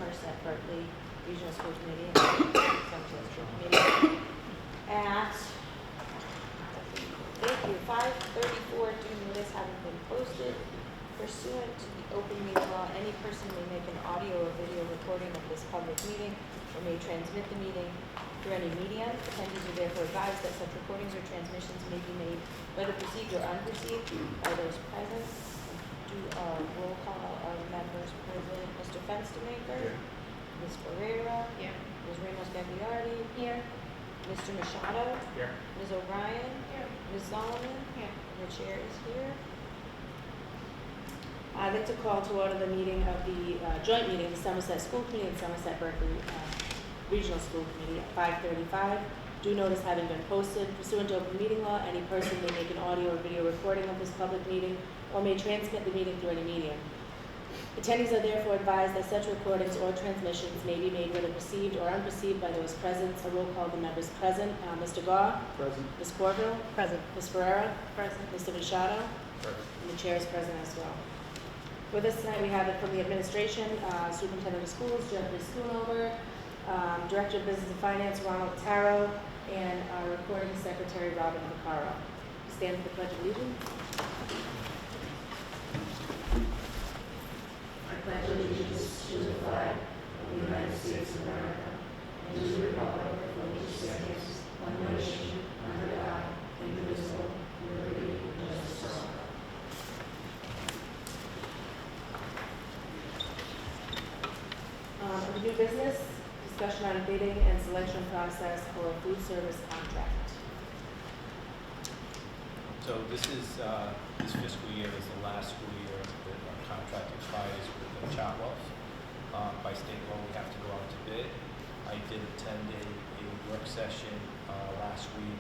Somerset Berkley Regional School Committee and Somerset School Committee at, thank you, 5:34, due notice having been posted. Pursuant to the open meeting law, any person may make an audio or video recording of this public meeting or may transmit the meeting through any medium. Attendees are therefore advised that such recordings or transmissions may be made, whether perceived or unperceived, by those present. Do a roll call of members present. Mr. Fenstermaker? Here. Ms. Ferreira? Here. Ms. Ramos Gagliardi? Here. Mr. Machado? Here. Ms. O'Brien? Here. Ms. Solomon? Here. And the chair is here. I'd like to call to order the meeting of the joint meeting of the Somerset School Committee and Somerset Berkley Regional School Committee at 5:35. Due notice having been posted. Pursuant to open meeting law, any person may make an audio or video recording of this public meeting or may transmit the meeting through any medium. Attendees are therefore advised that such recordings or transmissions may be made whether perceived or unperceived by those present. A roll call of the members present. Mr. Gaw? Present. Ms. Corville? Present. Ms. Ferreira? Present. Mr. Machado? Present. And the chair is present as well. With us tonight, we have it from the administration, Superintendent of Schools, Jeffrey Schoonover, Director of Business and Finance, Ronald Taro, and our recording secretary, Robin Vaccaro. Stand for the Pledge of Allegiance. I pledge allegiance to the flag of the United States of America and to the republic for which it stands, one nation, under God, indivisible, with liberty and justice for all. Under new business, discussion on bidding and selection process for a food service contract. So this is, this fiscal year is the last school year that our contract expires with the Chartwells. By state law, we have to go out to bid. I did attend a work session last week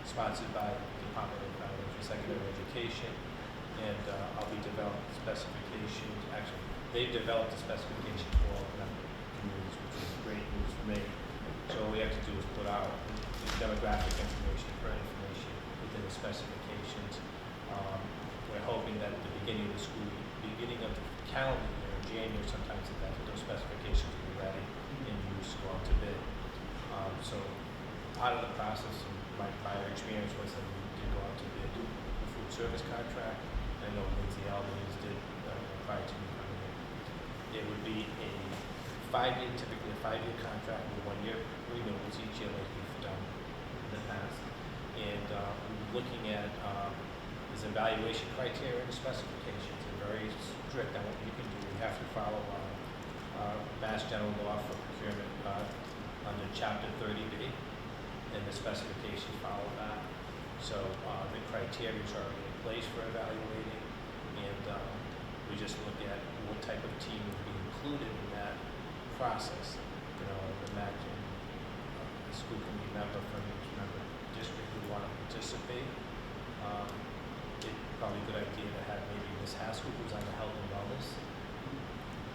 sponsored by the Department of Elementary and Secondary Education, and I'll be developing specifications. Actually, they've developed a specification for all the member communities, which is great news for me. So all we have to do is put out the demographic information for information within the specifications. We're hoping that at the beginning of the calendar year, in January, sometimes those specifications will be ready and used to go out to bid. So part of the process, and my prior experience was that we did go out to bid the food service contract. I know Lindsay Albanese did prior to me coming in. It would be typically a 5-year contract with 1-year renewals each year like we've done in the past. And we're looking at this evaluation criteria and specifications. They're very strict on what you can do. You have to follow Mass General Law for procurement under Chapter 30B, and the specifications follow that. So the criteria is already in place for evaluating, and we just look at what type of team would be included in that process. You know, imagine a school committee member from each member district would want to participate. It's probably a good idea to have maybe Ms. Haskell, who's on the health and wellness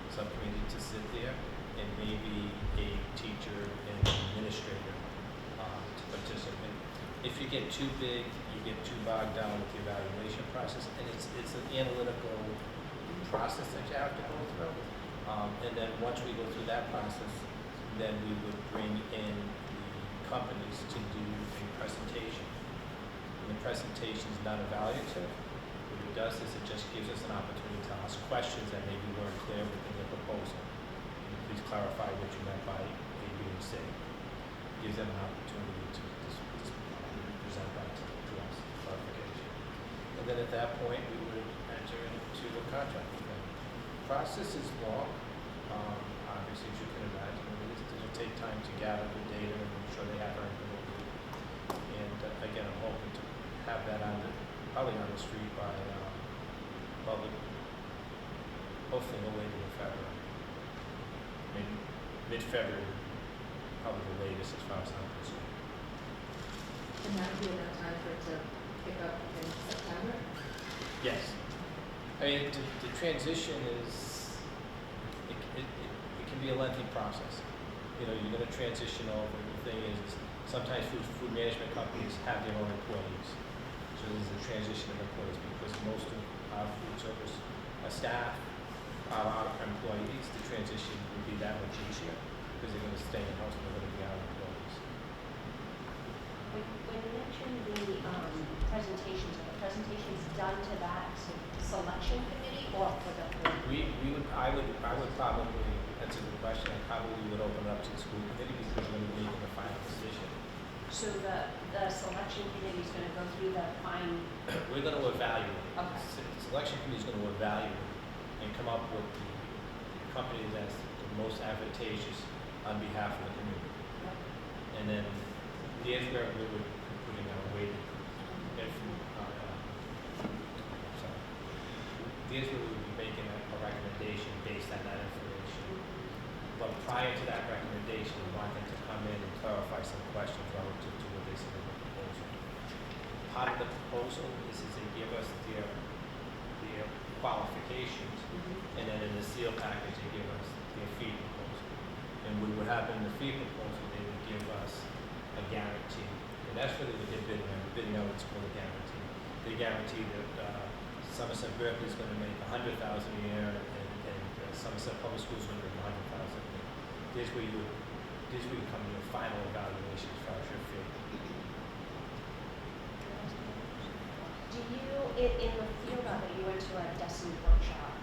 subcommittee, to sit there, and maybe a teacher and administrator to participate. If you get too big, you get too bogged down with the evaluation process, and it's an analytical process that you have to go through. And then once we go through that process, then we would bring in the companies to do a presentation. And the presentation is not evaluative. What it does is it just gives us an opportunity to ask questions that maybe weren't clear within the proposal. And please clarify what you meant by A, B, and C. Gives them an opportunity to present that to us, clarification. And then at that point, we would enter into a contract with them. The process is long. Obviously, as you can imagine, it'll take time to gather the data and make sure they have everything they need. And again, I'm hoping to have that probably on the street by public, hopefully no later than February. I mean, mid-February, probably the latest as far as I'm concerned. And that would be enough time for it to pick up in September? Yes. I mean, the transition is, it can be a lengthy process. You know, you're going to transition over. The thing is sometimes food management companies have their own employees. So there's a transition of employees because most of our food service staff our employees, the transition will be that much easier because they're gonna stay in-house and they're gonna be our employees. When you mentioned the presentations, are the presentations done to that selection committee or for the board? I would probably, that's a good question, I probably would open it up to the school committee because we're gonna be making the final decision. So the selection committee is gonna go through the fine, We're gonna evaluate. Okay. The selection committee is gonna evaluate and come up with the company that's the most advantageous on behalf of the community. And then there's where we would be putting our weight. There's where we would be making a recommendation based on that information. But prior to that recommendation, we want them to come in and clarify some questions relative to what they said in the proposal. Part of the proposal is they give us their qualifications, and then in the seal package, they give us their fee proposal. And what would happen in the fee proposal, they would give us a guarantee. And that's really what they're bidding on. They're bidding on what's called a guarantee. They guarantee that Somerset Berkley is going to make $100,000 a year, and Somerset Public Schools is going to make $100,000 a year. This way you come to your final evaluation as far as your fee. do you, in the field of it, you went to a Destiny workshop,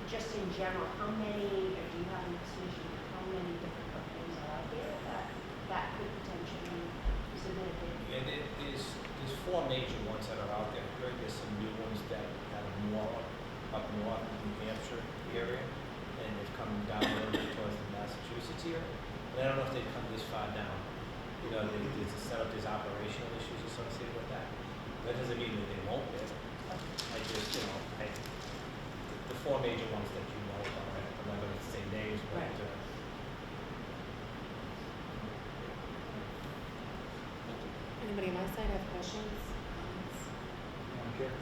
just in general, how many, or do you have an estimation of how many different companies are out there that could potentially submit a bid? And there's four major ones that are out there. I heard there's some new ones that are more up north in New Hampshire area, and they've come down a little bit towards the Massachusetts area. And I don't know if they've come this far down. You know, there's operational issues associated with that. That doesn't mean that they won't bid. I just, the four major ones that you know about, I'm not going to say names, but Right. Anybody on my side have questions? Comments? Madam Chair.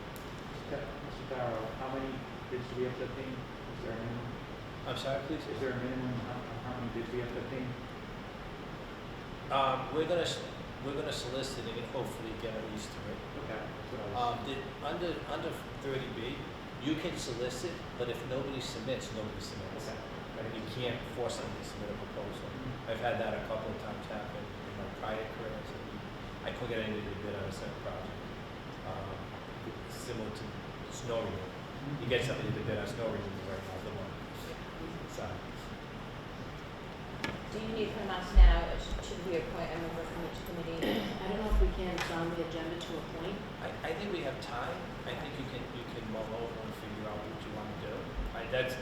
Mr. Darrow, how many bids do we have to obtain? Is there a minimum? I'm sorry, please? Is there a minimum how many bids we have to obtain? We're gonna solicit and hopefully get at least three. Okay, that's what I was. Under 30B, you can solicit, but if nobody submits, nobody submits. Okay. And you can't force somebody to submit a proposal. I've had that a couple of times happen in my prior career. So I couldn't get anybody to bid on a certain project. Similar to snow removal. You get somebody to bid on snow removal right now, the one. So, Do you need from us now, should we appoint a member from each committee? I don't know if we can, it's on the agenda to appoint. I think we have time. I think you can mull over and figure out what you want to do. That's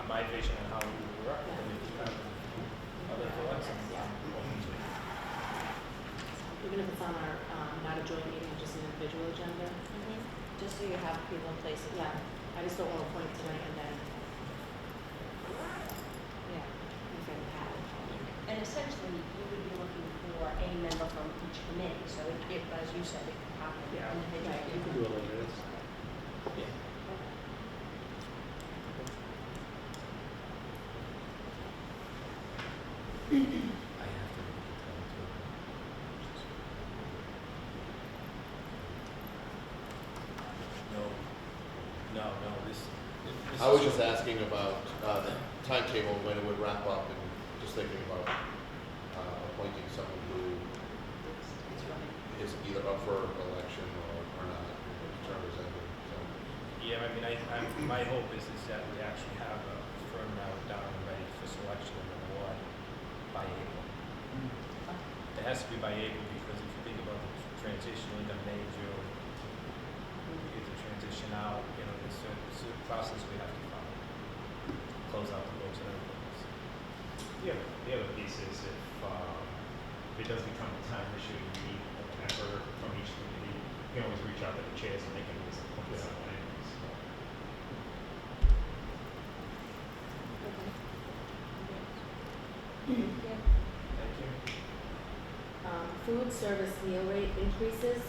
my vision on how we would work. And if you have other thoughts, I'm open to it. Even if it's on our, not a joint meeting, just an individual agenda. Just so you have people in place. Yeah, I just don't want to appoint tonight and then, Yeah. if I have it. And essentially, you would be looking for a member from each committee, so it, as you said, it could happen Yeah. individually. You can do a little bit. Yeah. I have to make it No, this I was just asking about the timetable, when it would wrap up, and just thinking about appointing someone who is either up for election or not, term is ended, so. Yeah, I mean, my hope is that we actually have a firm now down and ready for selection and award by April. It has to be by April because if you think about the transition into May, June, you get the transition out, there's a process we have to follow. Close out the books and everything else. The other piece is if it does become a time issue, you need a member from each committee, you can always reach out to the chairs and they can always appoint someone anyways. Thank you. Food service meal rate increases.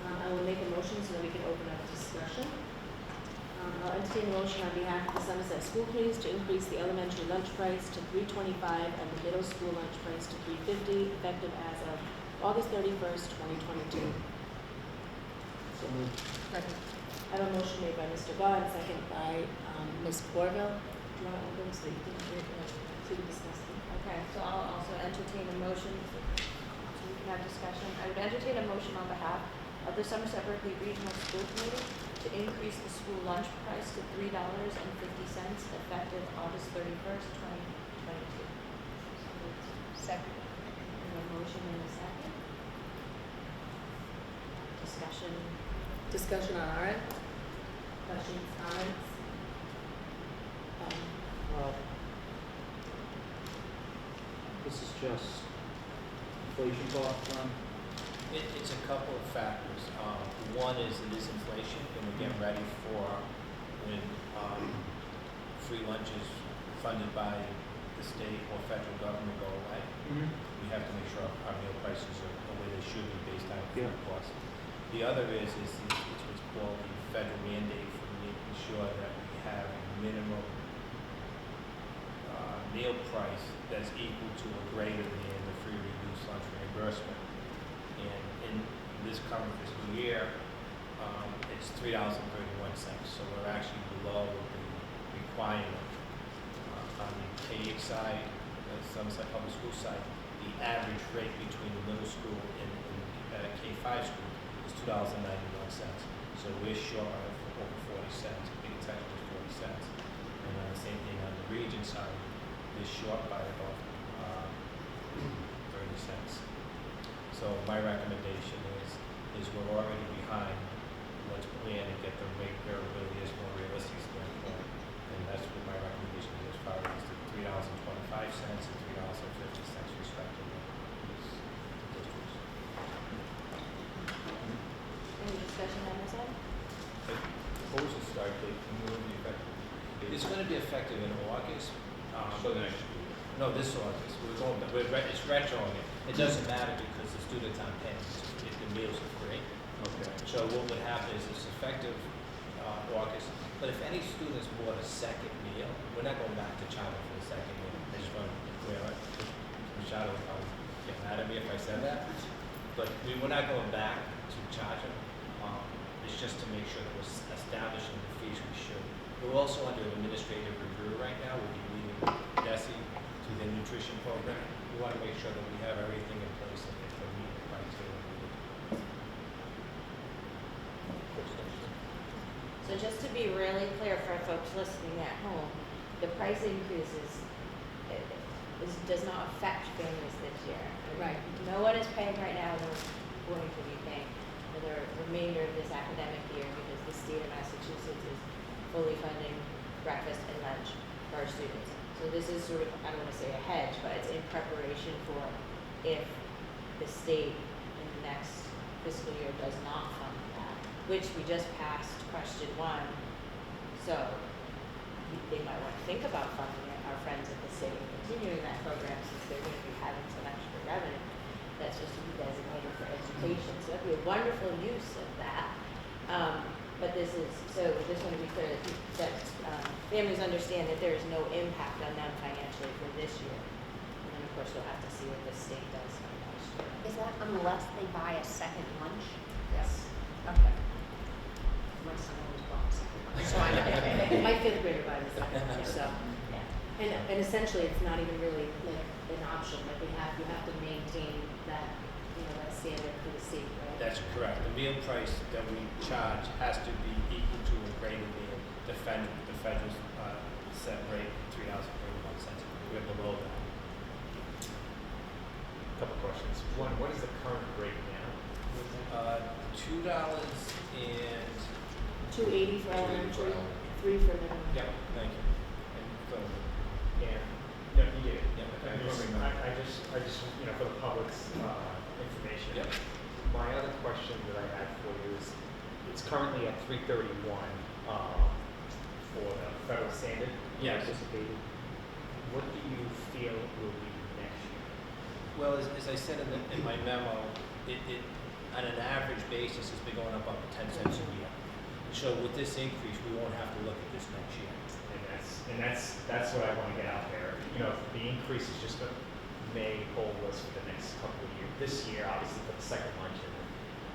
I will make a motion so that we can open up discussion. I'll entertain a motion on behalf of the Somerset School Committees to increase the elementary lunch price to $3.25 and the middle school lunch price to $3.50, effective as of August 31st, 2022. So moved. Second. I have a motion made by Mr. Gahn, second by Ms. Corville. Do you want to open so you can hear, so we discuss it? Okay, so I'll also entertain a motion, so we can have discussion. I would entertain a motion on behalf of the Somerset Berkley Regional School Committee to increase the school lunch price to $3.50 effective August 31st, 2022. Second. We have a motion and a second. Discussion. Discussion on our end? Questions, comments? Well, this is just inflation cost from, It's a couple of factors. One is it is inflation, and we're getting ready for when free lunches funded by the state or federal government go away. We have to make sure our meal prices are the way they should be based on food Yeah. costs. The other is it's what's called the federal mandate for making sure that we have a minimum meal price that's equal to or greater than the free reduced lunch reimbursement. And in this current fiscal year, it's $3.31, so we're actually below the requirement. On the K-8 side, the Somerset Public School side, the average rate between the middle school and K-5 school is $2.91. So we're short of over 40 cents, I think it's actually 40 cents. And the same thing on the region side, is short by about 30 cents. So my recommendation is we're already behind. Let's plan and get the rate variability as more realistic standpoint. And that's what my recommendation is as far as the $3.25 and $3.50 respectively. Any discussion on this end? The proposal start date will be effective. It's going to be effective in August. So the next school year. No, this August. It's retroing it. It doesn't matter because the students aren't paying if the meals are free. Okay. So what would happen is it's effective August, but if any students bought a second meal, we're not going back to China for the second meal. I just want to clear it. China would probably get mad at me if I said that. But we're not going back to charge them. It's just to make sure that we're establishing the fees we should. We're also under an administrative review right now. We'll be meeting with DESI to the nutrition program. We want to make sure that we have everything in place that they can meet the criteria. So just to be really clear for folks listening at home, the price increases does not affect families this year. Right. No one is paying right now, no one's going to be paying for the remainder of this academic year because the state of Massachusetts is fully funding breakfast and lunch for our students. So this is sort of, I don't want to say a hedge, but it's in preparation for if the state in the next fiscal year does not fund that, which we just passed question 1. So they might want to think about funding it, our friends at the state, continuing that program since they're going to be having some extra revenue that's just to be designated for education. So that'd be a wonderful use of that. But this is, so we just want to be clear that families understand that there is no impact on them financially for this year. And then of course we'll have to see what the state does for next year. Is that unless they buy a second lunch? Yes. Okay. My son always bought a second lunch, so I know. My fifth grader buys a second lunch, so. Yeah. And essentially, it's not even really like an option, like you have to maintain that, that standard for the state, right? That's correct. The meal price that we charge has to be equal to or greater than the federal set rate, $3.31. We're below that. Couple questions. One, what is the current rate now? $2 and $2.80 for elementary, $3 for middle. yeah, thank you. And so, And, no, you get it. Yeah, okay. I just, for the public's information. Yep. My other question that I had for you is, it's currently at 331 for the federal standard. Yes. Anticipated. What do you feel it will be next year? Well, as I said in my memo, it on an average basis has been going up 10 cents a year. So with this increase, we won't have to look at this next year. And that's what I want to get out there. The increase is just may hold us for the next couple of years. This year, obviously, for the second lunch, and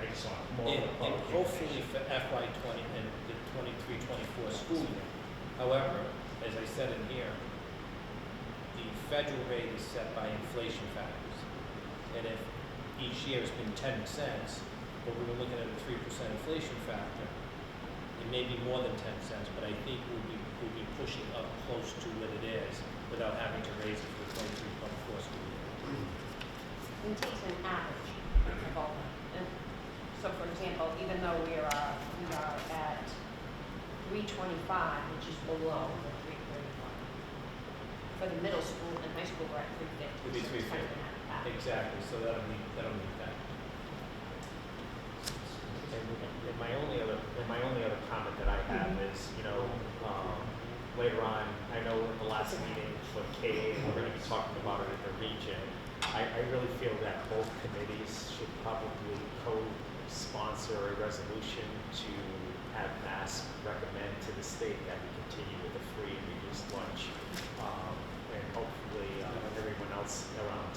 I I just want more of And, the and public hopefully information. for FY 20 and the 23-24 school year. However, as I said in here, the federal rate is set by inflation factors. And if each year has been 10 cents, but we were looking at a 3% inflation factor, it may be more than 10 cents, but I think we'll be pushing up close to what it is without having to raise it for the 23-24 school year. And it takes an average of all of them. And so for example, even though we are at 325, which is below the 331. For the middle school and high school, we're at 350. It'd be so it's kind of 350. an average. Exactly, so that'll meet that. And my only other comment that I have is, later on, I know at the last meeting for K-8, we're gonna be talking about it in the region. I really feel that both committees should probably co-sponsor a resolution to have MASC recommend to the state that we continue with the free and reduced lunch. And hopefully, everyone else around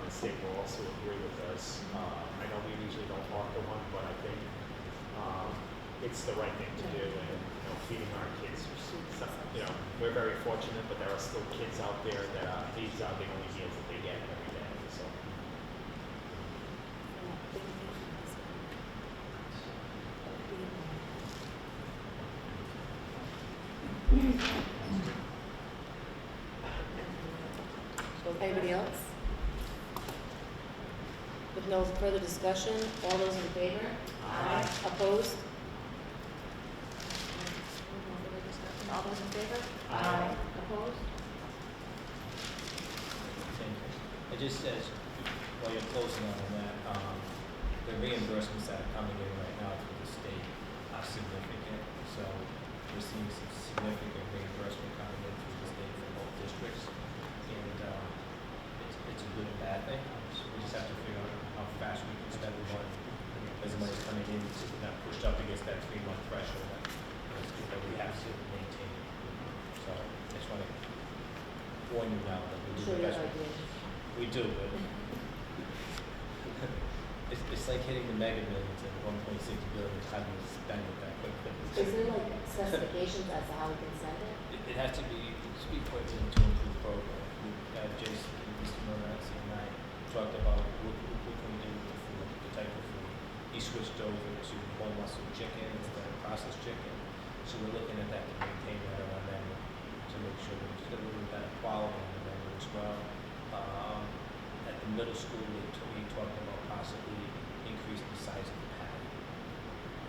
the state will also agree with us. I know we usually don't offer one, but I think, it's the right thing to do, and, feeding our kids, we're very fortunate, but there are still kids out there that, these are the only meals that they get every day, so. Anybody else? With no further discussion, all those in favor? Aye. Opposed? All those in favor? Aye. Opposed? Thank you. It just says, while you're closing on that, the reimbursements that are coming in right now through the state are significant. So we're seeing some significant reimbursement coming in through the state from both districts. And it's a good and bad thing. So we just have to figure out how fast we can spend the money. As the money's coming in, it's not pushed up against that 3-month threshold that we have to maintain. So I just want to warn you now that we I'm do sure the you best have we ideas. We do, but it's like hitting the mega millions at 1.6 billion. How do you spend it that quickly? Is there like specifications as to how we can send it? It has to be put into an improved program. Jason, Mr. Morazzi, and I talked about what can we do with the food, the type of food. He switched over to whole muscle chicken instead of processed chicken. So we're looking at that to maintain that on our menu to make sure that we just get a little better quality on the menu as well. At the middle school, we talked about possibly increasing the size of the patty.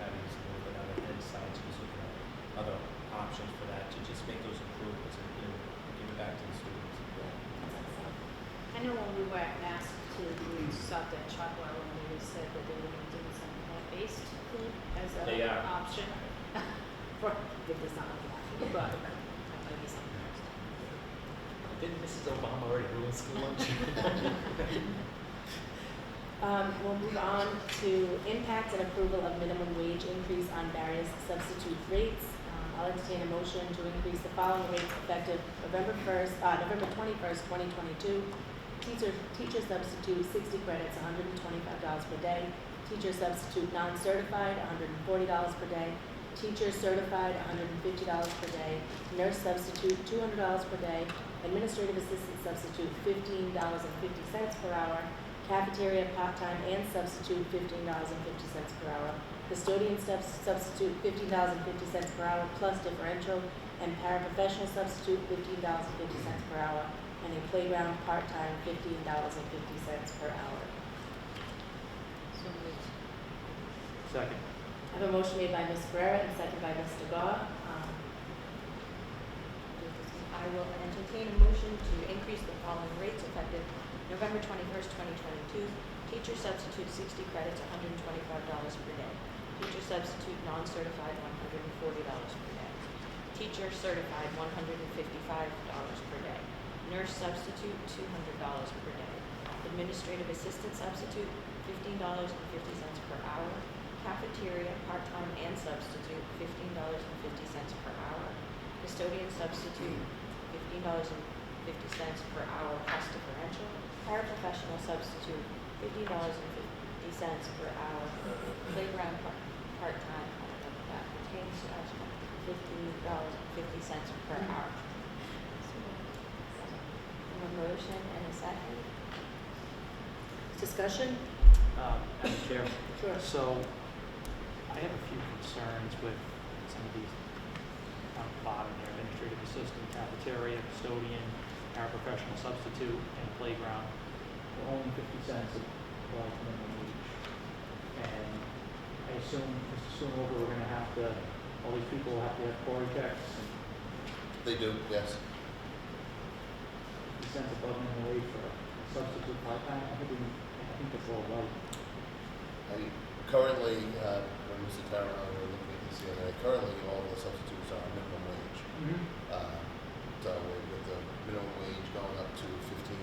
Patties a little bit on the thin side, so we're looking at other options for that to just make those improvements and give it back to the students. I know when we were at Mass too, we stopped at Chocolaw and we said that they were going to do some plant-based food as They an are. option. For, it does not look like that, but that might be something else. Didn't Mrs. Obama already ruin school lunch? We'll move on to impact and approval of minimum wage increase on various substitute rates. I'll entertain a motion to increase the following rates effective November 21st, 2022. Teacher substitute 60 credits, $125 per day. Teacher substitute non-certified, $140 per day. Teacher certified, $150 per day. Nurse substitute, $200 per day. Administrative assistant substitute, $15.50 per hour. Cafeteria part-time and substitute, $15.50 per hour. Custodian substitute, $15.50 per hour plus differential. And paraprofessional substitute, $15.50 per hour. And a playground part-time, $15.50 per hour. So moved. Second. I have a motion made by Ms. Ferrera and second by Mr. Goff. I will entertain a motion to increase the following rates effective November 21st, 2022. Teacher substitute 60 credits, $125 per day. Teacher substitute non-certified, $140 per day. Teacher certified, $155 per day. Nurse substitute, $200 per day. Administrative assistant substitute, $15.50 per hour. Cafeteria, part-time and substitute, $15.50 per hour. Custodian substitute, $15.50 per hour plus differential. Paraprofessional substitute, $15.50 cents per hour for playground part-time, I don't know if that pertains to us, $15.50 per hour. A motion and a second. Discussion? Madam Chair, Sure. so I have a few concerns with some of these on the bottom here, administrative assistant, cafeteria, custodian, paraprofessional substitute, and playground. We're only 50 cents above minimum wage. And I assume, Mr. Schoonover, we're gonna have to, all these people will have to have Cory checks and They do, yes. 50 cents above minimum wage for a substitute part-time. I think that's a little low. Currently, when Mr. Tara and I were looking at this the other day, currently all the substitutes are minimum wage. So with the minimum wage going up to 15,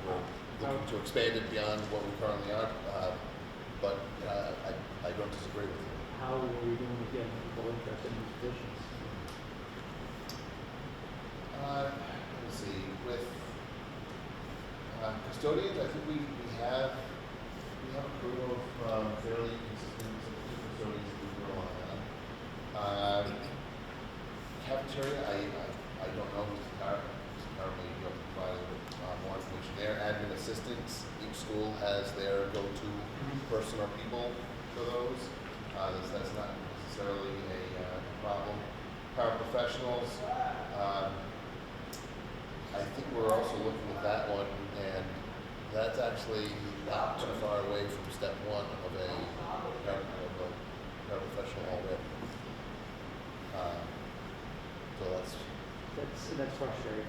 we're looking to expand it beyond what we currently are. But I don't disagree with you. How are we doing with getting people interested in these positions? Let's see, with custodians, I think we have a crew of fairly consistent custodians that we rely on. Cafeteria, I don't know, apparently you're provided with more information there. Admin assistants, each school has their go-to person or people for those. That's not necessarily a problem. Paraprofessionals, I think we're also looking at that one, and that's actually not too far away from step one of a paraprofessional already. So That's frustrating.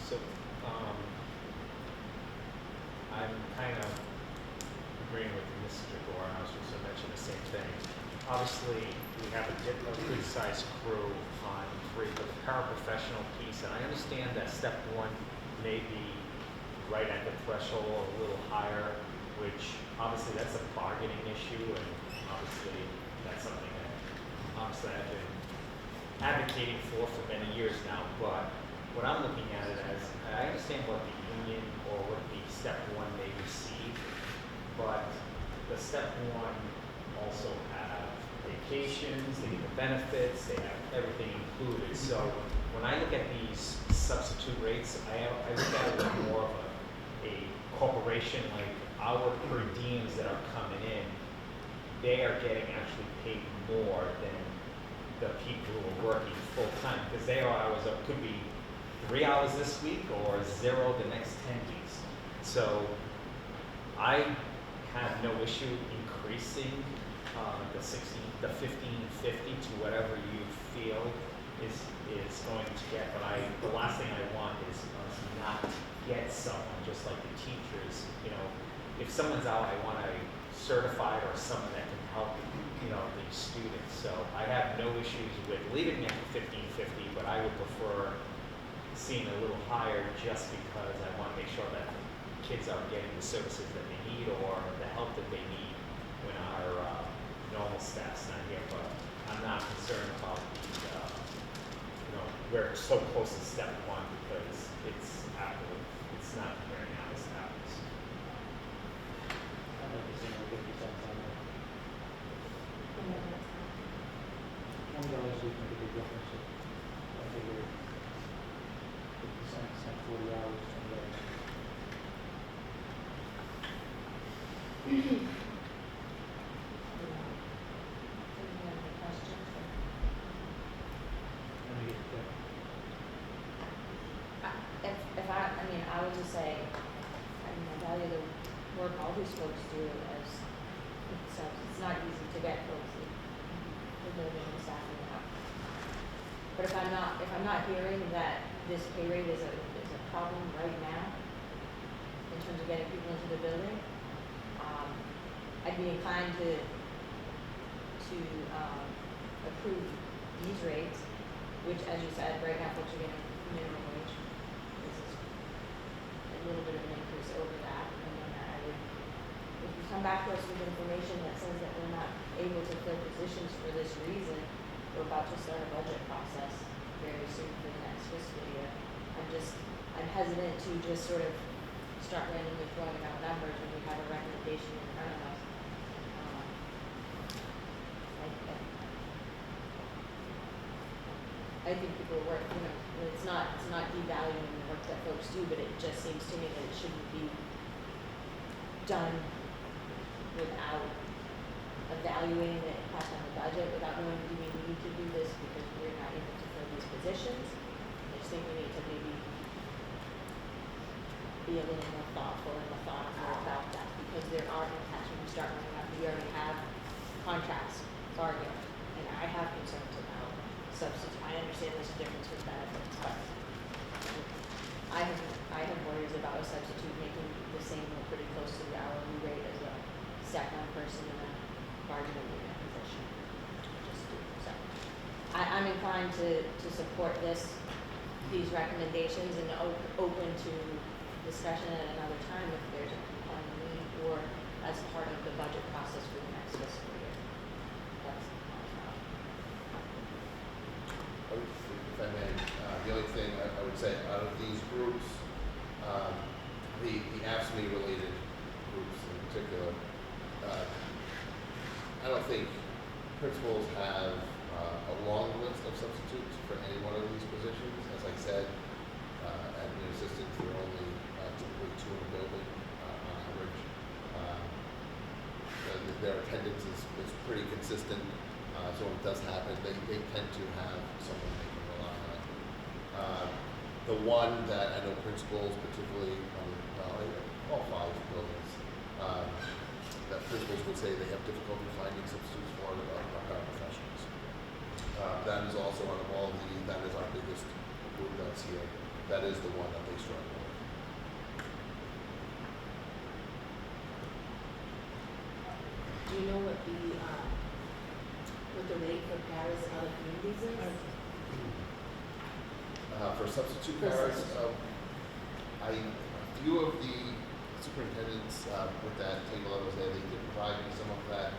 So, I'm kind of agreeing with Mr. Gore, I was just going to mention the same thing. Obviously, we have a good sized crew on three, but the paraprofessional piece, and I understand that step one may be right at the threshold or a little higher, which obviously that's a bargaining issue, and obviously that's something that obviously I've been advocating for many years now. But what I'm looking at it as, I understand what the union or what the step one may receive, but the step one also have vacations, they get the benefits, they have everything included. So when I look at these substitute rates, I look at it with more of a corporation, like our per diems that are coming in, they are getting actually paid more than the people who are working full time, because their hours could be 3 hours this week or 0 the next 10 weeks. So I have no issue increasing the 1550 to whatever you feel is going to get. But the last thing I want is us not get someone just like the teachers. You know, if someone's out, I want a certified or someone that can help, the students. So I have no issues with leaving it at 1550, but I would prefer seeing a little higher just because I want to make sure that kids are getting the services that they need or the help that they need when our normal staff's not here. But I'm not concerned about we're so close to step one because it's not comparing apples to apples. I'd like to see more 50 cents on that. $20 a week make a big difference. I figure 50 cents at 40 hours, Any other questions? let me get that. I would just say, I value the work all these folks do as themselves. It's not easy to get folks the building and staffing out. But if I'm not hearing that this pay rate is a problem right now in terms of getting people into the building, I'd be inclined to approve these rates, which, as you said, right now folks are getting minimum wage. This is a little bit of an increase over that, and then I would, if you come back to us with information that says that we're not able to fill positions for this reason, we're about to start a budget process very soon for the next fiscal year. I'm hesitant to just sort of start randomly throwing out numbers when we have a recommendation in front of us. I think people work, it's not devaluing the work that folks do, but it just seems to me that it shouldn't be done without evaluating the impact on the budget, without knowing, do we need to do this because we're not able to fill these positions? I just think we need to maybe be a little more thoughtful and methodical about that, because there are impacts when we start running out. We already have contracts target, and I have concerns about substitute. I understand there's a difference with benefits, but I have worries about a substitute making the same or pretty close to the hourly rate as a step-on person in a bargaining unit position. Just do so. I'm inclined to support these recommendations, and open to discussion at another time if there's a compelling need, or as part of the budget process for the next fiscal year. That's all. If I may, the only thing I would say out of these groups, the AFSCME related groups in particular, I don't think principals have a long list of substitutes for any one of these positions. As I said, admin assistants, there are only typically 2 in a building on average. Their attendance is pretty consistent, so when it does happen, they tend to have someone they can rely on. The one that I know principals, particularly on all 5 buildings, that principals would say they have difficulty finding substitutes for are paraprofessionals. That is also one of that is our biggest group that's here. That is the one that they struggle with. Do you know what the rate for paras in other communities is? For substitute For paras, substitute. a few of the superintendents with that table I was there, they did provide me some of that.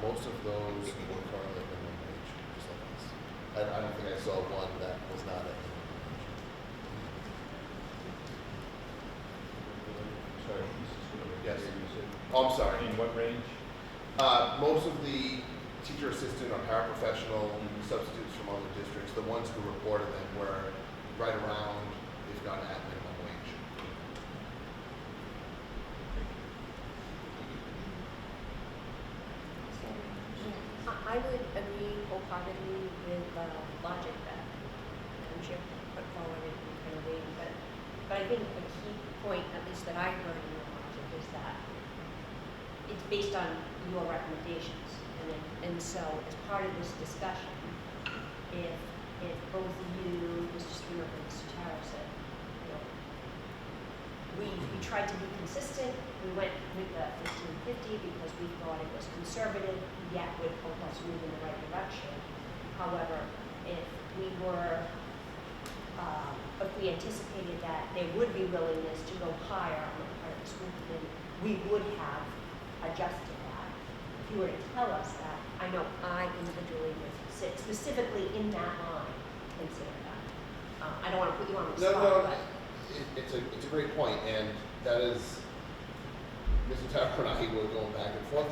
Most of those were currently at minimum wage, just like us. I don't think I saw one that was not at minimum wage. Sorry, Yes. Oh, I'm sorry. in what range? Most of the teacher assistant or paraprofessional substitutes from other districts, the ones who reported them were right around, if not at minimum wage. I would agree wholeheartedly with the logic that Chair put forward in kind of waiting, but I think a key point, at least that I heard in your logic, is that it's based on your recommendations, and so as part of this discussion, if both you, Mr. Skinner, and Mr. Tara said, we tried to be consistent. We went with the 1550 because we thought it was conservative, yet would help us move in the right direction. However, if we anticipated that there would be willingness to go higher on the part of the school committee, we would have adjusted that. If you were to tell us that, I know I individually would sit specifically in that line, consider that. I don't want to put you on the spot, but. It's a great point, and that is, Mr. Tapper and I were going back and forth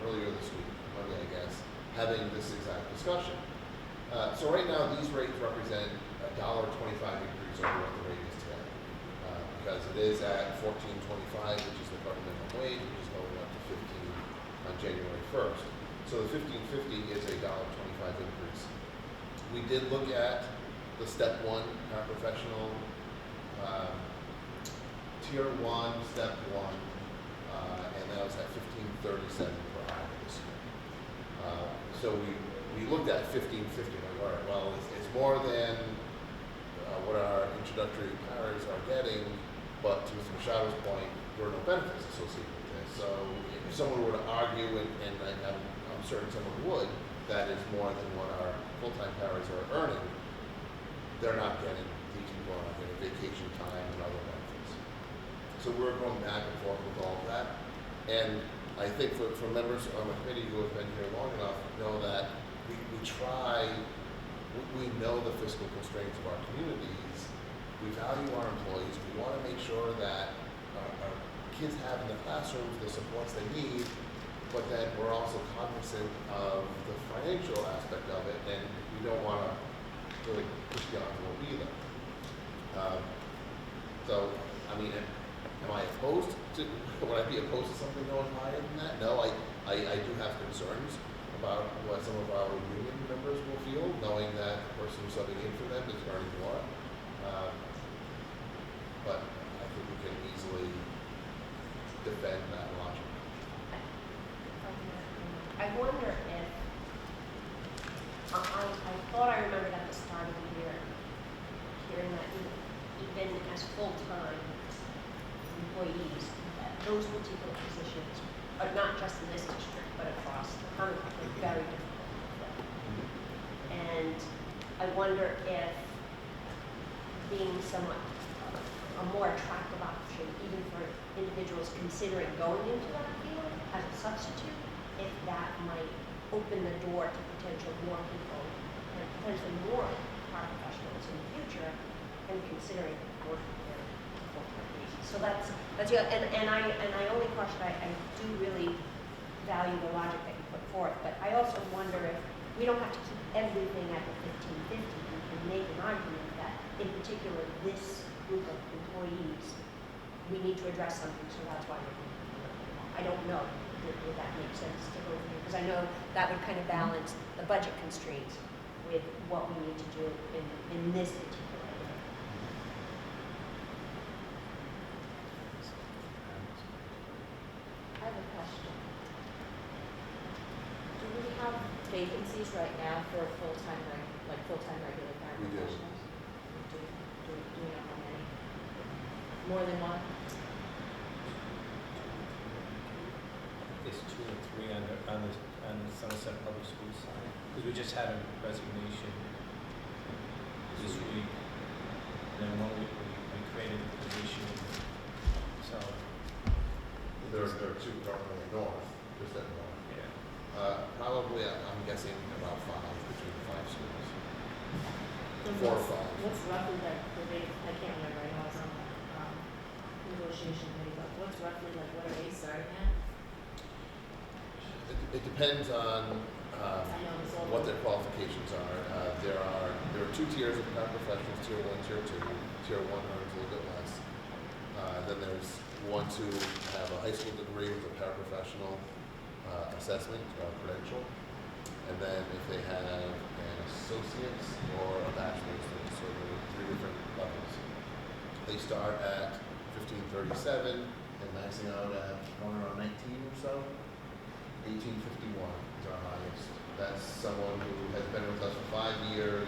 earlier this week, Monday, I guess, having this exact discussion. So right now, these rates represent a $1.25 increase over what the rate is today, because it is at $14.25, which is the current minimum wage, which is going up to $15 on January 1st. So the $15.50 is a $1.25 increase. We did look at the step 1 paraprofessional. Tier 1, step 1, and that was at $15.37 per hour this year. So we looked at $15.50, like, all right, well, it's more than what our introductory paras are getting, but to Mr. Machado's point, there are no benefits associated with this. So if someone were to argue, and I'm certain someone would, that is more than what our full-time paras are earning, they're not getting, these people are not getting vacation time and other benefits. So we're going back and forth with all of that. And I think for members on the committee who have been here long enough know that we know the fiscal constraints of our communities, we value our employees, we wanna make sure that our kids have in the classrooms the supports they need, but then we're also cognizant of the financial aspect of it, and we don't wanna really push the envelope either. So, I mean, am I opposed to, would I be opposed to something going higher than that? No, I do have concerns about what some of our union members will feel, knowing that the person who's subbing in for them is earning more. But I think we can easily defend that logic. I wonder if, I thought I remembered at the start of the year, hearing that even as full-time employees, that those particular positions are not just in this district, but across the country, are very difficult to fill. And I wonder if being somewhat a more attractive option, even for individuals considering going into that field as a substitute, if that might open the door to potential more people and potentially more paraprofessionals in the future and considering working there on a full-time basis. So that's and I only question, I do really value the logic that you put forth, but I also wonder if we don't have to keep everything at the 1550. We can make an argument that in particular this group of employees, we need to address something, so that's why we're doing it. I don't know if that makes sense to go here, because I know that would kind of balance the budget constraints with what we need to do in this particular area. I have a question. Do we have vacancies right now for full-time regular We do. paraprofessionals? Do we know how many? More than one? There's 2 or 3 on the Somerset Public School side, because we just had a resignation this week, and then one week we created a position, so, There are 2 currently north, just at north. yeah. Probably, I'm guessing about 5 between the 5 schools. And 4 or what's- 5. What's roughly like the rate, I can't remember, I know I was on the, negotiation committee, but what's roughly like, what are they starting at? It depends on I know it's all. what their qualifications are. There are 2 tiers of paraprofessionals, tier 1, tier 2. Tier 1 earns a little bit less. Then there's ones who have a high school degree with a paraprofessional assessment credential. And then if they have an associate's or a bachelor's, so there are 3 different levels. They start at 1537 and maxing out at around 19 or so. 1851 is our highest. That's someone who has been with us for 5 years,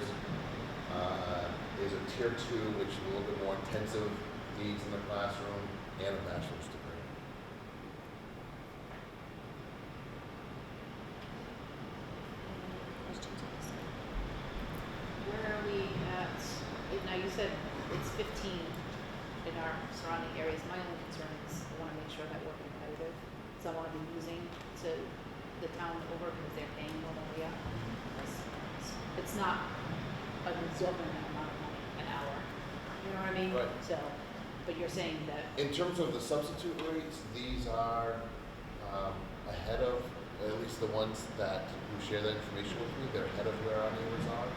is a tier 2, which is a little bit more intensive needs in the classroom, and a bachelor's degree. Where are we at, now you said it's 15 in our surrounding areas. My only concern is I want to make sure that we're competitive. So I want to be losing to the town over because they're paying more than we are. It's not an exorbitant amount of money an hour. You know what I mean? Right. So, but you're saying that, In terms of the substitute rates, these are ahead of, at least the ones that who share that information with me, they're ahead of where our neighbors are.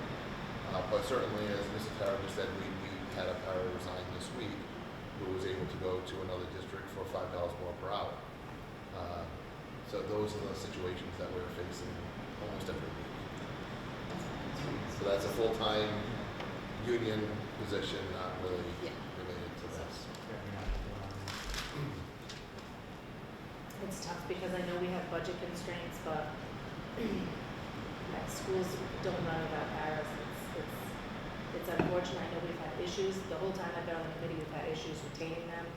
But certainly, as Mrs. Tarver said, we had a para resign this week who was able to go to another district for $5 more per hour. So those are the situations that we're facing almost every week. So that's a full-time union position, not really Yeah. related to this. It's tough because I know we have budget constraints, but schools don't run without paras. It's unfortunate. I know we've had issues, the whole time I've been on the committee, we've had issues retaining them.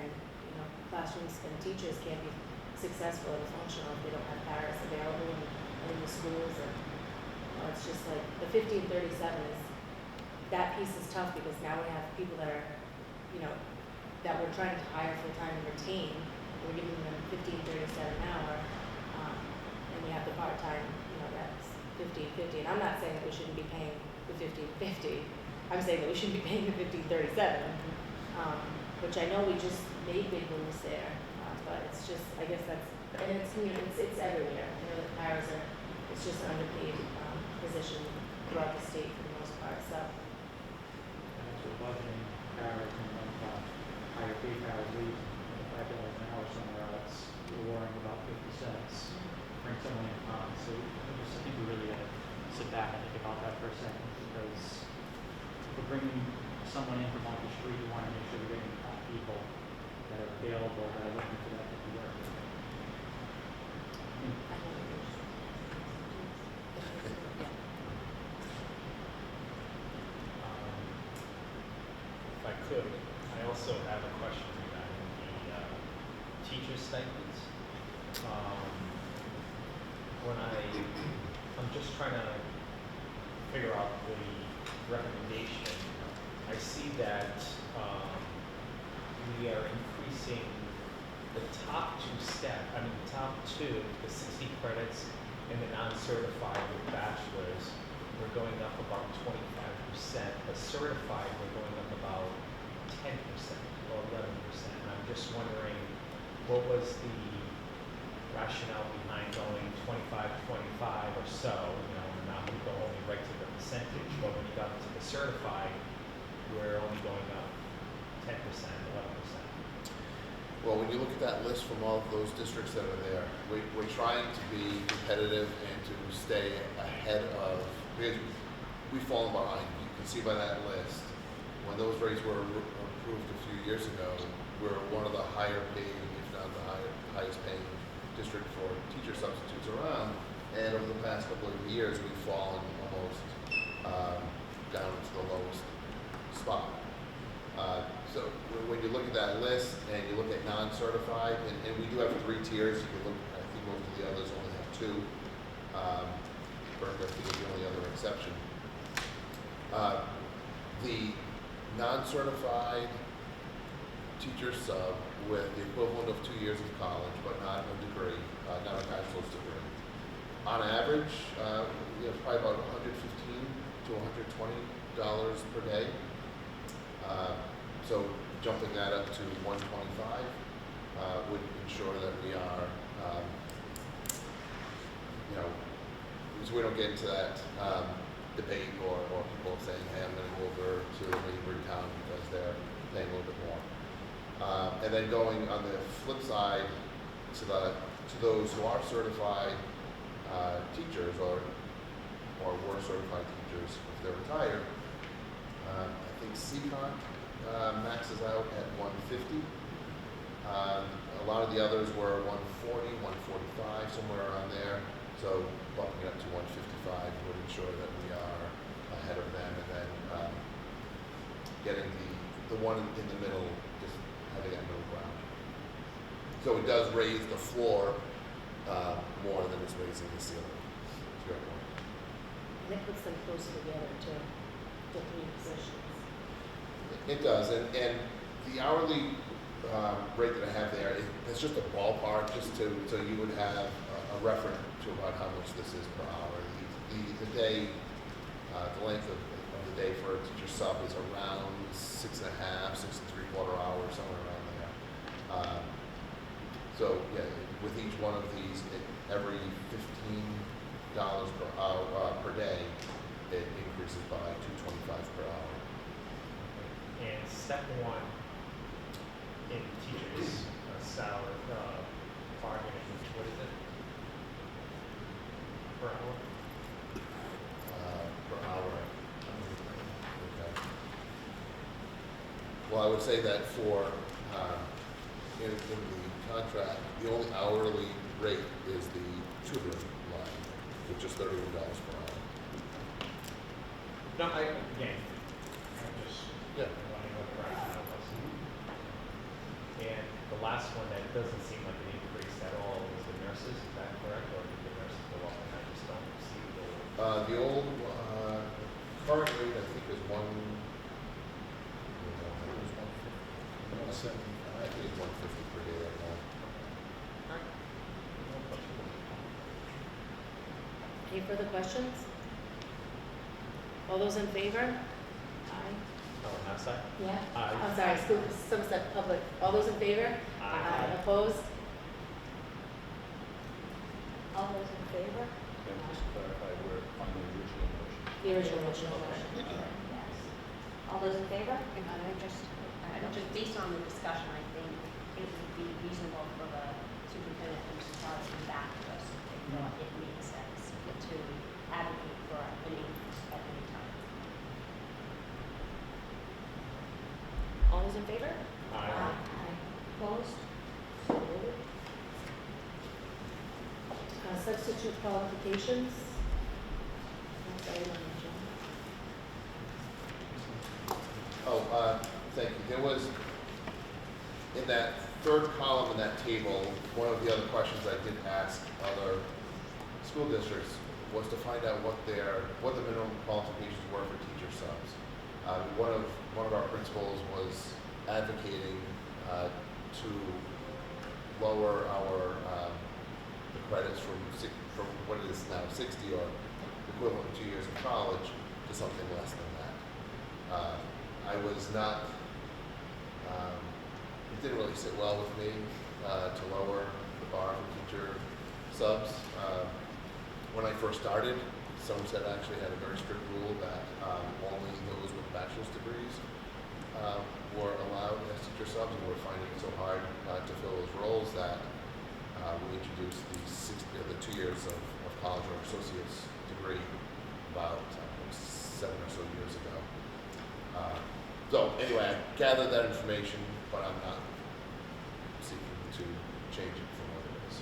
And, classrooms and teachers can't be successful and functional if they don't have paras available in the schools. And, it's just like, the 1537 is, that piece is tough because now we have people that are, that we're trying to hire full-time and retain. We're giving them 1537 an hour, and we have the part-time, that's 1550. And I'm not saying that we shouldn't be paying the 1550. I'm saying that we shouldn't be paying the 1537, which I know we just made big moves there, but it's just, I guess that's, and it's everywhere. You know, the paras are, it's just an underpaid position throughout the state for the most part, so. And as we're budgeting paras and higher paid paras leave, $5 an hour somewhere else, we're worrying about 50 cents. Bring someone in, so I think we really gotta sit back and think about that for a second, because if we're bringing someone in from off the street, we wanna make sure we're getting people that are available, that are looking for that to work. If I could, I also have a question regarding the teacher stipends. I'm just trying to figure out the recommendation. I see that we are increasing the top two, the 60 credits, and the non-certified with bachelors, we're going up about 25%. The certified, we're going up about 10% or 11%. And I'm just wondering, what was the rationale behind going 25-25 or so? You know, not we go only right to the percentage, but when you got to the certified, we're only going up 10%, 11%. Well, when you look at that list from all of those districts that are there, we're trying to be competitive and to stay ahead of, because we've fallen behind. You can see by that list, when those rates were approved a few years ago, we're one of the higher paid, if not the highest paying district for teacher substitutes around. And over the past couple of years, we've fallen almost down to the lowest spot. So when you look at that list and you look at non-certified, and we do have 3 tiers. You can look, I think most of the others only have 2. Berkeley is the only other exception. The non-certified teacher sub with the equivalent of 2 years of college, but not a degree, not a bachelor's degree. On average, you know, probably about $115 to $120 per day. So jumping that up to 125 would ensure that we are, you know, so we don't get into that debate or people saying, hey, I'm going to go over to the neighboring town because they're paying a little bit more. And then going on the flip side to those who are certified teachers or were certified teachers if they're retired, I think CCON maxes out at 150. A lot of the others were 140, 145, somewhere around there. So bumping up to 155 would ensure that we are ahead of them, and then getting the one in the middle, just having that middle ground. So it does raise the floor more than it's raising the ceiling. To your point. And it puts them closer together to the 3 positions. It does, and the hourly rate that I have there, it's just a ballpark, just so you would have a reference to about how much this is per hour. The day, the length of the day for a teacher sub is around 6.5, 6 3/4 hours, somewhere around there. So yeah, with each one of these, every $15 per hour per day, it increases by $2.25 per hour. And step 1 in teachers' salary bargaining, what is it? Per hour? Per hour. Okay. Well, I would say that for in the contract, the only hourly rate is the tutoring line, which is $31 per hour. No, I'm just Yeah. wondering what the rationale was. And the last one that doesn't seem like an increase at all is the nurses, is that correct? Or did the nurses go up and I just don't see the The old current rate, I think, is one. I think it's 150 per day right now. Any further questions? All those in favor? Aye. Oh, and that's that? Yeah? Aye. I'm sorry, Somerset Public. All those in favor? Aye. Opposed? All those in favor? Can I just clarify, we're on the original motion? The original motion. Yes. All those in favor? And I just based on the discussion, I think it would be reasonable for the superintendent and Mr. Todd to come back to us if they thought it made sense to advocate for an increase at any time. All those in favor? Aye. Opposed? So voted. Substitute qualifications. Next item on the agenda. Oh, thank you. There was, in that third column in that table, one of the other questions I did ask other school districts was to find out what the minimum qualifications were for teacher subs. One of our principals was advocating to lower our the credits from what it is now 60 or equivalent to 2 years of college to something less than that. I was not. It didn't really sit well with me to lower the bar for teacher subs. When I first started, Somerset actually had a very strict rule that only those with bachelor's degrees were allowed as teacher subs, and we're finding it so hard to fill those roles that we introduced the 2 years of college or associate's degree about 7 or so years ago. So anyway, I gathered that information, but I'm not seeking to change it from what it is.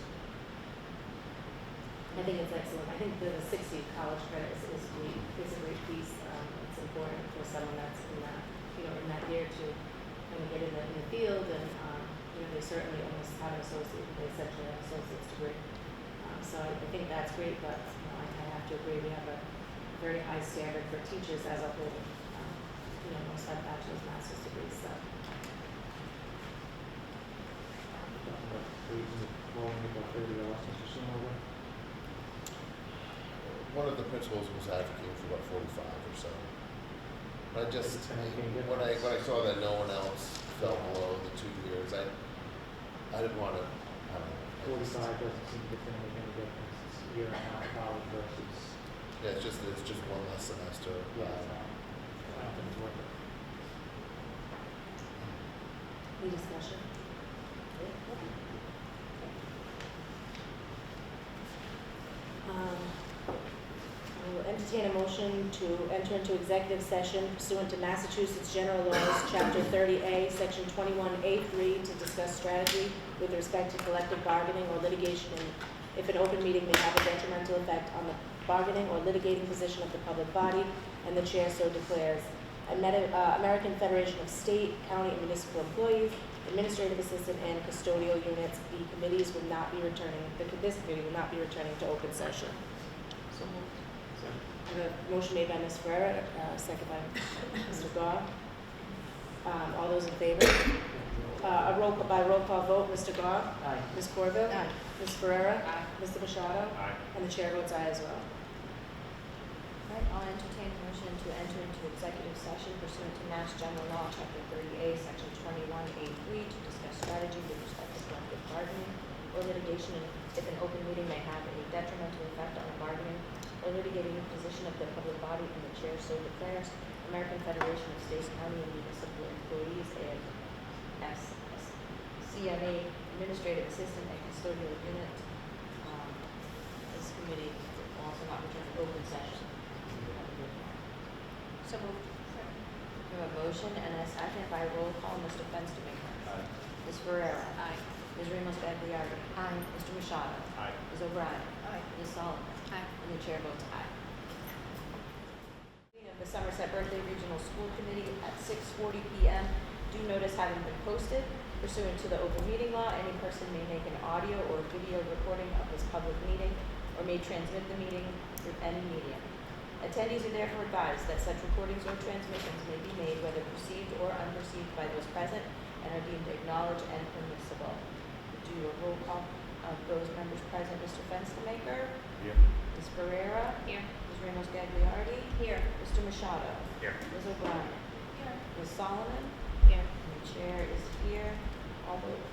I think it's excellent. I think the 60 college credits is a great piece. It's important for someone that's in that, in that year to kind of get in the field, and they certainly almost have an associate, they essentially have an associate's degree. So I think that's great, but I have to agree, we have a very high standard for teachers as a whole. Most have bachelor's, master's degrees, so. One of the principals was advocating for about 45 or so. I just, when I saw that no one else fell below the 2 years, I didn't want to, I don't know. 45 doesn't seem to make any difference. It's a year and a half college versus. Yeah, it's just one less semester. I don't think it's worth it. Any discussion? I will entertain a motion to enter into executive session pursuant to Massachusetts General Laws, Chapter 30A, Section 21A3, to discuss strategy with respect to collective bargaining or litigation, and if an open meeting may have a detrimental effect on the bargaining or litigating position of the public body, and the chair so declares. American Federation of State, County, and Municipal Employees, Administrative Assistant, and Custodial Units. The committees will not be returning. This committee will not be returning to open session. So moved. I have a motion made by Ms. Ferrera, second by Mr. Goff. All those in favor? By roll call vote, Mr. Goff? Aye. Ms. Corville? Aye. Ms. Ferrera? Aye. Mr. Machado? Aye. And the chair votes aye as well. All right, I'll entertain a motion to enter into executive session pursuant to Mass General Law, Chapter 30A, Section 21A3, to discuss strategy with respect to collective bargaining or litigation, and if an open meeting may have any detrimental effect on the bargaining or litigating position of the public body, and the chair so declares. American Federation of States, County, and Municipal Employees, CMA, Administrative Assistant, and Custodial Unit. This committee will also not return to open session. So moved. We have a motion and a second by roll call. Mr. Fenstermaker. Aye. Ms. Ferrera. Aye. Ms. Ramos Gagliardi. Aye. Mr. Machado. Aye. Ms. O'Brien. Aye. Ms. Solomon. Aye. And the chair votes aye. Meeting of the Somerset Berkley Regional School Committee at 6:40 p.m. Due notice having been posted. Pursuant to the open meeting law, any person may make an audio or video recording of this public meeting or may transmit the meeting through any medium. Attendees are therefore advised that such recordings or transmissions may be made whether perceived or unperceived by those present and are deemed acknowledged and permissible. Do a roll call of those members present. Mr. Fenstermaker? Here. Ms. Ferrera? Here. Ms. Ramos Gagliardi? Here. Mr. Machado? Here. Ms. O'Brien? Ms. Solomon, Here. and the chair is here.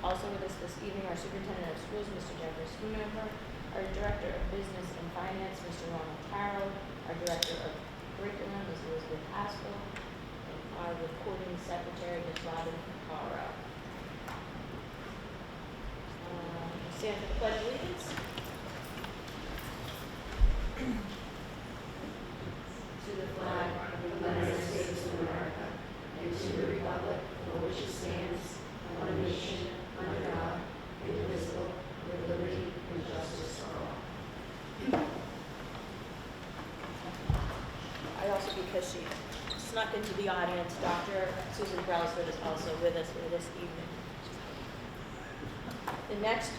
Also with us this evening, our superintendent of schools, Mr. Jeffrey Schoonover, our director of business and finance, Mr. Ronald Carroll, our director of curriculum, Ms. Elizabeth Haskell, and our recording secretary, Ms. Robin Caro. Stand for the pledge of allegiance. To the flag of the United States of America and to the republic for which it stands, one nation, under God, indivisible, with liberty and justice for all. I also, because she snuck into the audience, Dr. Susan Brailsford is also with us for this evening. The next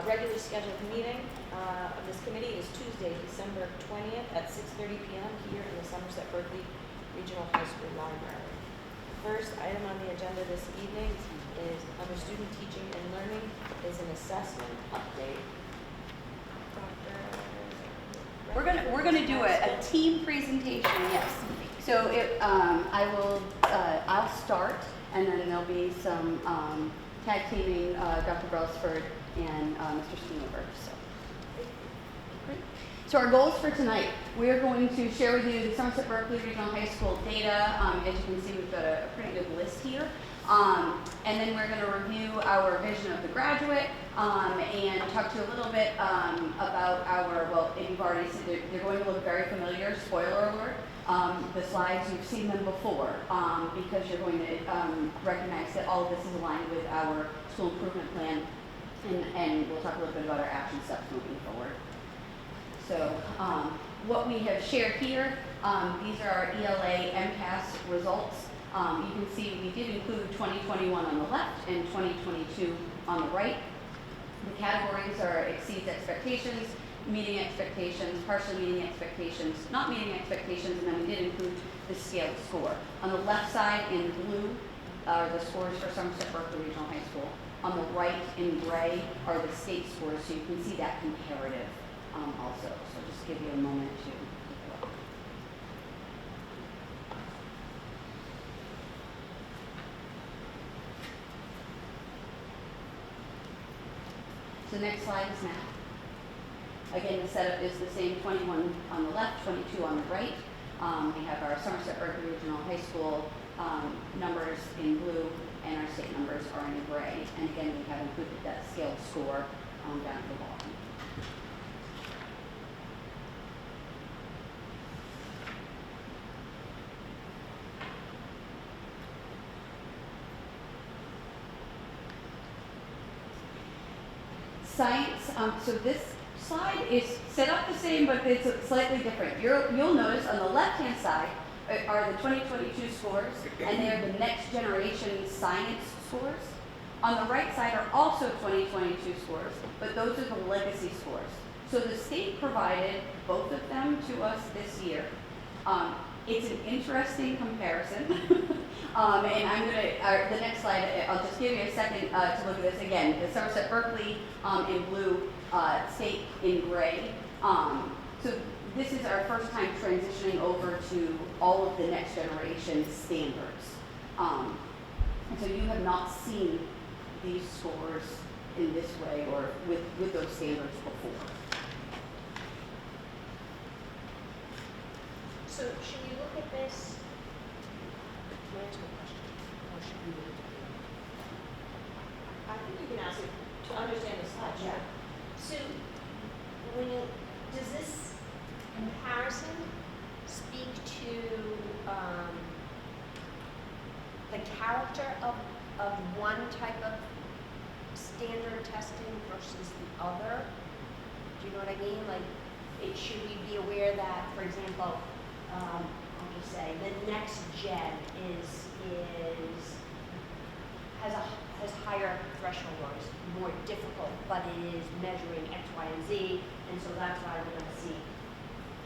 regularly scheduled meeting of this committee is Tuesday, December 20th at 6:30 p.m. here in the Somerset Berkley Regional High School Library. First item on the agenda this evening is under student teaching and learning is an assessment update. Dr. We're gonna do a team presentation, yes. So I'll start, and then there'll be some tag teaming, Dr. Brailsford and Mr. Schoonover. So our goals for tonight, we are going to share with you the Somerset Berkley Regional High School data. As you can see, we've got a pretty good list here. And then we're going to review our vision of the graduate and talk to you a little bit about our, well, if you've already seen, they're going to look very familiar, spoiler alert. The slides, you've seen them before because you're going to recognize that all of this is aligned with our school improvement plan, and we'll talk a little bit about our action steps moving forward. So what we have shared here, these are our ELA MCAS results. You can see we did include 2021 on the left and 2022 on the right. The categories are exceeds expectations, meeting expectations, partially meeting expectations, not meeting expectations, and then we did include the scaled score. On the left side in blue are the scores for Somerset Berkley Regional High School. On the right in gray are the state scores, so you can see that comparative also. So just give you a moment to take a look. So the next slide is math. Again, the setup is the same, 21 on the left, 22 on the right. We have our Somerset Berkley Regional High School numbers in blue, and our state numbers are in gray. And again, we have included that scaled score down at the bottom. Science, so this slide is set up the same, but it's slightly different. You'll notice on the left-hand side are the 2022 scores, and they are the next generation science scores. On the right side are also 2022 scores, but those are the legacy scores. So the state provided both of them to us this year. It's an interesting comparison. And I'm gonna, the next slide, I'll just give you a second to look at this again. The Somerset Berkley in blue, state in gray. So this is our first time transitioning over to all of the next generation standards. And so you have not seen these scores in this way or with those standards before. So should we look at this? Can I ask a question? Or should we look at it? I think you can ask it to understand the slide. Yeah. So does this comparison speak to the character of one type of standard testing versus the other? Do you know what I mean? Like, should we be aware that, for example, I'll just say the next gen has higher threshold or is more difficult, but it is measuring X, Y, and Z, and so that's why we're going to see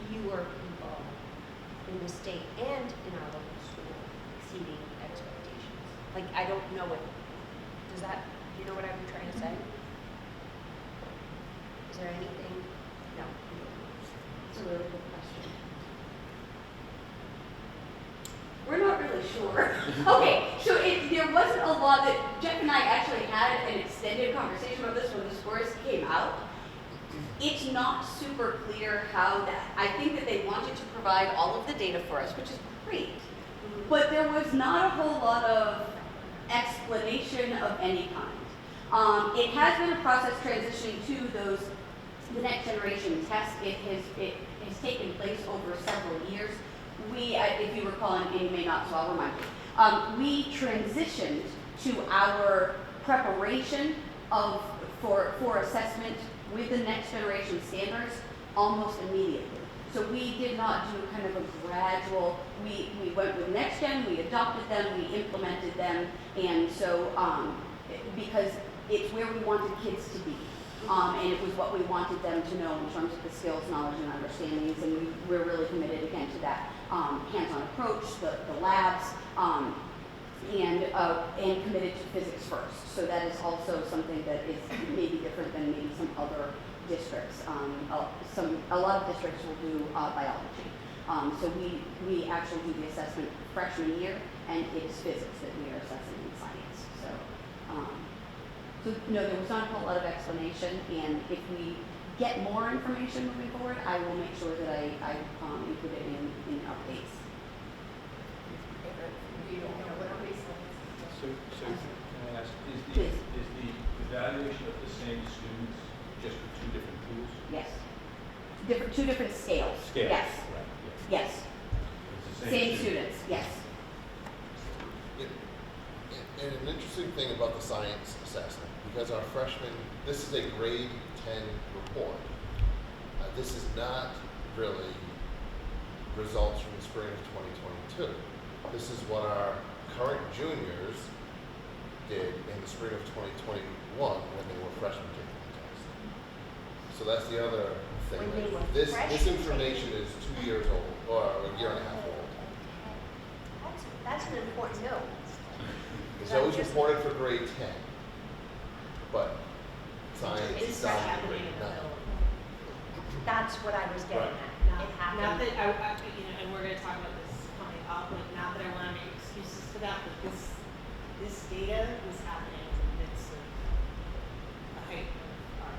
fewer people in the state and in our local school exceeding expectations. Like, I don't know what, do you know what I'm trying to say? Is there anything? No. It's a really good question. We're not really sure. Okay, so there wasn't a lot that, Jeff and I actually had an extended conversation about this when the scores came out. It's not super clear how that, I think that they wanted to provide all of the data for us, which is great. But there was not a whole lot of explanation of any kind. It has been a process transitioning to the next generation test. It has taken place over several years. If you recall, and you may not, so I'll remind you, we transitioned to our preparation for assessment with the next generation standards almost immediately. So we did not do kind of a gradual, we went with next gen, we adopted them, we implemented them, and so, because it's where we wanted kids to be. And it was what we wanted them to know in terms of the skills, knowledge, and understandings, and we're really committed again to that hands-on approach, the labs, and committed to physics first. So that is also something that is maybe different than maybe some other districts. A lot of districts will do biology. So we actually do the assessment freshman year, and it's physics that we are assessing in science. So no, there was not a whole lot of explanation, and if we get more information moving forward, I will make sure that I include it in updates. So can I ask, is Please. the evaluation of the same students just for two different pools? Yes. Two different scales. Scales, Yes. right, Yes. It's the Same students. Yes. And an interesting thing about the science assessment, because our freshmen, this is a grade 10 report. This is not really results from the spring of 2022. This is what our current juniors did in the spring of 2021 when they were freshmen taking the test. So that's the other thing. When they were This freshmen information is 2 years old, or a year and a half old. That's an important note. It's always reported for grade 10, but science It's is down to happening grade in the 9. middle. That's what I was getting Right. at. It Not happened. that I, and we're gonna talk about this coming up, like, not that I wanna make excuses for that, but this data was happening in the midst of the height of our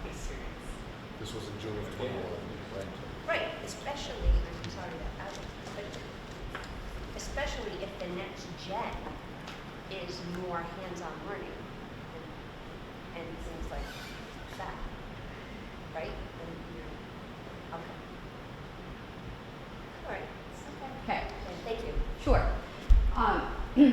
experience. This was in June of 21, right? Right, especially, I'm sorry that I was, but especially if the next gen is more hands-on learning and things like that, right? And okay. All right. Okay. Thank you. Sure.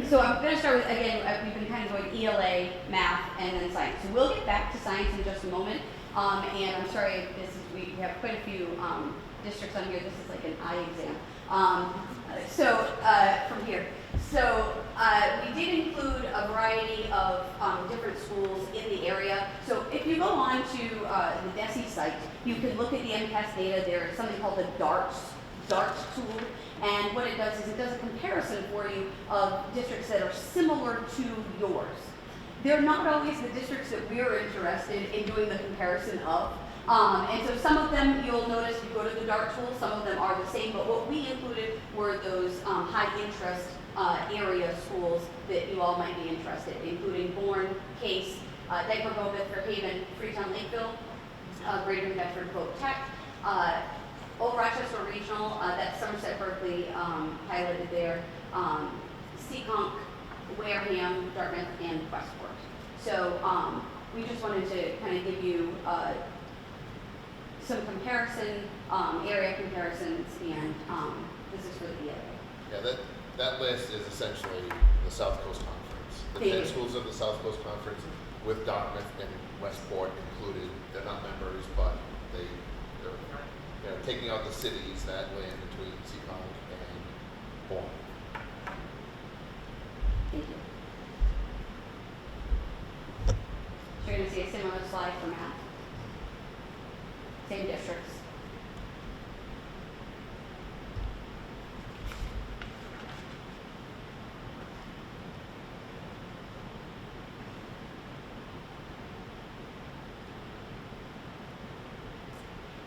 So I'm going to start with, again, we've been kind of going ELA, math, and then science. So we'll get back to science in just a moment. And I'm sorry, we have quite a few districts on here. This is like an eye exam. From here. So we did include a variety of different schools in the area. So if you go on to the DESE site, you can look at the MCAS data. There's something called the DARTS tool. And what it does is it does a comparison for you of districts that are similar to yours. They're not always the districts that we're interested in doing the comparison of. And so some of them, you'll notice, if you go to the DART tool, some of them are the same, but what we included were those high interest area schools that you all might be interested in, including Bourne, Case, Diaper-Grove, Bedford Haven, Freetown Lakeville, Greater New Bedford, Pope Tech, Old Rochester Regional, that's Somerset Berkley, highlighted there, Seekonk, Wareham, Dartmouth, and Westport. So we just wanted to kind of give you some comparison, area comparisons, and this is for the ELA. Yeah, that list is essentially the South Coast Conference. The Thank 10 you. schools of the South Coast Conference with Dartmouth and Westport included. They're not members, but they're taking out the cities that land between Seekonk and Bourne. Thank you. So you're going to see a similar slide for math. Same districts.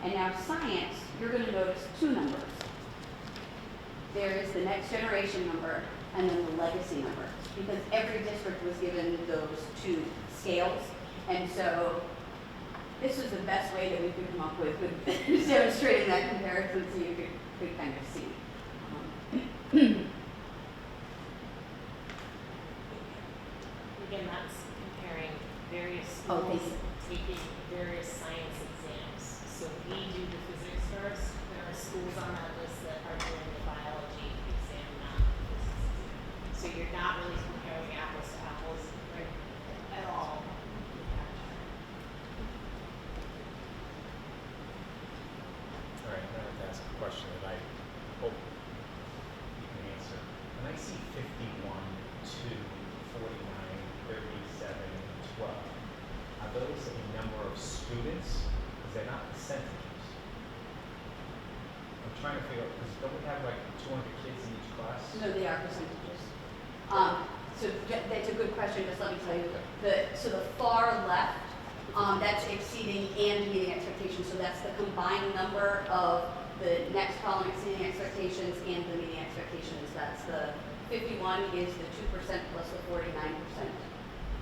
And now science, you're going to notice two numbers. There is the next generation number, and then the legacy number. Because every district was given those two scales, and so this was the best way that we could come up with demonstrating that comparison so you could kind of see. Again, that's comparing various Oh, schools thank you. taking various science exams. So we do the physics first. There are schools on that list that are doing the biology exam, not the physics exam. So you're not really comparing apples to apples at all. All right, I'm going to ask a question that I hope you can answer. When I see 51, 2, 49, 37, and 12, are those a number of students? Because they're not percentages. I'm trying to figure out, because don't we have like 200 kids in each class? No, they are percentages. So that's a good question, just let me tell you. So the far left, that's exceeding and meeting expectations. So that's the combined number of the next column exceeding expectations and the meeting expectations. That's the 51 is the 2% plus the 49%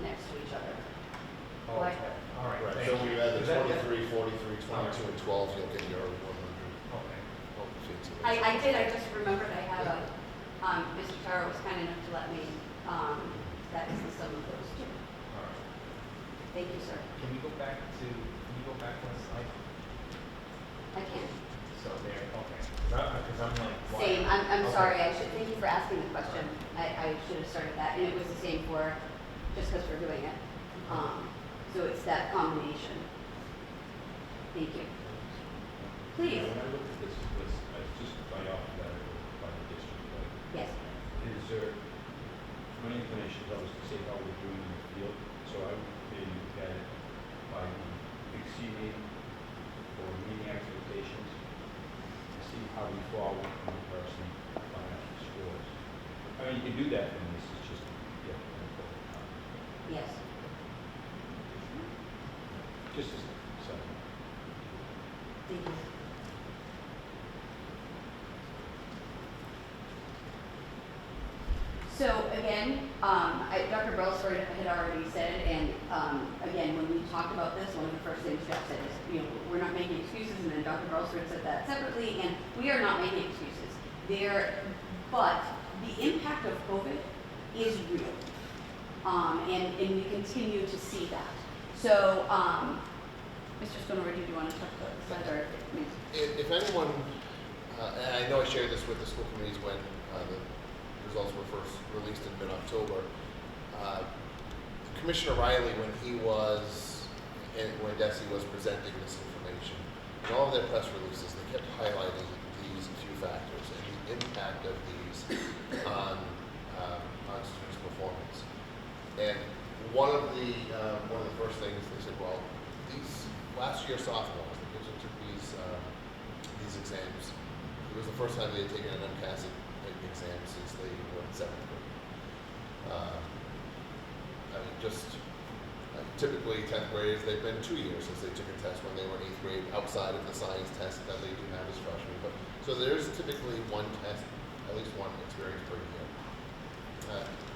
next to each other. Oh, Like- okay. All right. Right, thank so you. when you add the Is that- 23, 43, 22, and 12, you'll get your 100 Okay. open fields. I did, I just remembered I have a, Mr. Taro was kind enough to let me, that is the sum of those two. All right. Thank you, sir. Can you go back one slide? I can. So there, okay. Because I'm like, why? Same, I'm Okay. sorry, thank you for asking the question. I should have started that, and it was the same for, just because we're doing it. So it's that combination. Thank you. Please, When I look at this list, I just by alphabetical by the district, right? yes. Is there, my inclination is always to say how we're doing in the field, so I would maybe look at it by exceeding or meeting expectations, to see how we fall in comparison to financial scores. I mean, you can do that from this, it's just, yeah. Yes. Just a second. Thank you. So again, Dr. Brailsford had already said, and again, when we talked about this, one of the first things Jeff said is, we're not making excuses, and then Dr. Brailsford said that separately, and we are not making excuses. But the impact of COVID is real, and we continue to see that. So, Mr. Schoonover, did you want to talk about the slide, or If anyone, and I know I shared this with the school committees when the results were first released in mid-October, Commissioner Riley, when Desi was presenting this information, in all of their press releases, they kept highlighting these few factors and the impact of these on students' performance. And one of the first things they said, well, these last year sophomores, the kids who took these exams, it was the first time they had taken an MCAS exam since they were in 7th grade. I mean, typically 10th graders, they've been 2 years since they took a test when they were in 8th grade, outside of the science test that they do have as freshmen. So there's typically one test, at least one experience per year.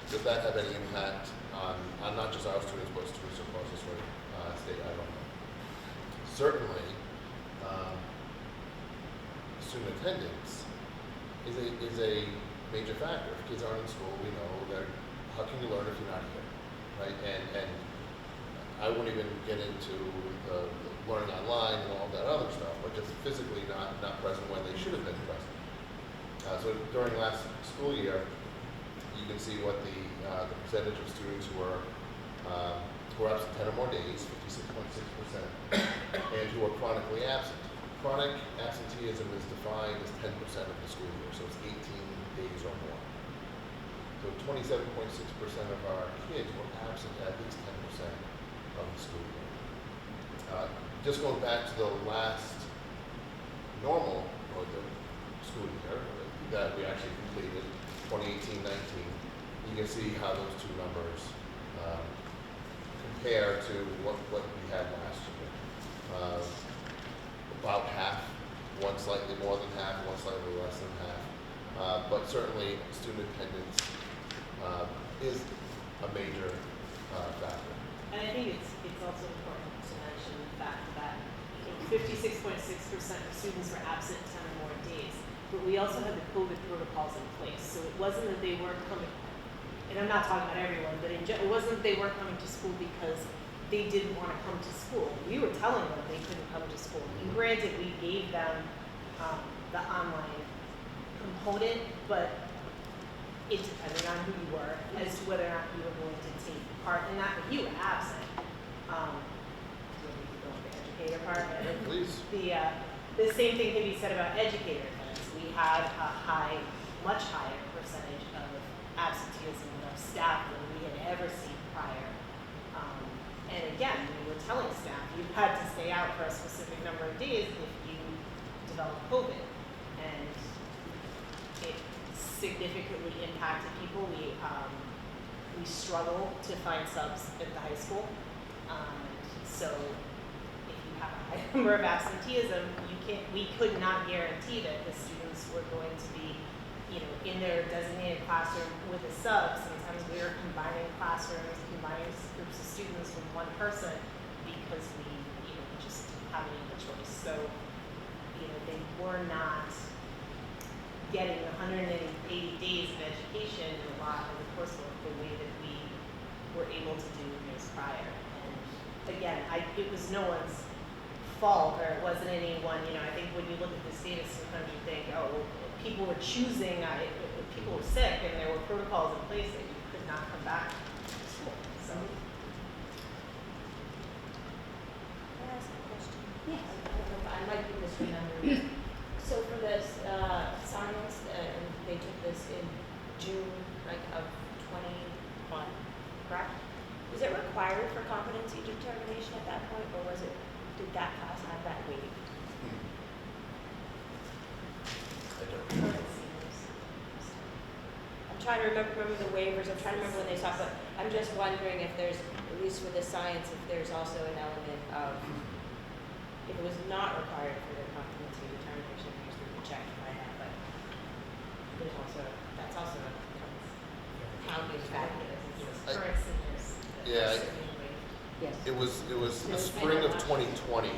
Does that have any impact on not just our students, but students across the state? I don't know. Certainly, student attendance is a major factor. If kids aren't in school, we know how can you learn if you're not here, right? And I wouldn't even get into the learning online and all that other stuff, but just physically not present when they should have been present. So during last school year, you can see what the percentage of students who were absent 10 or more days, 56.6%, and who are chronically absent. Chronic absenteeism is defined as 10% of the school year, so it's 18 days or more. So 27.6% of our kids were absent at least 10% of the school year. Just going back to the last normal, or the school year that we actually completed, 2018-19, you can see how those two numbers compare to what we had last year. About half, one slightly more than half, one slightly less than half. But certainly student attendance is a major factor. And I think it's also important to mention the fact that 56.6% of students were absent 10 or more days. But we also had the COVID protocols in place. So it wasn't that they weren't coming, and I'm not talking about everyone, but it wasn't that they weren't coming to school because they didn't want to come to school. We were telling them they couldn't come to school. And granted, we gave them the online component, but it depended on who you were as to whether or not you were going to take part in that. If you were absent, do you want me to go with the educator part? Please. The same thing can be said about educator attendance. We had a much higher percentage of absenteeism in our staff than we had ever seen prior. And again, we were telling staff you had to stay out for a specific number of days if you developed COVID. And it significantly impacted people. We struggle to find subs at the high school. So if you have a high number of absenteeism, we could not guarantee that the students were going to be, in their designated classroom with a sub. Sometimes we were combining classrooms, combining groups of students with one person because we just didn't have any other choice. So, they were not getting 180 days of education in a lot of the coursework the way that we were able to do years prior. And again, it was no one's fault, or it wasn't anyone, I think when you look at this data, sometimes you think, oh, people were choosing, people were sick, and there were protocols in place that you could not come back to school. So. Can I ask a question? Yes. I might be misremembering. So for this science, they took this in June of 21, correct? Was it required for competency determination at that point, or did that class have that waived? I don't know. I'm trying to remember the waivers. I'm trying to remember when they stopped, but I'm just wondering if there's, at least with the science, if there's also an element of, if it was not required for the competency determination, I guess we could check if I have, but that's also a counting factor. Current seniors. Yeah, Yes. it was the spring of 2020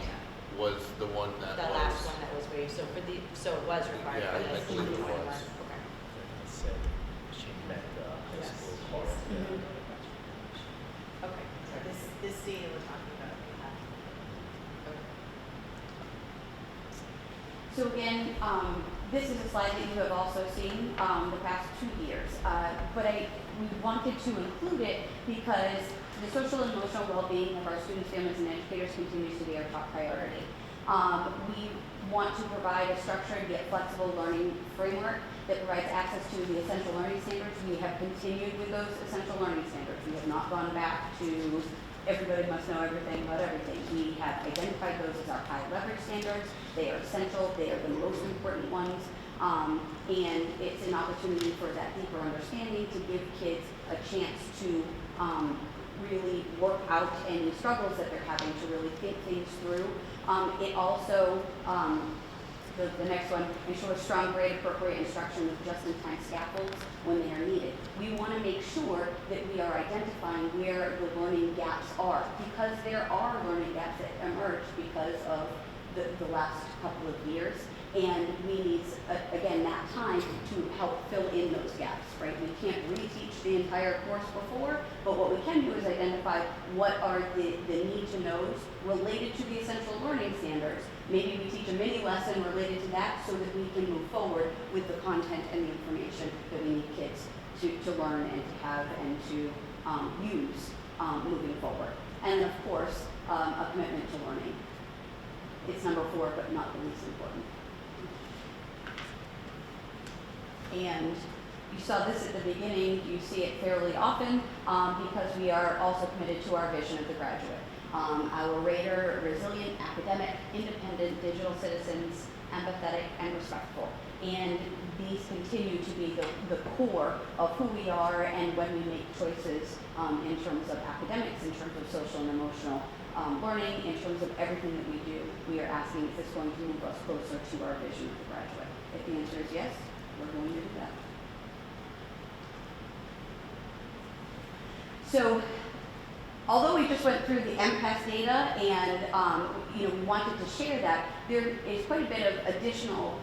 was the one that The was. last one that was waived, so it was required Yeah, for I this believe it 2021. was. Okay. It said she meant high Yes. school part. Mhm. Okay. So this data we're talking about, we have. So again, this is a slide that you have also seen the past 2 years, but we wanted to include it because the social and emotional well-being of our students, families, and educators continues to be our top priority. We want to provide a structured yet flexible learning framework that provides access to the essential learning standards. We have continued with those essential learning standards. We have not gone back to everybody must know everything about everything. We have identified those as our high leverage standards. They are essential. They are the most important ones. And it's an opportunity for that deeper understanding to give kids a chance to really work out any struggles that they're having, to really think things through. It also, the next one, ensure strong, grade appropriate instruction with just-in-time scaffolds when they are needed. We want to make sure that we are identifying where the learning gaps are, because there are learning gaps that emerge because of the last couple of years. And we need, again, that time to help fill in those gaps, right? We can't reteach the entire course before, but what we can do is identify what are the need-to-knows related to the essential learning standards. Maybe we teach a mini lesson related to that so that we can move forward with the content and the information that we need kids to learn and to have and to use moving forward. And of course, a commitment to learning. It's number 4, but not the least important. And you saw this at the beginning, you see it fairly often because we are also committed to our vision of the graduate. Our rater, resilient, academic, independent, digital citizens, empathetic, and respectful. And these continue to be the core of who we are, and when we make choices in terms of academics, in terms of social and emotional learning, in terms of everything that we do, we are asking, is this going to move us closer to our vision of the graduate? If the answer is yes, we're going to do that. So, although we just went through the MCAS data and we wanted to share that, there is quite a bit of additional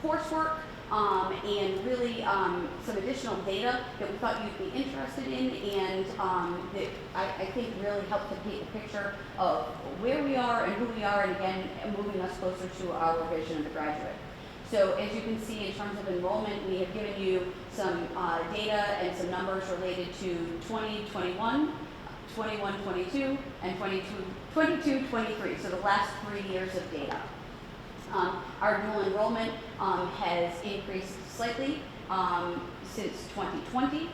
coursework and really some additional data that we thought you'd be interested in, and that I think really helped to paint a picture of where we are and who we are, and again, moving us closer to our vision of the graduate. So as you can see, in terms of enrollment, we have given you some data and some numbers related to 2021, 21-22, and 22-23, so the last 3 years of data. Our dual enrollment has increased slightly since 2020.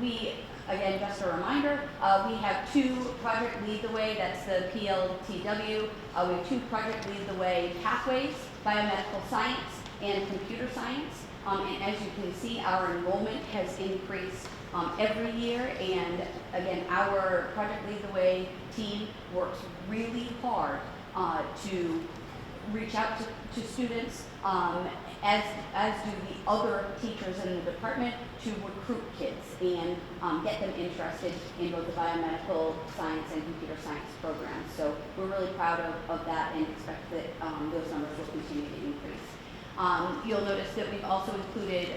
We, again, just a reminder, we have 2 Project Lead the Way, that's the PLTW. We have 2 Project Lead the Way pathways, biomedical science and computer science. And as you can see, our enrollment has increased every year, and again, our Project Lead the Way team works really hard to reach out to students, as do the other teachers in the department, to recruit kids and get them interested in both the biomedical science and computer science programs. So we're really proud of that and expect that those numbers will continue to increase. You'll notice that we've also included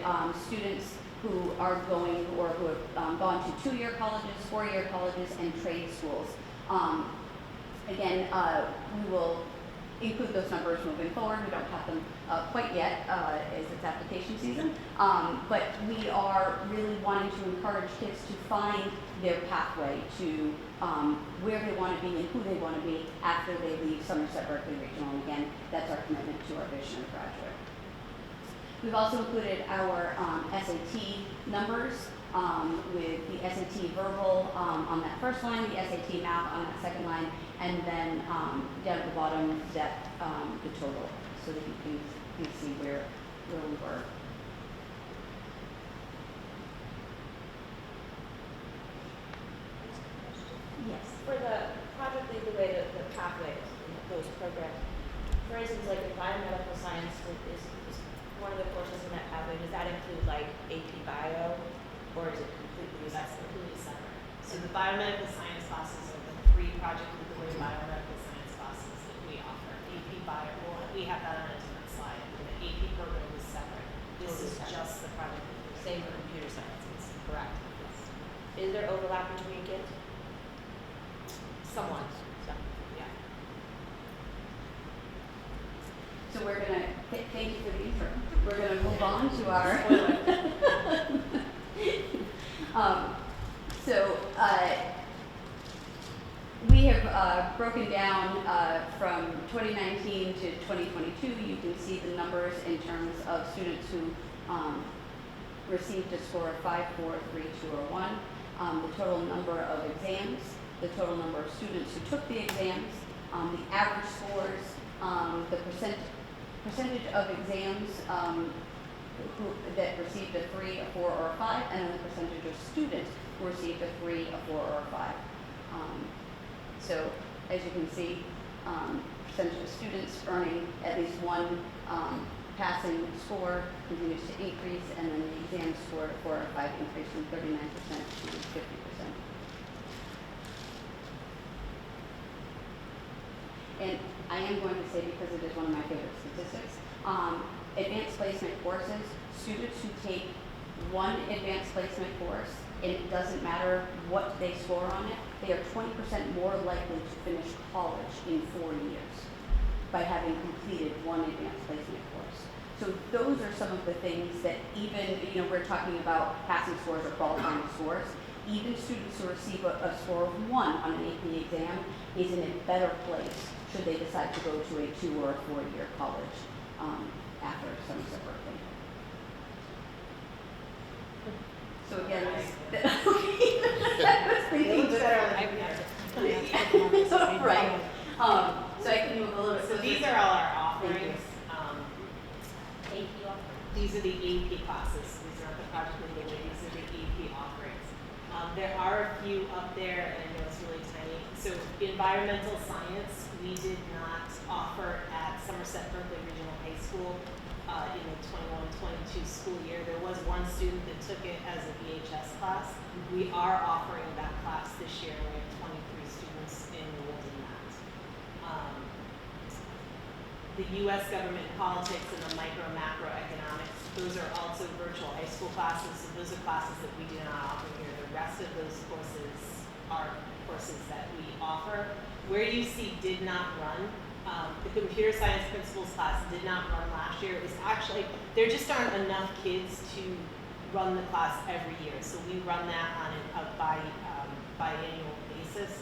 students who are going or who have gone to 2-year colleges, 4-year colleges, and trade schools. Again, we will include those numbers moving forward. We don't have them quite yet as it's application season, but we are really wanting to encourage kids to find their pathway to where they want to be and who they want to be after they leave Somerset Berkley Regional. And again, that's our commitment to our vision of graduate. We've also included our SAT numbers with the SAT verbal on that first line, the SAT math on that second line, and then down at the bottom that the total, so that you can see where we were. Yes. For the Project Lead the Way, the pathways, those programs, for instance, like in biomedical science is one of the courses in that pathway. Does that include like AP Bio, or is it completely That's separate? completely separate. So the biomedical science classes are the 3 Project Lead the Way biomedical science classes that we offer. AP Bio, well, we have that on a different slide. The AP program is separate. This Totally is separate. just the Project Lead the Way. Same for computer sciences. Correct. Yes. Is there overlap between kids? Somewhat. Yeah. So we're gonna thank you for the intro. We're gonna move on to our. We have broken down from 2019 to 2022. You can see the numbers in terms of students who received a score of 5, 4, 3, 2, or 1. The total number of exams, the total number of students who took the exams, the average scores, the percentage of exams that received a 3, a 4, or a 5, and then the percentage of students who received a 3, a 4, or a 5. So as you can see, percentage of students earning at least 1 passing score continues to increase, and then the exam score to 4 or 5 increased from 39% to 50%. And I am going to say, because it is one of my favorite statistics, advanced placement courses, students who take 1 advanced placement course, and it doesn't matter what they score on it, they are 20% more likely to finish college in 4 years by having completed 1 advanced placement course. So those are some of the things that even, we're talking about passing scores or qualifying scores, even students who receive a score of 1 on an AP exam is in a better place should they decide to go to a 2 or a 4-year college after Somerset Berkley. So again, right. So I can move a little bit. So these are all our offerings. These are the AP classes. These are the Project Lead the Way. These are the AP offerings. There are a few up there, and I know it's really tiny. So environmental science, we did not offer at Somerset Berkley Regional High School. school in the 21-22 school year. There was one student that took it as a VHS class. We are offering that class this year, and we have 23 students enrolled in that. The U.S. government politics and the macroeconomics, those are also virtual high school classes, so those are classes that we do not offer here. The rest of those courses are courses that we offer. Where you see did not run, the computer science principles class did not run last year. It's actually, there just aren't enough kids to run the class every year, so we run that on a biannual basis.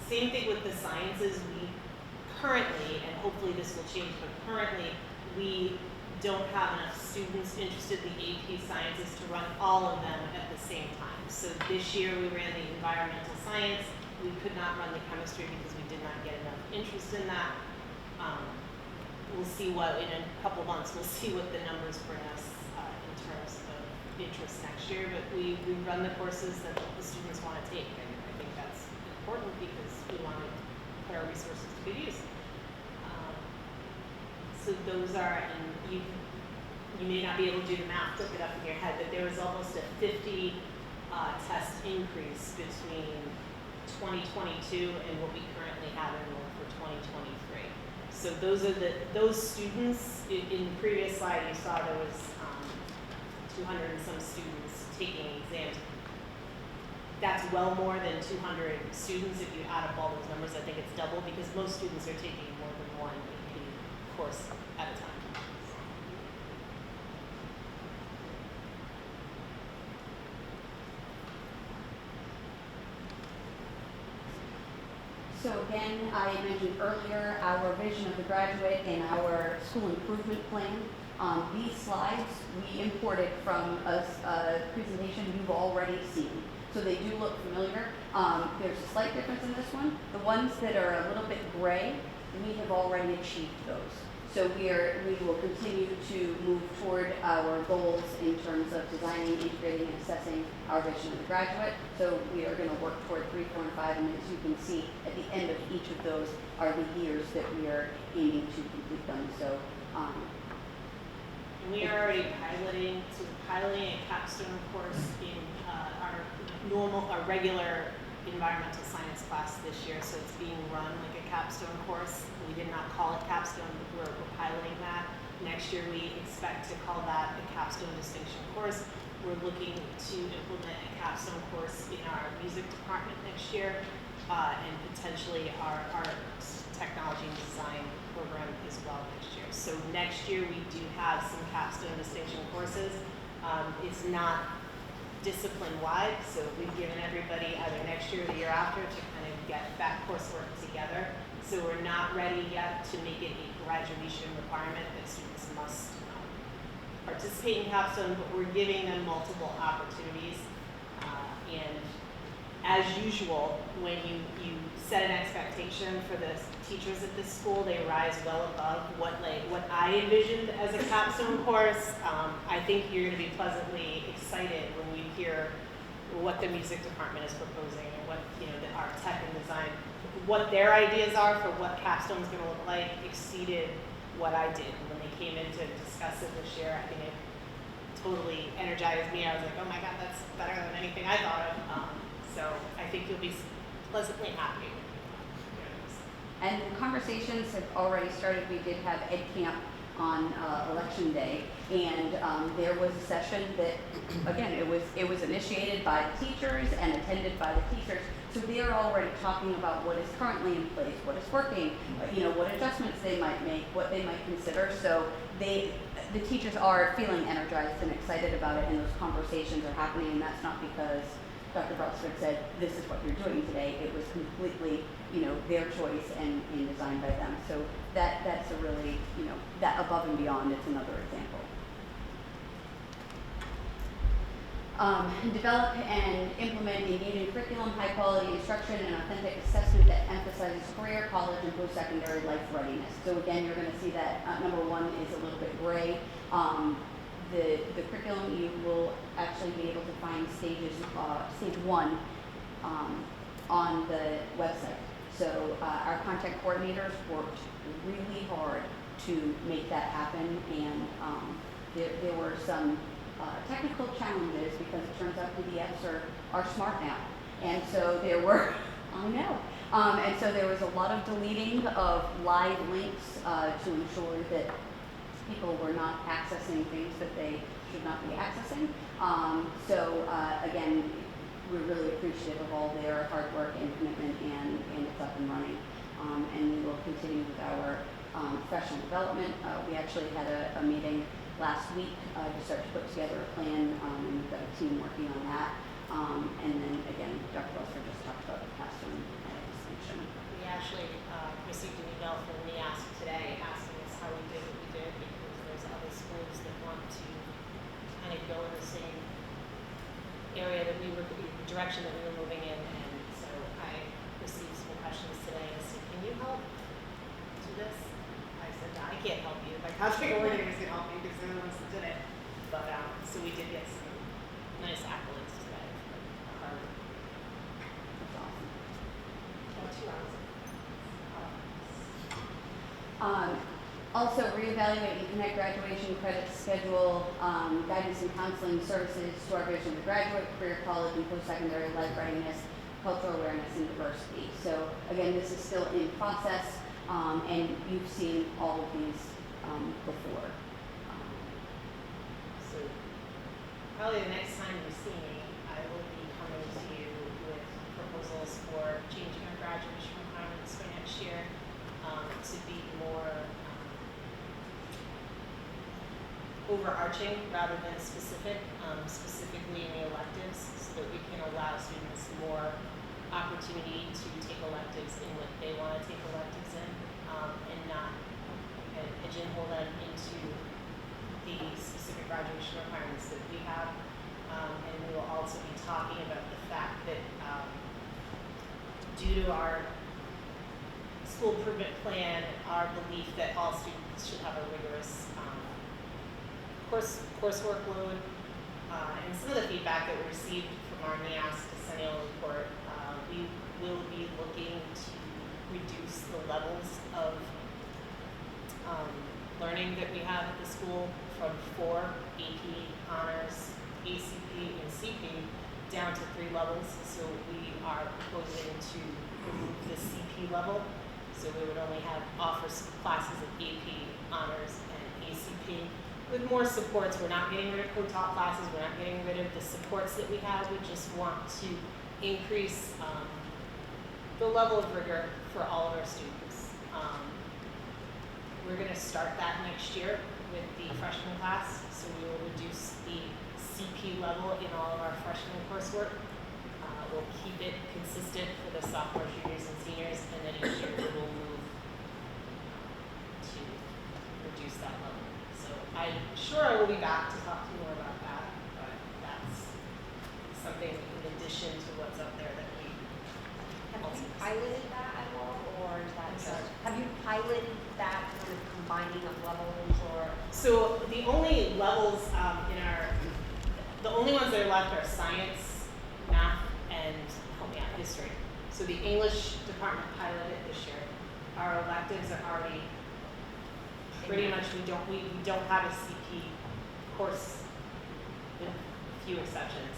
Same thing with the sciences. We currently, and hopefully this will change, but currently we don't have enough students interested in the AP sciences to run all of them at the same time. So this year we ran the environmental science. We could not run the chemistry because we did not get enough interest in that. We'll see what, in a couple months, we'll see what the numbers bring us in terms of interest next year. But we run the courses that the students want to take, and I think that's important because we want to put our resources to good use. So those are, and you may not be able to do the math, look it up in your head, but there was almost a 50 test increase between 2022 and what we currently have enrolled for 2023. So those students, in the previous slide you saw there was 200 and some students taking exams. That's well more than 200 students if you add up all those numbers. I think it's double because most students are taking more than one AP course at a time. So again, I mentioned earlier our vision of the graduate and our school improvement plan. These slides we imported from a presentation you've already seen. So they do look familiar. There's a slight difference in this one. The ones that are a little bit gray, we have already achieved those. So we will continue to move toward our goals in terms of designing, integrating, and assessing our vision of the graduate. So we are going to work toward 3, 4, and 5, and as you can see, at the end of each of those are the years that we are aiming to complete them. So we are already piloting a capstone course in our regular environmental science class this year, so it's being run like a capstone course. We did not call it capstone, but we're piloting that. Next year we expect to call that a capstone distinction course. We're looking to implement a capstone course in our music department next year, and potentially our technology and design program as well next year. So next year we do have some capstone distinction courses. It's not discipline-wide, so we've given everybody either next year or the year after to kind of get that coursework together. So we're not ready yet to make it a graduation requirement that students must participate in capstone, but we're giving them multiple opportunities. And as usual, when you set an expectation for the teachers at this school, they rise well above what I envisioned as a capstone course. I think you're going to be pleasantly excited when you hear what the music department is proposing and what our tech and design, what their ideas are for what capstone is going to look like exceeded what I did when they came in to discuss it this year. I think it totally energized me. I was like, oh my God, that's better than anything I thought of. So I think you'll be pleasantly happy. And conversations have already started. We did have Ed Camp on election day, and there was a session that, again, it was initiated by the teachers and attended by the teachers. So they are already talking about what is currently in place, what is working, what adjustments they might make, what they might consider. So the teachers are feeling energized and excited about it, and those conversations are happening. And that's not because Dr. Brelsford said, this is what you're doing today. It was completely, their choice and designed by them. So that's a really, that above and beyond, it's another example. Develop and implement engaging curriculum, high quality instruction, and authentic assessment that emphasizes career, college, and post-secondary life readiness. So again, you're going to see that number one is a little bit gray. The curriculum, you will actually be able to find stage 1 on the website. So our content coordinators worked really hard to make that happen. And there were some technical challenges because it turns out PDFs are smart now. And so there were, I know, and so there was a lot of deleting of live links to ensure that people were not accessing things that they should not be accessing. Again, we're really appreciative of all their hard work and commitment, and it's up and running. And we will continue with our professional development. We actually had a meeting last week to start to put together a plan, and we've got a team working on that. And then again, Dr. Welser just talked about the classroom distinction. We actually received an email from NEASC today asking us how we did what we did, because there's other schools that want to kind of go in the same area that we were, the direction that we were moving in. And so I received some questions today and said, can you help do this? I said, I can't help you. My contract coordinators can help you because they're the ones that did it. But so we did get some nice accolades today for our hard work. That's awesome. About 2 hours. Also, reevaluate and connect graduation credit schedule, guidance and counseling services to our vision of graduate, career, college, and post-secondary life readiness, cultural awareness, and diversity. So again, this is still in process, and you've seen all of these before. So probably the next time you see me, I will be coming to you with proposals for changing our graduation requirements for next year to be more overarching rather than specific, specifically in the electives, so that we can allow students more opportunity to take electives in what they want to take electives in, and not pigeonhole them into the specific graduation requirements that we have. And we will also be talking about the fact that due to our school improvement plan, our belief that all students should have a rigorous coursework load, and some of the feedback that we received from our NEASC decennial report, we will be looking to reduce the levels of learning that we have at the school from 4 AP, honors, ACP, and CP down to 3 levels. So we are proposing to remove the CP level. So we would only offer classes of AP, honors, and ACP. With more supports, we're not getting rid of co-taught classes, we're not getting rid of the supports that we have. We just want to increase the level of rigor for all of our students. We're going to start that next year with the freshman class, so we will reduce the CP level in all of our freshman coursework. We'll keep it consistent for the sophomores, juniors, and seniors, and then each year we will move to reduce that level. So I'm sure I will be back to talk to you more about that, but that's something in addition to what's up there that we Have you piloted that at all, or is that I'm sorry? have you piloted that kind of combining of levels, or? So the only levels the only ones that are left are science, math, and help me out, history. So the English department piloted it this year. Our electives are already pretty much, we don't have a CP course with a few exceptions.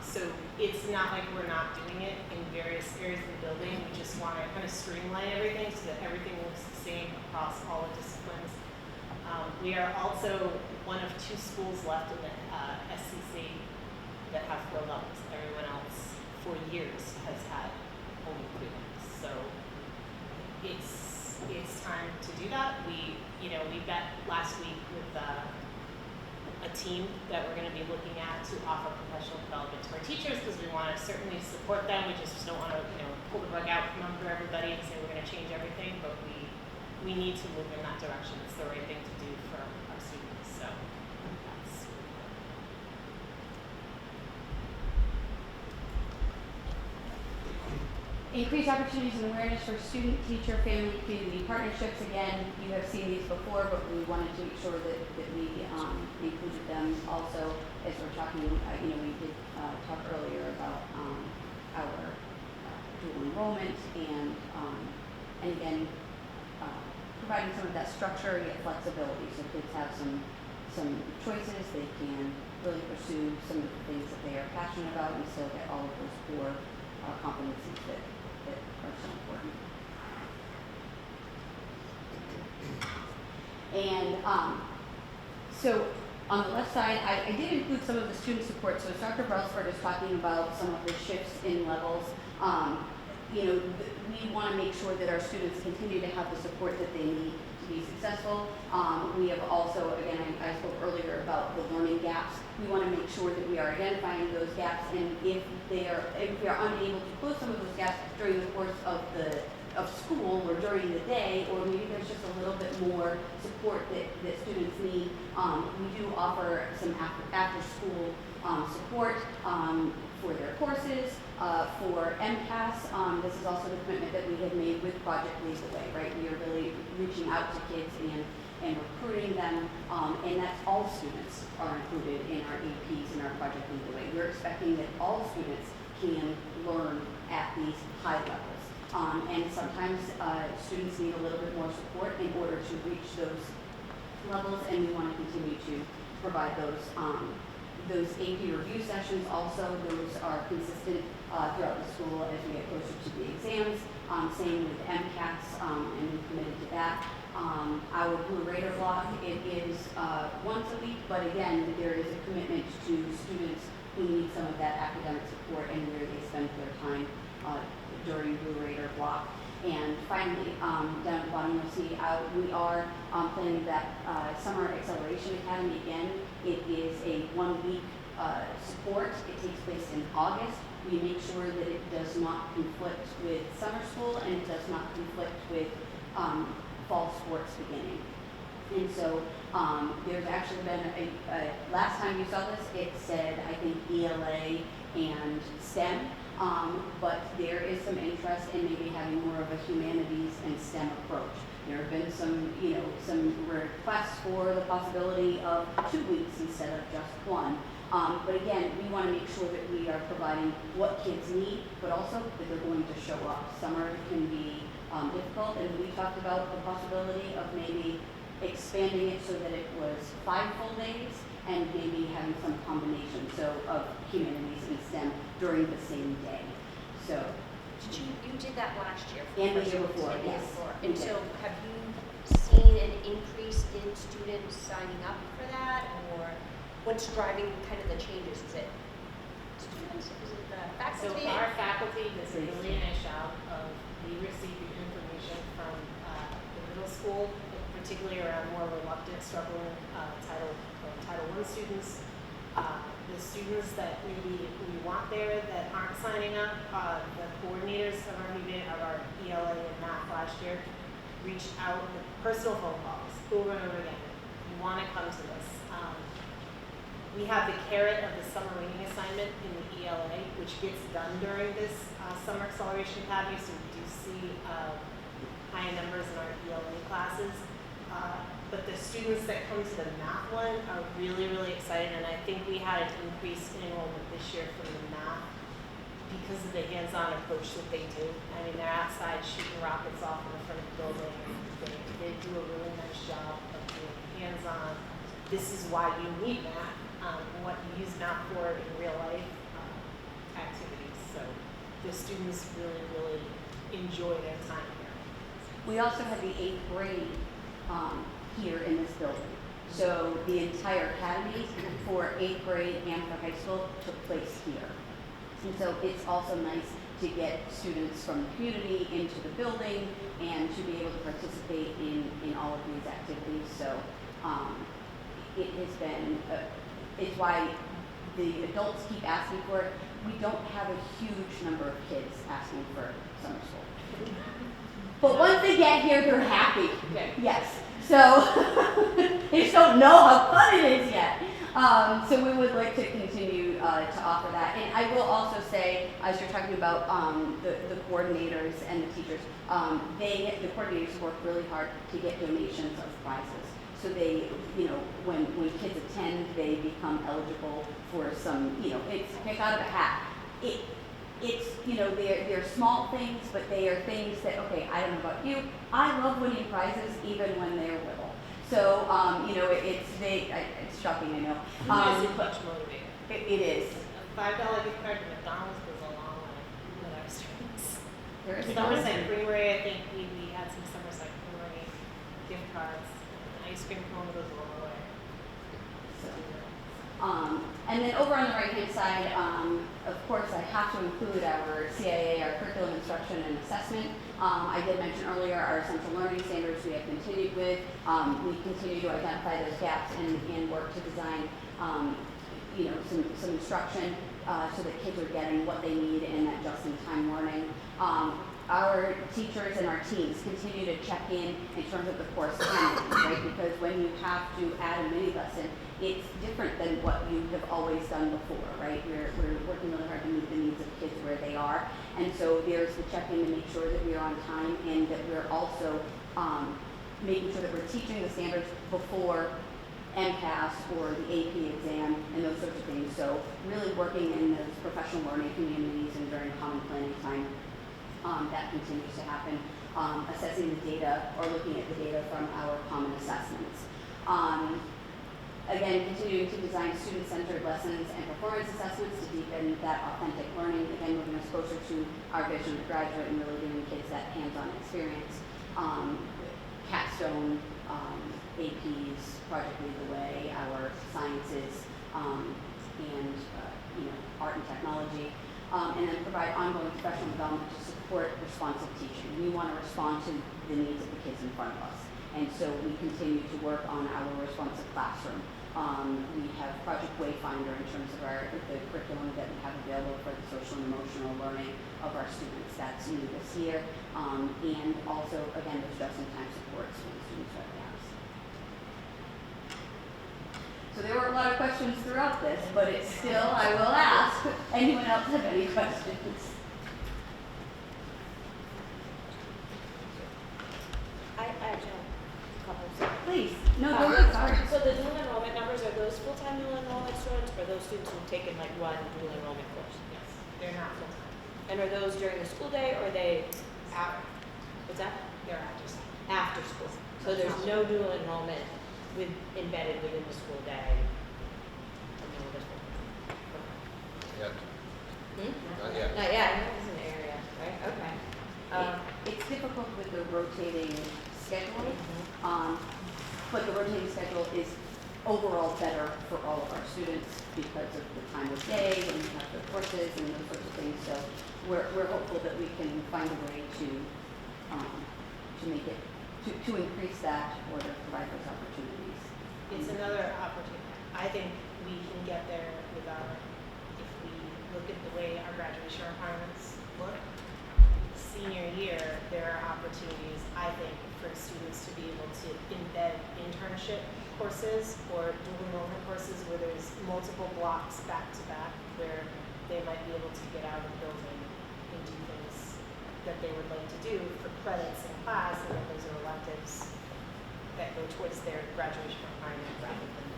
So it's not like we're not doing it in various areas of the building. We just want to kind of streamline everything so that everything looks the same across all the disciplines. We are also one of 2 schools left in the SCC that have 4 levels. Everyone else for years has had only 3 levels. So it's time to do that. We met last week with a team that we're going to be looking at to offer professional development to our teachers, because we want to certainly support them. We just don't want to pull the rug out from under everybody and say we're going to change everything, but we need to move in that direction. It's the right thing to do for our students. So that's Increase opportunities and awareness for student, teacher, family, community partnerships. Again, you have seen these before, but we wanted to make sure that we included them also as we're talking. We did talk earlier about our dual enrollment and again, providing some of that structure yet flexibility, so kids have some choices. They can really pursue some of the things that they are passionate about and still get all of those core competencies that are so important. And so on the left side, I did include some of the student support. So as Dr. Brelsford is talking about some of the shifts in levels, we want to make sure that our students continue to have the support that they need to be successful. We have also, again, I spoke earlier about the learning gaps. We want to make sure that we are identifying those gaps, and if we are unable to close some of those gaps during the course of school or during the day, or maybe there's just a little bit more support that students need, we do offer some after school support for their courses, for MCAS. This is also the commitment that we have made with Project Lead the Way, right? We are really reaching out to kids and recruiting them, and that's all students are included in our APs and our Project Lead the Way. We're expecting that all students can learn at these high levels. And sometimes students need a little bit more support in order to reach those levels, and we want to continue to provide those AP review sessions also. Those are consistent throughout the school as we get closer to the exams. Same with MCAS, and we're committed to that. Our Blue Radar block, it is once a week, but again, there is a commitment to students who need some of that academic support and where they spend their time during Blue Radar block. And finally, down at the bottom, you'll see we are planning that Summer Acceleration Academy. Again, it is a 1-week support. It takes place in August. We make sure that it does not conflict with summer school, and it does not conflict with fall sports beginning. And so there's actually been last time you saw this, it said, I think, ELA and STEM. But there is some interest in maybe having more of a humanities and STEM approach. There have been some requests for the possibility of 2 weeks instead of just 1. But again, we want to make sure that we are providing what kids need, but also that they're going to show up. Summer can be difficult, and we talked about the possibility of maybe expanding it so that it was 5 full days, and maybe having some combination of humanities and STEM during the same day. So You did that last year. And the year before, And the year yes. before. we And did. so have you seen an increase in students signing up for that, or what's driving kind of the changes? Is it students? Is it the So faculty? our faculty does a really nice job of, we receive the information from the middle school, particularly around more reluctant, struggling Title I students. The students that maybe we want there that aren't signing up, the coordinators of our ELA and math last year reached out with personal phone calls over and over again. You want to come to this. We have the carrot of the summer reading assignment in the ELA, which gets done during this Summer Acceleration Academy, so we do see high numbers in our ELA classes. But the students that come to the math one are really, really excited, and I think we had an increase in enrollment this year from the math because of the hands-on approach that they do. I mean, they're outside shooting rockets off in the front of the building. They do a really nice job of doing hands-on. This is why you need math, what you use math for in real life activities. So the students really, really enjoy their time here. We also have the 8th grade here in this building. So the entire academy for 8th grade and for high school took place here. And so it's also nice to get students from the community into the building and to be able to participate in all of these activities. So it has been, it's why the adults keep asking for it. We don't have a huge number of kids asking for summer school. But once they get here, they're happy. Okay. Yes. So they just don't know how fun it is yet. So we would like to continue to offer that. And I will also say, as you're talking about the coordinators and the teachers, the coordinators work really hard to get donations of prizes. So they, when kids attend, they become eligible for some, it's pick out of a hat. it's, you know, they're small things, but they are things that, okay, I don't know about you, I love winning prizes even when they're little. So, you know, it's shocking, I know. Food is a much motivator. It is. A $5 gift card to McDonald's goes a long way with our students. There is Somerset Creamery, I think we had some Somerset Creamery gift cards. And ice cream cone goes a long way. So, and then over on the right-hand side, of course, I have to include our CIA, our curriculum instruction and assessment. I did mention earlier our essential learning standards we have continued with. We continue to identify those gaps and work to design, you know, some instruction so that kids are getting what they need in that just-in-time learning. Our teachers and our teams continue to check in terms of the course content, right? Because when you have to add a mini lesson, it's different than what you have always done before, right? We're working really hard to meet the needs of kids where they are. And so there's the check-in to make sure that we are on time and that we're also making sure that we're teaching the standards before MCAS or the AP exam and those sorts of things. So really working in those professional learning communities and during common planning time, that continues to happen. Assessing the data or looking at the data from our common assessments. Again, continuing to design student-centered lessons and performance assessments to deepen that authentic learning. Again, moving us closer to our vision of graduate and really giving kids that hands-on experience. Capstone, APs, Project Lead the Way, our sciences, and you know, art and technology. And then provide ongoing professional development to support responsive teaching. We want to respond to the needs of the kids in front of us. And so we continue to work on our responsive classroom. We have Project Wayfinder in terms of the curriculum that we have available for the social and emotional learning of our students. That's new this year. And also, again, those just-in-time supports when students have gaps. So there were a lot of questions throughout this, but it's still, I will ask, anyone else have any questions? I actually have a couple. Please. No, go ahead, sorry. So the dual enrollment numbers, are those full-time dual enrollment students or those students who've taken like one dual enrollment course? Yes, they're not full-time. And are those during the school day or are they out? What's that? They're after school. After school. So there's no dual enrollment embedded within the school day. Yet. Not yet. Not yet. It's an area, right? Okay. It's difficult with the rotating schedule, but the rotating schedule is overall better for all of our students because of the time of day and we have the courses and those sorts of things. So we're hopeful that we can find a way to make it to increase that or to provide those opportunities. It's another opportunity. I think we can get there with if we look at the way our graduation requirements look. Senior year, there are opportunities, I think, for students to be able to embed internship courses or dual enrollment courses where there's multiple blocks back to back where they might be able to get out of the building and do things that they would like to do for credits in class, and then those are electives that go towards their graduation requirement rather than.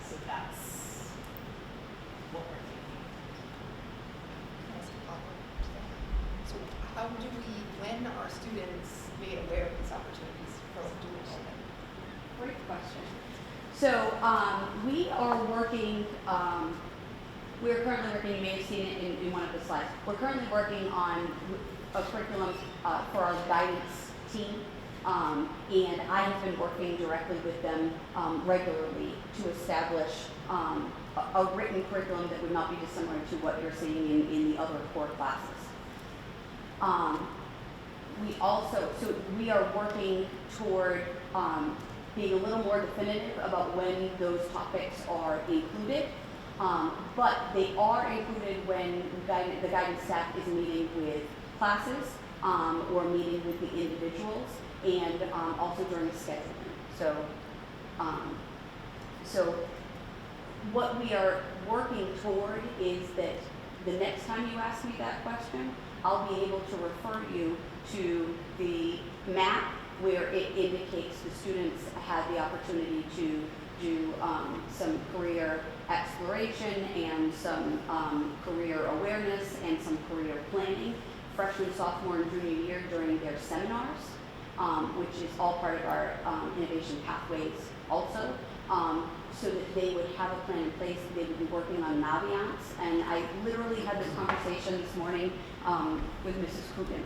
So that's what we're thinking. So how do when are students made aware of these opportunities for dual enrollment? Great question. So we are working, we're currently working, you may have seen it in one of the slides, we're currently working on a curriculum for our guidance team. And I have been working directly with them regularly to establish a written curriculum that would not be dissimilar to what you're seeing in the other core classes. We are working toward being a little more definitive about when those topics are included, but they are included when the guidance staff is meeting with classes or meeting with the individuals, and also during scheduling. So what we are working toward is that the next time you ask me that question, I'll be able to refer you to the map where it indicates the students had the opportunity to do some career exploration and some career awareness and some career planning freshman, sophomore, and junior year during their seminars, which is all part of our innovation pathways also. So that they would have a plan in place, they would be working on Naviance. And I literally had this conversation this morning with Mrs. Coogan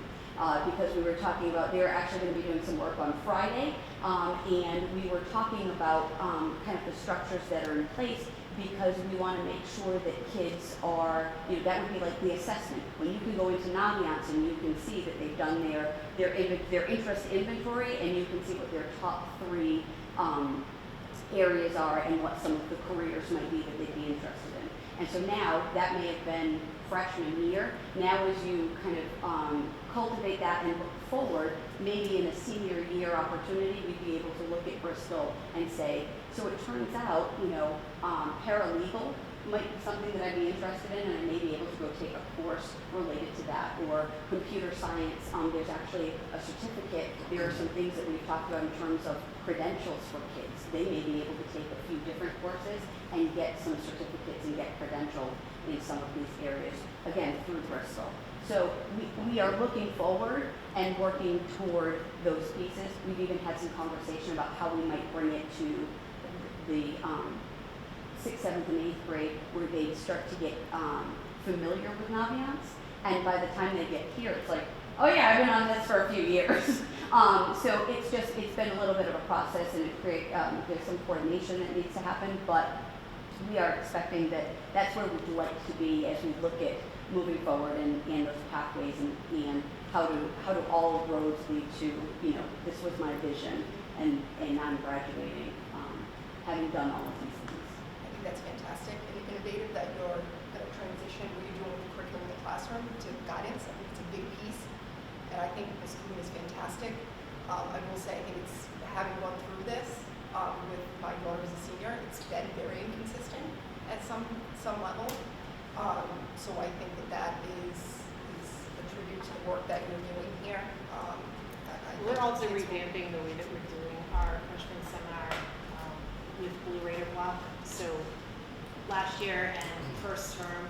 because we were talking about, they were actually going to be doing some work on Friday, and we were talking about kind of the structures that are in place because we want to make sure that kids are, that would be like the assessment. When you can go into Naviance and you can see that they've done their interest inventory and you can see what their top 3 areas are and what some of the careers might be that they'd be interested in. And so now, that may have been freshman year. Now as you kind of cultivate that and look forward, maybe in a senior year opportunity, we'd be able to look at Bristol and say, so it turns out, paralegal might be something that I'd be interested in, and I may be able to go take a course related to that, or computer science. There's actually a certificate. There are some things that we've talked about in terms of credentials for kids. They may be able to take a few different courses and get some certificates and get credentialed in some of these areas, again, through Bristol. So we are looking forward and working toward those pieces. We've even had some conversation about how we might bring it to the 6th, 7th, and 8th grade, where they start to get familiar with Naviance. And by the time they get here, it's like, oh yeah, I've been on this for a few years. So it's been a little bit of a process, and there's some coordination that needs to happen, but we are expecting that that's where we'd like to be as we look at moving forward and those pathways and how do all roads lead to, this was my vision, and I'm graduating, having done all of these things. I think that's fantastic and innovative that you're going to transition what you're doing with the curriculum in the classroom to guidance. I think it's a big piece, and I think Ms. Kuhn is fantastic. I will say, I think it's, having gone through this with my daughter as a senior, it's been very inconsistent at some level. So I think that is a tribute to the work that you're doing here. We're also revamping the way that we're doing our freshman seminar with Blue Raider Block. So last year and first term,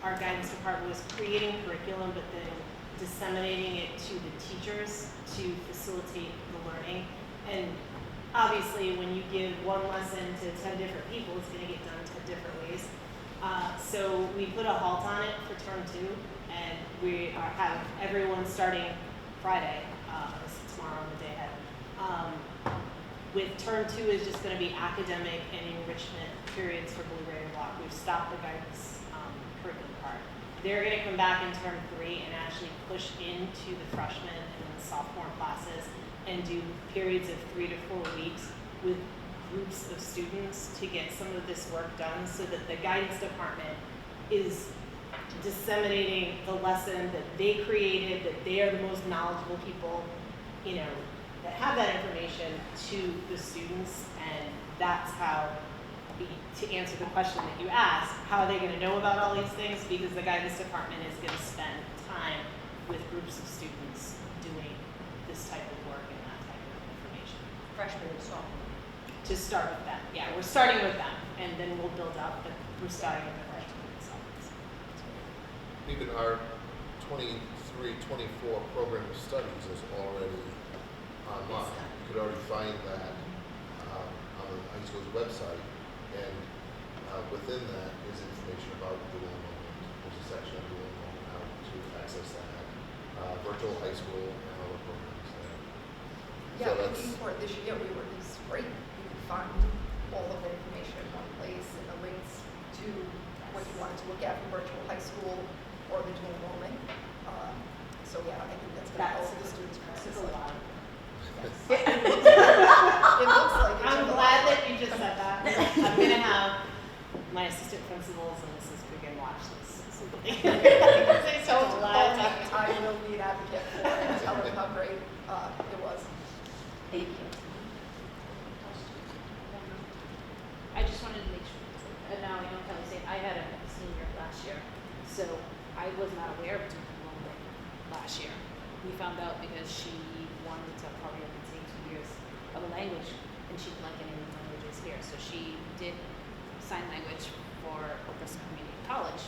our guidance department was creating curriculum, but then disseminating it to the teachers to facilitate the learning. And obviously, when you give one lesson to 10 different people, it's going to get done 10 different ways. So we put a halt on it for term 2, and we have everyone starting Friday, tomorrow on the day ahead. With term 2 is just going to be academic and enrichment periods for Blue Raider Block. We've stopped the guidance curriculum part. They're going to come back in term 3 and actually push into the freshman and then the sophomore classes and do periods of 3 to 4 weeks with groups of students to get some of this work done, so that the guidance department is disseminating the lesson that they created, that they are the most knowledgeable people, that have that information to the students. And that's how, to answer the question that you asked, how are they going to know about all these things? Because the guidance department is going to spend time with groups of students doing this type of work and that type of information. Freshman and sophomore. To start with them. Yeah, we're starting with them, and then we'll build up, but we're starting with the freshmen and sophomores. Even our 23-24 program of studies is already online. You could already find that on the high school's website, and within that is information about dual enrollment. There's a section on dual enrollment, how to access that, virtual high school, and other programs there. Yeah, So looking for it this year, it was great. You could find all of the information in one place and the links to what you wanted to look at for virtual high school or the dual enrollment. So yeah, I think that's going to help the students tremendously. It looks like it. I'm glad that you just said that. I'm going to have my assistant principals and Mrs. Coogan watch this. So I will be an advocate for it and tell them how great it was. Thank you. I just wanted to make sure, now I know Kelly said, I had a senior last year, so I was not aware of dual enrollment last year. We found out because she wanted to probably take 2 years of a language, and she didn't like any of the languages here, so So she did sign language for Bristol Community College.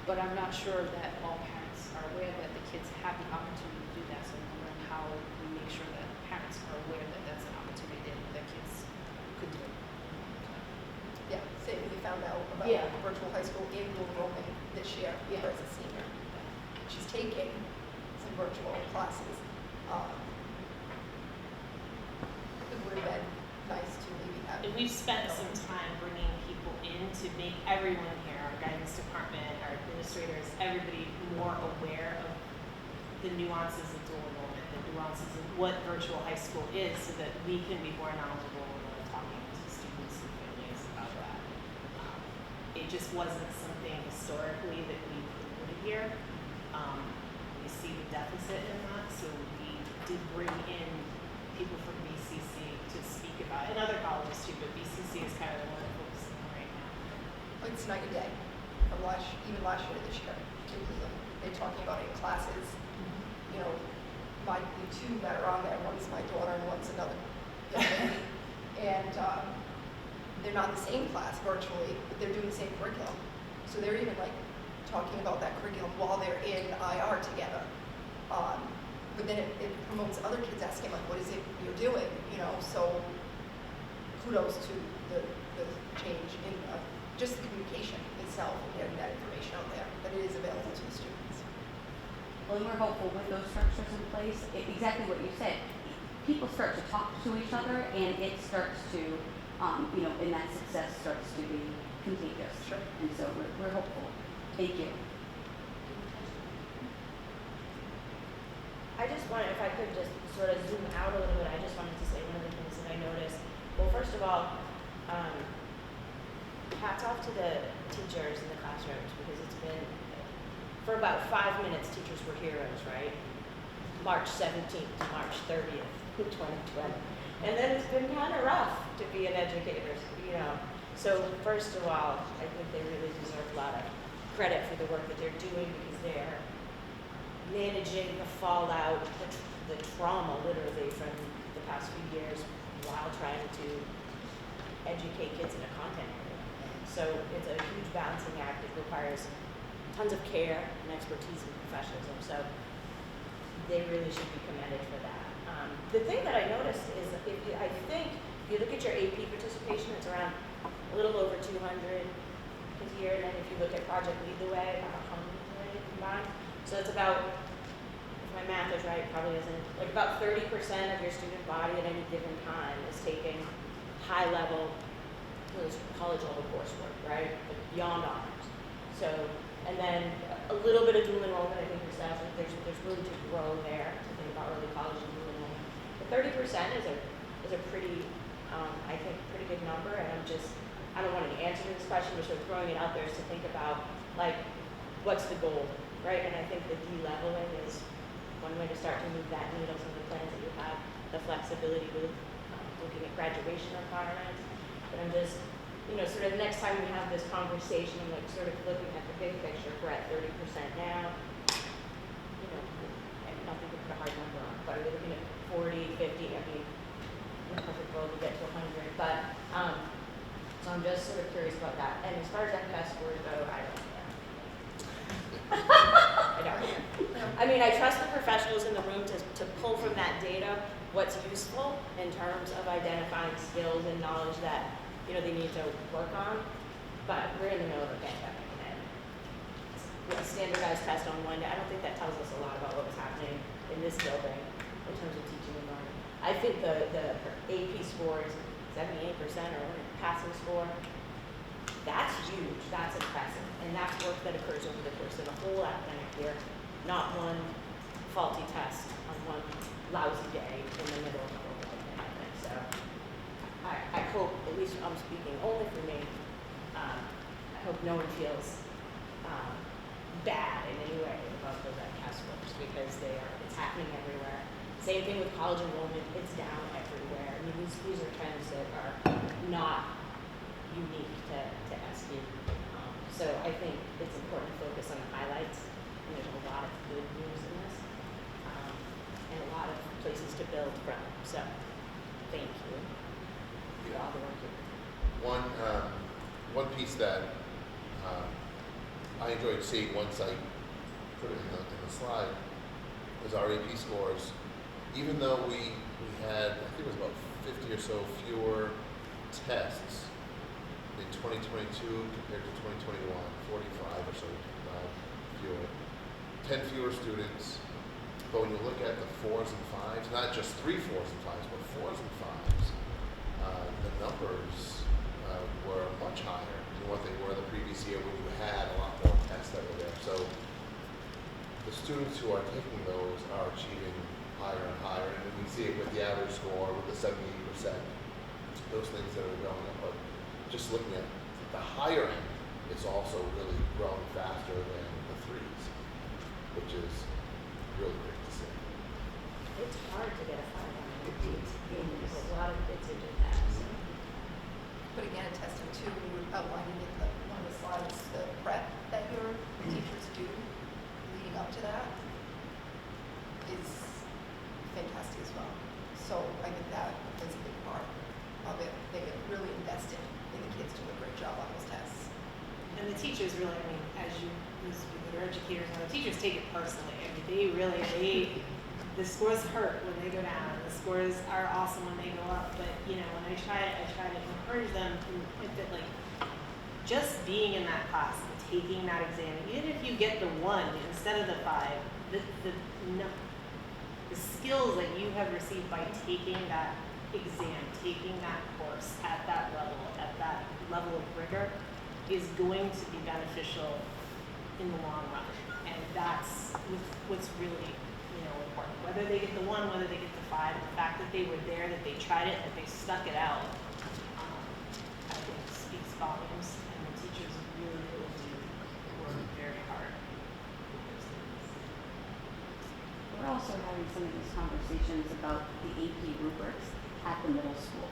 But I'm not sure that all parents are aware that the kids have the opportunity to do that. So I'm wondering how we make sure that parents are aware that that's an opportunity that kids could do. Yeah, say we found out about Yeah. virtual high school in dual enrollment this year Yeah. for as a senior. She's taking some virtual classes. It would have been nice to maybe have. And we've spent some time bringing people in to make everyone here, our guidance department, our administrators, everybody more aware of the nuances of dual enrollment, the nuances of what virtual high school is, so that we can be more knowledgeable when we're talking to students and families about that. It just wasn't something historically that we promoted here. We see the deficit in that, so we did bring in people from BCC to speak about it, and other colleges too, but BCC is kind of the one that focusing on right now. It's night and day from even last year to this year. They're talking about it in classes. You know, the two that are on there, one's my daughter and one's another young lady. And they're not in the same class virtually, but they're doing the same curriculum. So they're even like talking about that curriculum while they're in IR together. But then it promotes other kids asking like, what is it you're doing? You know, so kudos to the change in just the communication itself and getting that information out there, that it is available to the students. Well, and we're hopeful with those structures in place, exactly what you said. People start to talk to each other, and it starts to, and that success starts to be contagious. Sure. And so we're hopeful. Thank you. I just wanted, if I could just sort of zoom out a little bit, I just wanted to say one of the things that I noticed. Well, first of all, hats off to the teachers in the classrooms, because it's been, for about 5 minutes, teachers were heroes, right? March 17th to March 30th, 2020. And then it's been kind of rough to be an educator, you know. So first of all, I think they really deserve a lot of credit for the work that they're doing, because they're managing the fallout, the trauma literally from the past few years while trying to educate kids in a content area. So it's a huge balancing act. It requires tons of care and expertise and professionalism. So they really should be commended for that. The thing that I noticed is I think if you look at your AP participation, it's around a little over 200 this year. And then if you look at Project Lead the Way, about 100 combined. So it's about, if my math is right, probably isn't, like about 30% of your student body at any given time is taking high level, college level coursework, right? Like beyond honors. So, and then a little bit of dual enrollment, I think there's room to grow there to think about early college and dual enrollment. But 30% is a pretty, I think, pretty good number, and I don't want to answer this question, but sort of throwing it out there is to think about, like, what's the goal? Right, and I think the de-leveling is one way to start to move that needle. Some of the plans that you have, the flexibility with looking at graduation requirements. But I'm just, sort of next time we have this conversation, I'm like sort of looking at the big picture. We're at 30% now. And not thinking put a hard number on, but are we looking at 40, 50? I mean, in a perfect world, we get to 100. But so I'm just sort of curious about that. And as far as MCAS scores go, I don't know. I don't. I mean, I trust the professionals in the room to pull from that data what's useful in terms of identifying skills and knowledge that, they need to work on. But we're in the middle of a pandemic, and a standardized test on one day, I don't think that tells us a lot about what was happening in this building in terms of teaching and learning. I think the AP scores, 78% or passing score, that's huge, that's impressive. And that's work that occurs over the course of the whole academic year, not one faulty test on one lousy day in the middle of the whole pandemic. So I hope, at least I'm speaking only for me, I hope no one feels bad in any way about those MCAS scores, because it's happening everywhere. Same thing with college enrollment, it's down everywhere. I mean, these are trends that are not unique to SU. So I think it's important to focus on the highlights, and there's a lot of good news in this, and a lot of places to build from. So thank you for all the work you've piece that I enjoyed seeing once I put it in the slide was our AP scores. Even though we had, I think it was about 50 or so fewer tests in 2022 compared to 2021, 45 or so fewer, 10 fewer students. But when you look at the 4s and 5s, not just 3 4s and 5s, but 4s and 5s, the numbers were much higher than what they were the previous year when you had a lot more tests that were there. So the students who are taking those are achieving higher and higher, and we see it with the average score, with the 78%, those things that are going up. But just looking at the higher end, it's also really growing faster than the 3s, which is really great to see. It's hard to get a 5 on an AP. There's a lot of kids who do that. So. But again, testing too, we were outlining in one of the slides, the prep that your teachers do leading up to that is fantastic as well. So I think that is a big part of it. They get really invested in the kids doing a great job on those tests. And the teachers really, I mean, as you speak with our educators, and the teachers take it personally. I mean, they really, the scores hurt when they go down, and the scores are awesome when they go up. But you know, when I try to encourage them that like just being in that class and taking that exam, even if you get the 1 instead of the 5, the skills that you have received by taking that exam, taking that course at that level of rigor, is going to be beneficial in the long run. And that's what's really, you know, important. Whether they get the 1, whether they get the 5, the fact that they were there, that they tried it, that they stuck it out, I think speaks volumes. And the teachers really do work very hard with their students. We're also having some of these conversations about the AP rubrics at the middle school.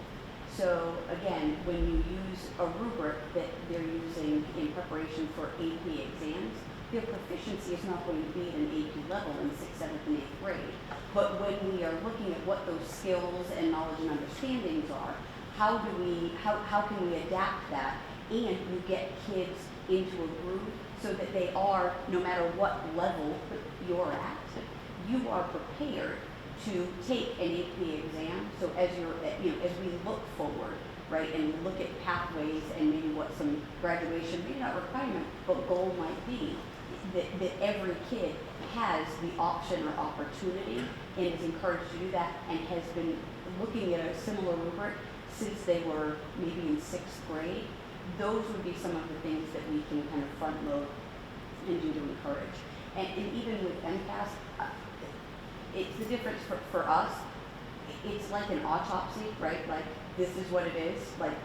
So again, when you use a rubric that they're using in preparation for AP exams, their proficiency is not going to be at an AP level in 6th, 7th, and 8th grade. But when we are looking at what those skills and knowledge and understandings are, how can we adapt that and you get kids into a groove so that they are, no matter what level you're at, you are prepared to take an AP exam. So as as we look forward, right, and look at pathways and maybe what some graduation, maybe not requirement, but goal might be, that every kid has the option or opportunity and is encouraged to do that and has been looking at a similar rubric since they were maybe in 6th grade. Those would be some of the things that we can kind of front load and do to encourage. And even with MCAS, it's the difference for us. It's like an autopsy, right? Like, this is what it is. Like,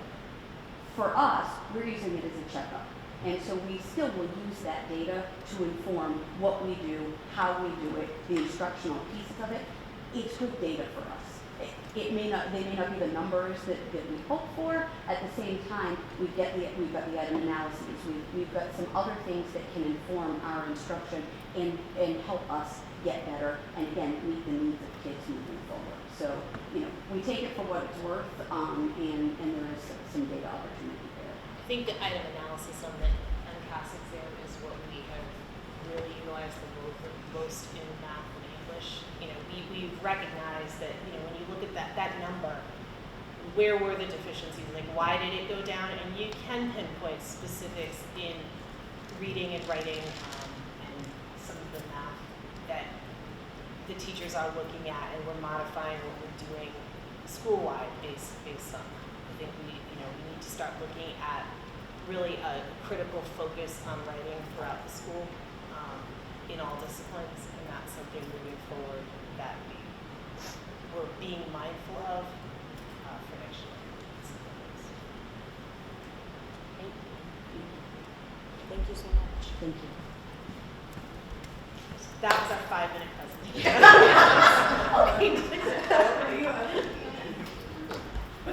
for us, we're using it as a checkup. And so we still will use that data to inform what we do, how we do it, the instructional pieces of it. It's good data for us. They may not be the numbers that we hope for. At the same time, we've got the item analyses. We've got some other things that can inform our instruction and help us get better, and again, meet the needs of kids moving forward. So, we take it for what it's worth, and there is some data opportunity there. I think the item analysis on the MCAS exam is what we have really utilized the most in math and English. We've recognized that, when you look at that number, where were the deficiencies? Like, why did it go down? And you can pinpoint specifics in reading and writing, and some of the math that the teachers are looking at, and we're modifying what we're doing school-wide based on. I think we need to start looking at really a critical focus on writing throughout the school, in all disciplines, and that's something moving forward that we're being mindful of for next year. Thank you so much. Thank you. That was our 5-minute presentation. The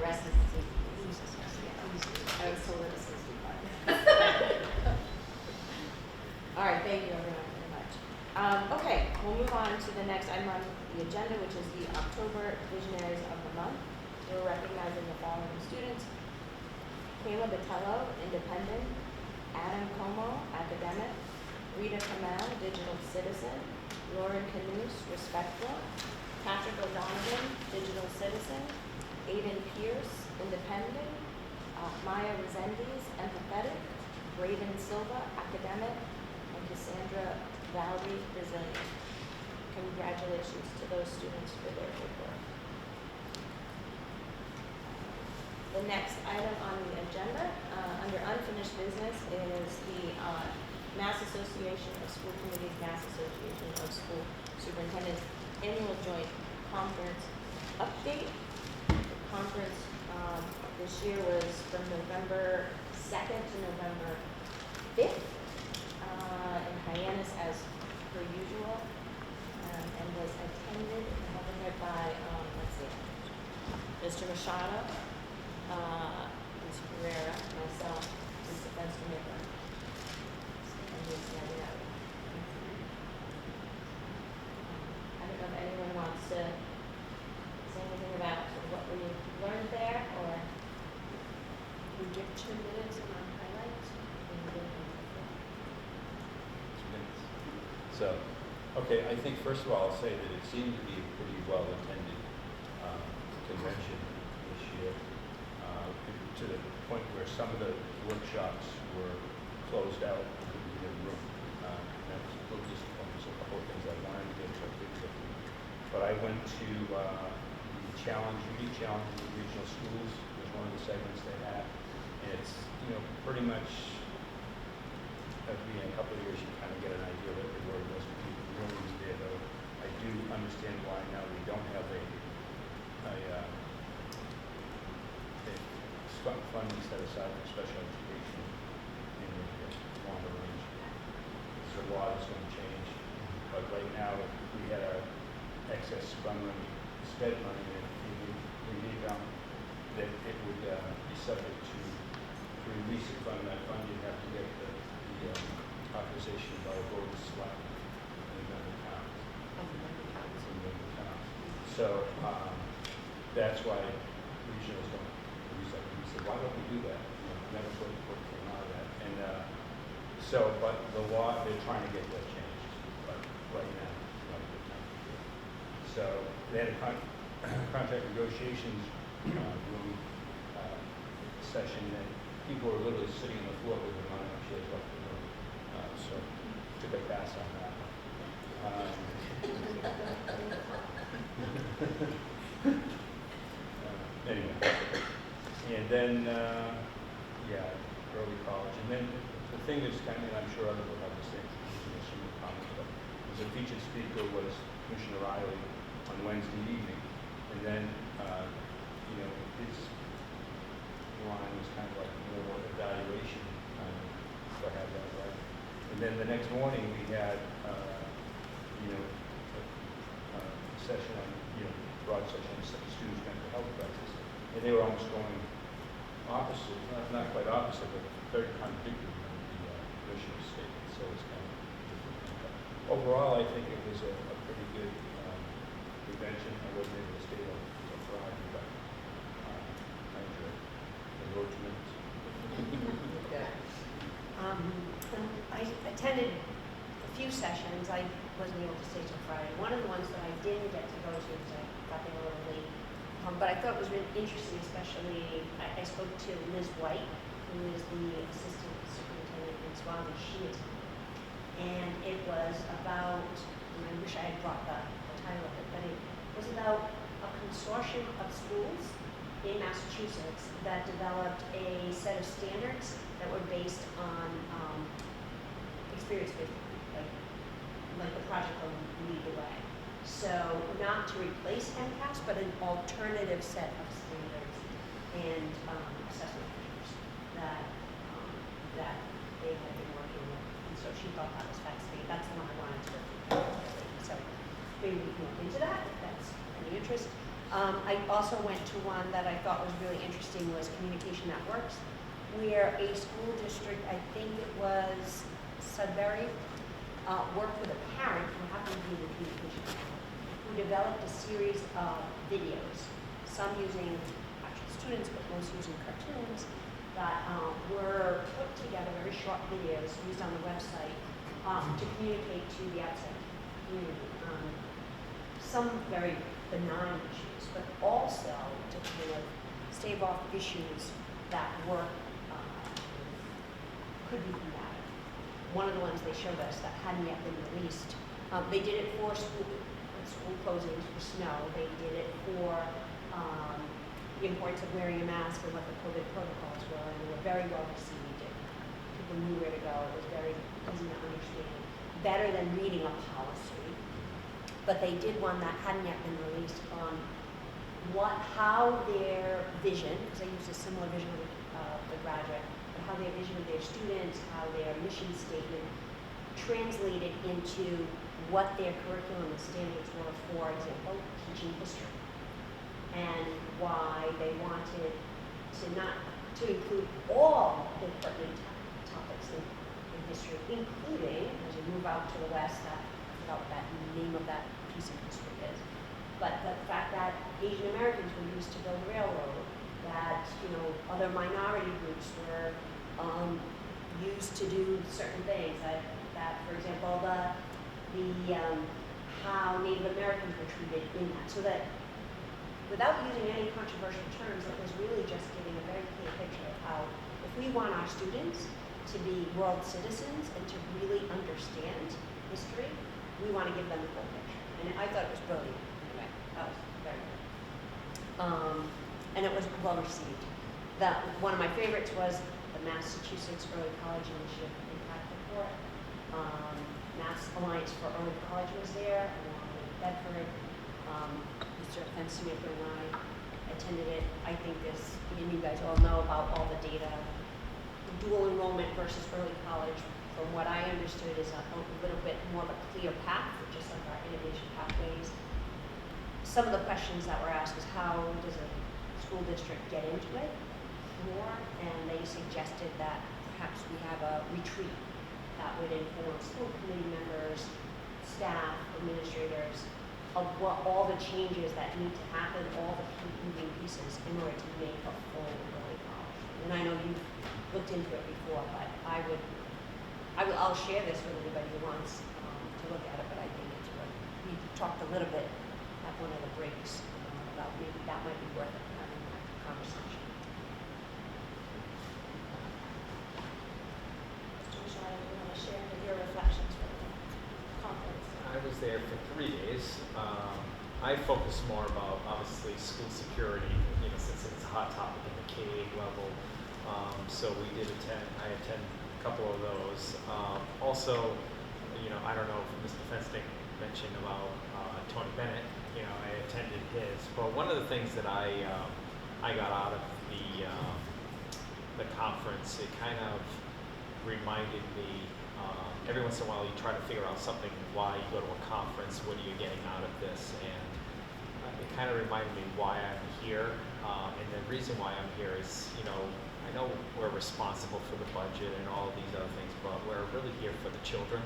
rest is I was told it was supposed to be 5. All right, thank you everyone very much. Okay, we'll move on to the next item on the agenda, which is the October Visionaries of the Month. We're recognizing the following students: Kayla Botello, independent. Adam Como, academic. Rita Kamal, digital citizen. Lauren Canuse, respectful. Patrick O'Donovan, digital citizen. Aiden Pierce, independent. Maya Resendes, empathetic. Raven Silva, academic. And Cassandra Valerie, resilient. Congratulations to those students for their good work. The next item on the agenda, under unfinished business, is the Mass Association of School Committees, Mass Association of School Superintendents Annual Joint Conference update. The conference this year was from November 2nd to November 5th in Hyannis as per usual, and was attended and held by, let's see, Mr. Machado, Ms. Pereira, myself, Mr. Fenstermaker, and Ms. Navigato. I don't know if anyone wants to say anything about sort of what we learned there, or we give 2 minutes on our highlights. So, okay, I think first of all, I'll say that it seemed to be a pretty well-attended convention this year, to the point where some of the workshops were closed out because we didn't have room. That was a little disappointing. So a couple of things I wanted to get to. But I went to the unique challenge of the regional schools was one of the segments they had. And it's, pretty much every a couple of years you kind of get an idea of what the word was. Really was there, though. I do understand why now we don't have a funding set aside for special education in the longer range. So a lot is going to change. But right now, if we had our excess fund money, sped money, and we need that it would be subject to release it from that fund. You'd have to get the authorization by a vote of select in the towns. So that's why regionals don't use that. We said, why don't we do that? That was what came out of that. And but the law, they're trying to get that changed. But right now, it's not a good time to do it. So they had a contract negotiations room session, and people were literally sitting on the floor with their money upstairs left the room. So took a pass on that. Anyway, and then, early college. And then the thing is kind of, and I'm sure others will have the same comments, but the featured speaker was Commissioner Riley on Wednesday evening. And then, his line was kind of like more evaluation, if I have that right. And then the next morning we had, a session on, broad session on students' mental health crisis. And they were almost going opposite, not quite opposite, but very contradictory in the original statement. So it's kind of different. But overall, I think it was a pretty good convention. I wasn't able to stay till Friday, but I enjoyed it. The road minutes. I attended a few sessions. I wasn't able to stay till Friday. One of the ones that I didn't get to go to because I got there a little late, but I thought was really interesting, especially I spoke to Liz White, who is the assistant superintendent in Swansea. She attended, and it was about, and I wish I had brought the title of it, but it was about a consortium of schools in Massachusetts that developed a set of standards that were based on experience-based, like the project of Lead the Way. So not to replace MCAS, but an alternative set of standards and assessment measures that they had been working with. And so she thought that was fascinating. That's the one I wanted to go through. So maybe we can look into that if that's any interest. I also went to one that I thought was really interesting, was communication networks, where a school district, I think it was Sudbury, worked with a parent who happened to be in the communication network, who developed a series of videos, some using actual students, but most using cartoons, that were put together, very short videos used on the website to communicate to the outside community. Some very benign issues, but also to kind of stave off issues that were could be combated. One of the ones they showed us that hadn't yet been released, they did it for school closings for snow. They did it for the importance of wearing a mask and what the COVID protocols were, and they were very well received. People knew where to go. It was very easy to understand, better than reading a policy. But they did one that hadn't yet been released on how their vision, because they used a similar vision of the graduate, but how their vision of their students, how their mission statement translated into what their curriculum and standards were, for example, teaching history, and why they wanted to include all the pertinent topics in history, including, as you move out to the west, I forgot what that name of that piece of history is, but the fact that Asian Americans were used to build a railroad, that other minority groups were used to do certain things, that for example how Native Americans were treated in that, so that without using any controversial terms, it was really just giving a very clear picture of how, if we want our students to be world citizens and to really understand history, we want to give them the full picture. And I thought it was brilliant. Anyway, that was very good. And it was well received. One of my favorites was the Massachusetts Early College Initiative Impact Report. Mass Alliance for Early College was there, along with Bedford. Mr. Fenn-Smith and I attended it. I think and you guys all know about all the data. Dual enrollment versus early college, from what I understood, is a little bit more of a clear path, just like our innovation pathways. Some of the questions that were asked is how does a school district get into it more? And they suggested that perhaps we have a retreat that would inform school committee members, staff, administrators, of what all the changes that need to happen, all the key moving pieces in order to make a full early college. And I know you've looked into it before, but I'll share this with anybody who wants to look at it, but I think it's worth it. We talked a little bit at one of the breaks about maybe that might be worth it, having that conversation. Mr. Michelle, you want to share your reflections for the conference? I was there for 3 days. I focused more about, obviously, school security, since it's a hot topic in the K-8 level. So I attended a couple of those. Also, I don't know if Mr. Fenstick mentioned about Tony Bennett. I attended his. But one of the things that I got out of the conference, it kind of reminded me. Every once in a while, you try to figure out something, why you go to a conference, what are you getting out of this, and it kind of reminded me why I'm here, and the reason why I'm here is, I know we're responsible for the budget and all of these other things, but we're really here for the children,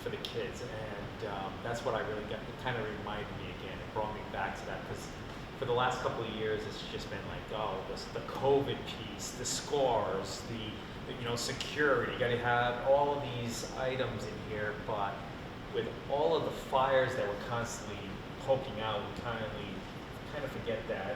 for the kids, and that's what I really got. It kind of reminded me again, it brought me back to that, because for the last couple of years, it's just been like, the COVID piece, the scores, the security, you gotta have all of these items in here, but with all of the fires that we're constantly poking out, we kind of forget that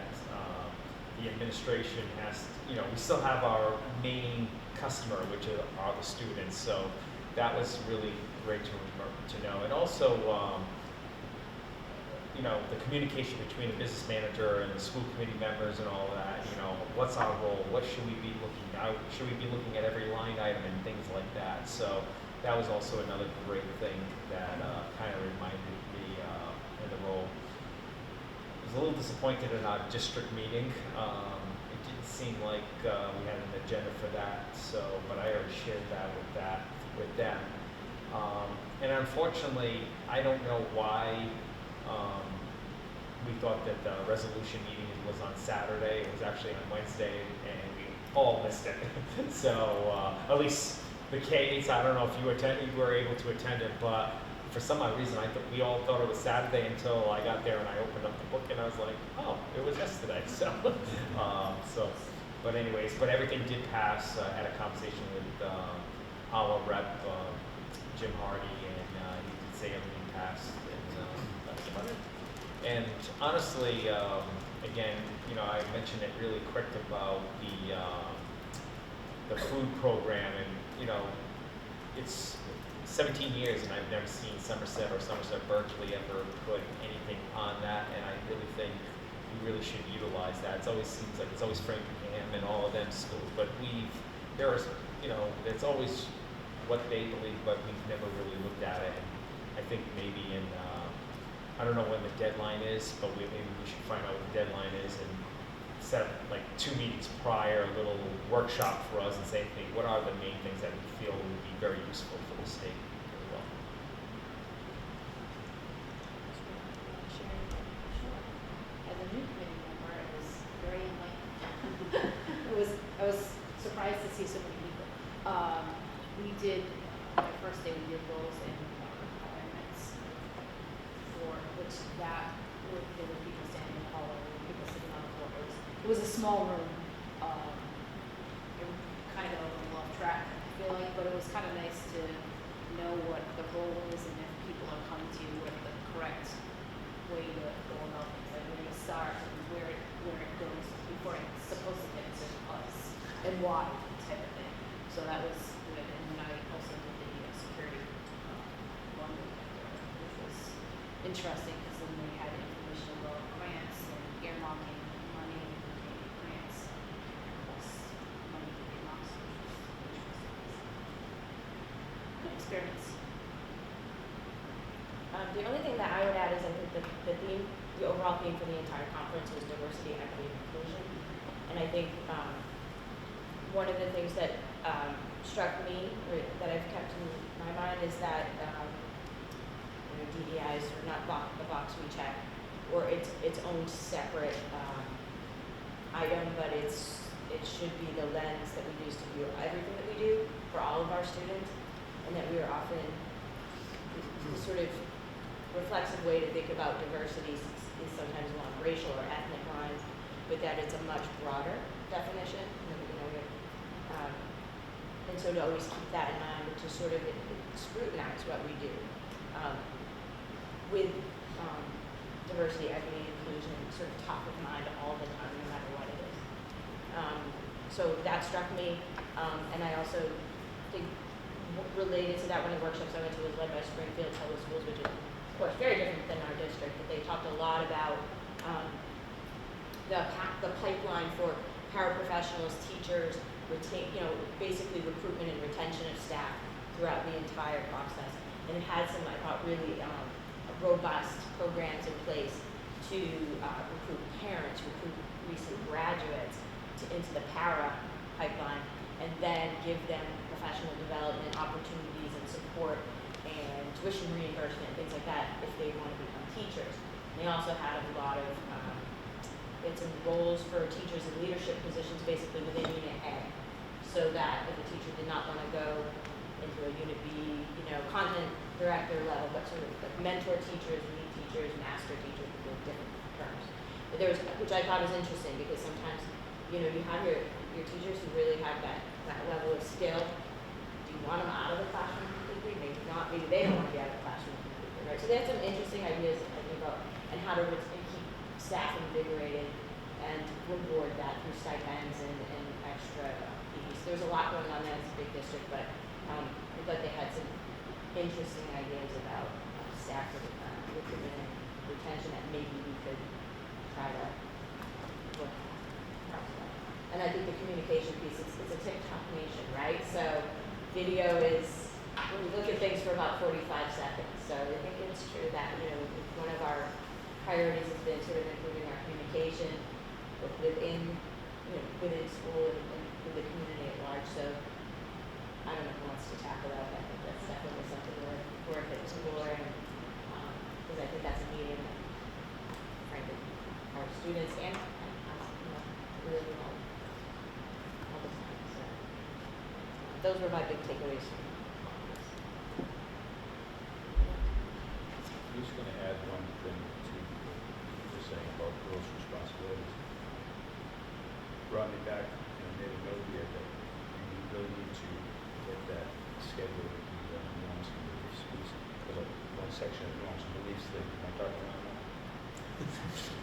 the administration has, we still have our main customer, which are the students, so that was really great to know. And also, the communication between the business manager and the school committee members and all that, what's our role, what should we be looking at, should we be looking at every line item and things like that. So that was also another great thing that kind of reminded me in the role. I was a little disappointed in our district meeting. It didn't seem like we had an agenda for that, but I already shared that with them. And unfortunately, I don't know why we thought that the resolution meeting was on Saturday. It was actually on Wednesday, and we all missed it. So at least the K-8s, I don't know if you were able to attend it, but for some odd reason, we all thought it was Saturday until I got there and I opened up the book and I was like, oh, it was yesterday. So, But anyways, but everything did pass. I had a conversation with our rep, Jim Hardy, and he did say everything passed, and that's about it. And honestly, again, you know, I mentioned it really quick about the food program, and you know, it's 17 years, and I've never seen Somerset or Somerset Berkley ever put anything on that, and I really think we really should utilize that. It always seems like it's always Framingham and all of them schools, but you know, it's always what they believe, but we've never really looked at it. And I think maybe I don't know when the deadline is, but maybe we should find out what the deadline is and set up like 2 meetings prior, a little workshop for us and say, hey, what are the main things that we feel would be very useful for the state as well. As a new committee member, it was very enlightening. I was surprised to see so many people. We did, my first day, we did goals and requirements for which there were people standing in the hallway, there were people sitting on the floor. It was a small room, kind of a little off track, I feel like, but it was kind of nice to know what the role is and if people are coming to you with the correct way to go about things, like where you start and where it goes before it's supposed to get to us and why type of thing. So that was good. And then I also did the security one week after, which was interesting because then they had information about grants and earmarking money and grants plus money to get marks, which was good experience. The only thing that I would add is I think the overall theme for the entire conference was diversity, equity, and inclusion. And I think one of the things that struck me, or that I've kept in my mind, is that DEIs are not the box we check, or its own separate item, but it should be the lens that we use to view everything that we do for all of our students, and that we are often the sort of reflexive way to think about diversity is sometimes along racial or ethnic lines, but that it's a much broader definition. And so to always keep that in mind, to sort of scrutinize what we do with diversity, equity, and inclusion sort of top of mind all the time, no matter what it is. So that struck me, and I also think related to that, one of the workshops I went to was led by Springfield Public Schools, which is, of course, very different than our district, but they talked a lot about the pipeline for paraprofessionals, teachers, basically recruitment and retention of staff throughout the entire process. And it had some, I thought, really robust programs in place to recruit parents, recruit recent graduates into the para pipeline, and then give them professional development opportunities and support and tuition reimbursement, things like that, if they want to become teachers. And they also had a lot of some roles for teachers in leadership positions, basically within Unit A, so that if a teacher did not want to go into a Unit B, content director level, but sort of like mentor teachers, lead teachers, master teachers, with different terms. But which I thought was interesting, because sometimes, you have your teachers who really have that level of skill. Do you want them out of the classroom completely? Maybe not. Maybe they don't want to be out of the classroom completely, right? So they had some interesting ideas, I think, about and how to keep staff invigorated and reward that through stipends and extra fees. There's a lot going on there. It's a big district, but I thought they had some interesting ideas about staff recruitment and retention that maybe we could try to look at. And I think the communication piece, it's a TikTok nation, right? So video is, we look at things for about 45 seconds. So I think it's true that, one of our priorities has been sort of improving our communication within school and with the community at large. So I don't know who wants to tackle that, but I think that's definitely something worth exploring, because I think that's a medium that, frankly, our students and us, really want all the time. So those were my big takeaways from I'm just going to add one thing to what you were saying about girls' responsibilities. Brought me back, made a note here that you really need to get that schedule with the norms and beliefs. There's one section of norms and beliefs thing. Am I talking about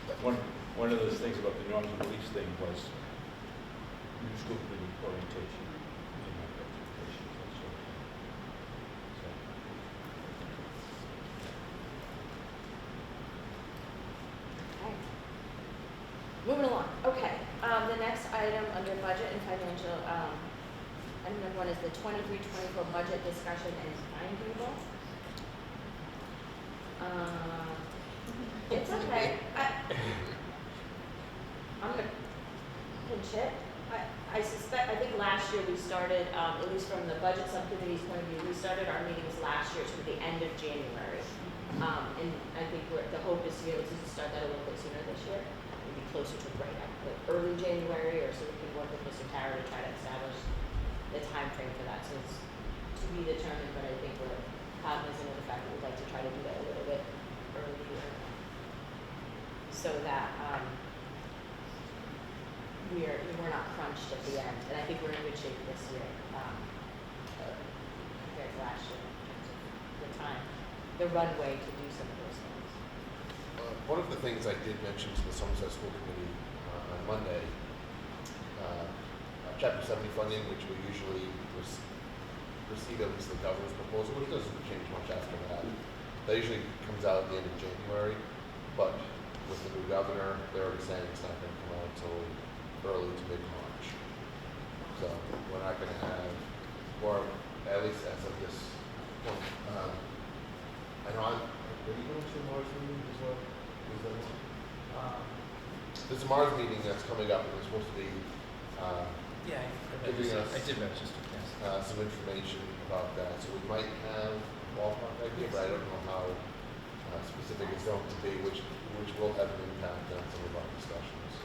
that? One of those things about the norms and beliefs thing was new school committee orientation. You know, expectations, that sort of thing. So, Okay. Moving along, okay, the next item under budget and financial, item number 1 is the 23-24 budget discussion and timetable. It's okay, I'm gonna pinch hit. I suspect, I think last year we started, at least from the budget subcommittee's point of view, we started our meetings last year to the end of January. And I think the hope is to be able to start that a little bit sooner this year, maybe closer to like early January, or so we can work with Mr. Tara to try to establish the time frame for that. So it's to be determined, but I think we're cognizant of the fact that we'd like to try to do that a little bit earlier, so that we're not crunched at the end. And I think we're in good shape this year compared to last year in terms of the time, the runway to do some of those things. One of the things I did mention to the Somerset School Committee on Monday, Chapter 70 funding, which we usually receive at least the governor's proposal, which doesn't change much after that. That usually comes out at the end of January, but with the new governor, they're already saying it's not going to come out until early to mid-March. So we're not going to have, or at least as of this point, I know are you going to a Mars meeting as well? Is that one? There's a Mars meeting that's coming up, and it's supposed to be yeah, giving us I did mention yes. Some information about that. So we might have a ballpark idea, but I don't know how specific it's going to be, which will have an impact on some of our discussions.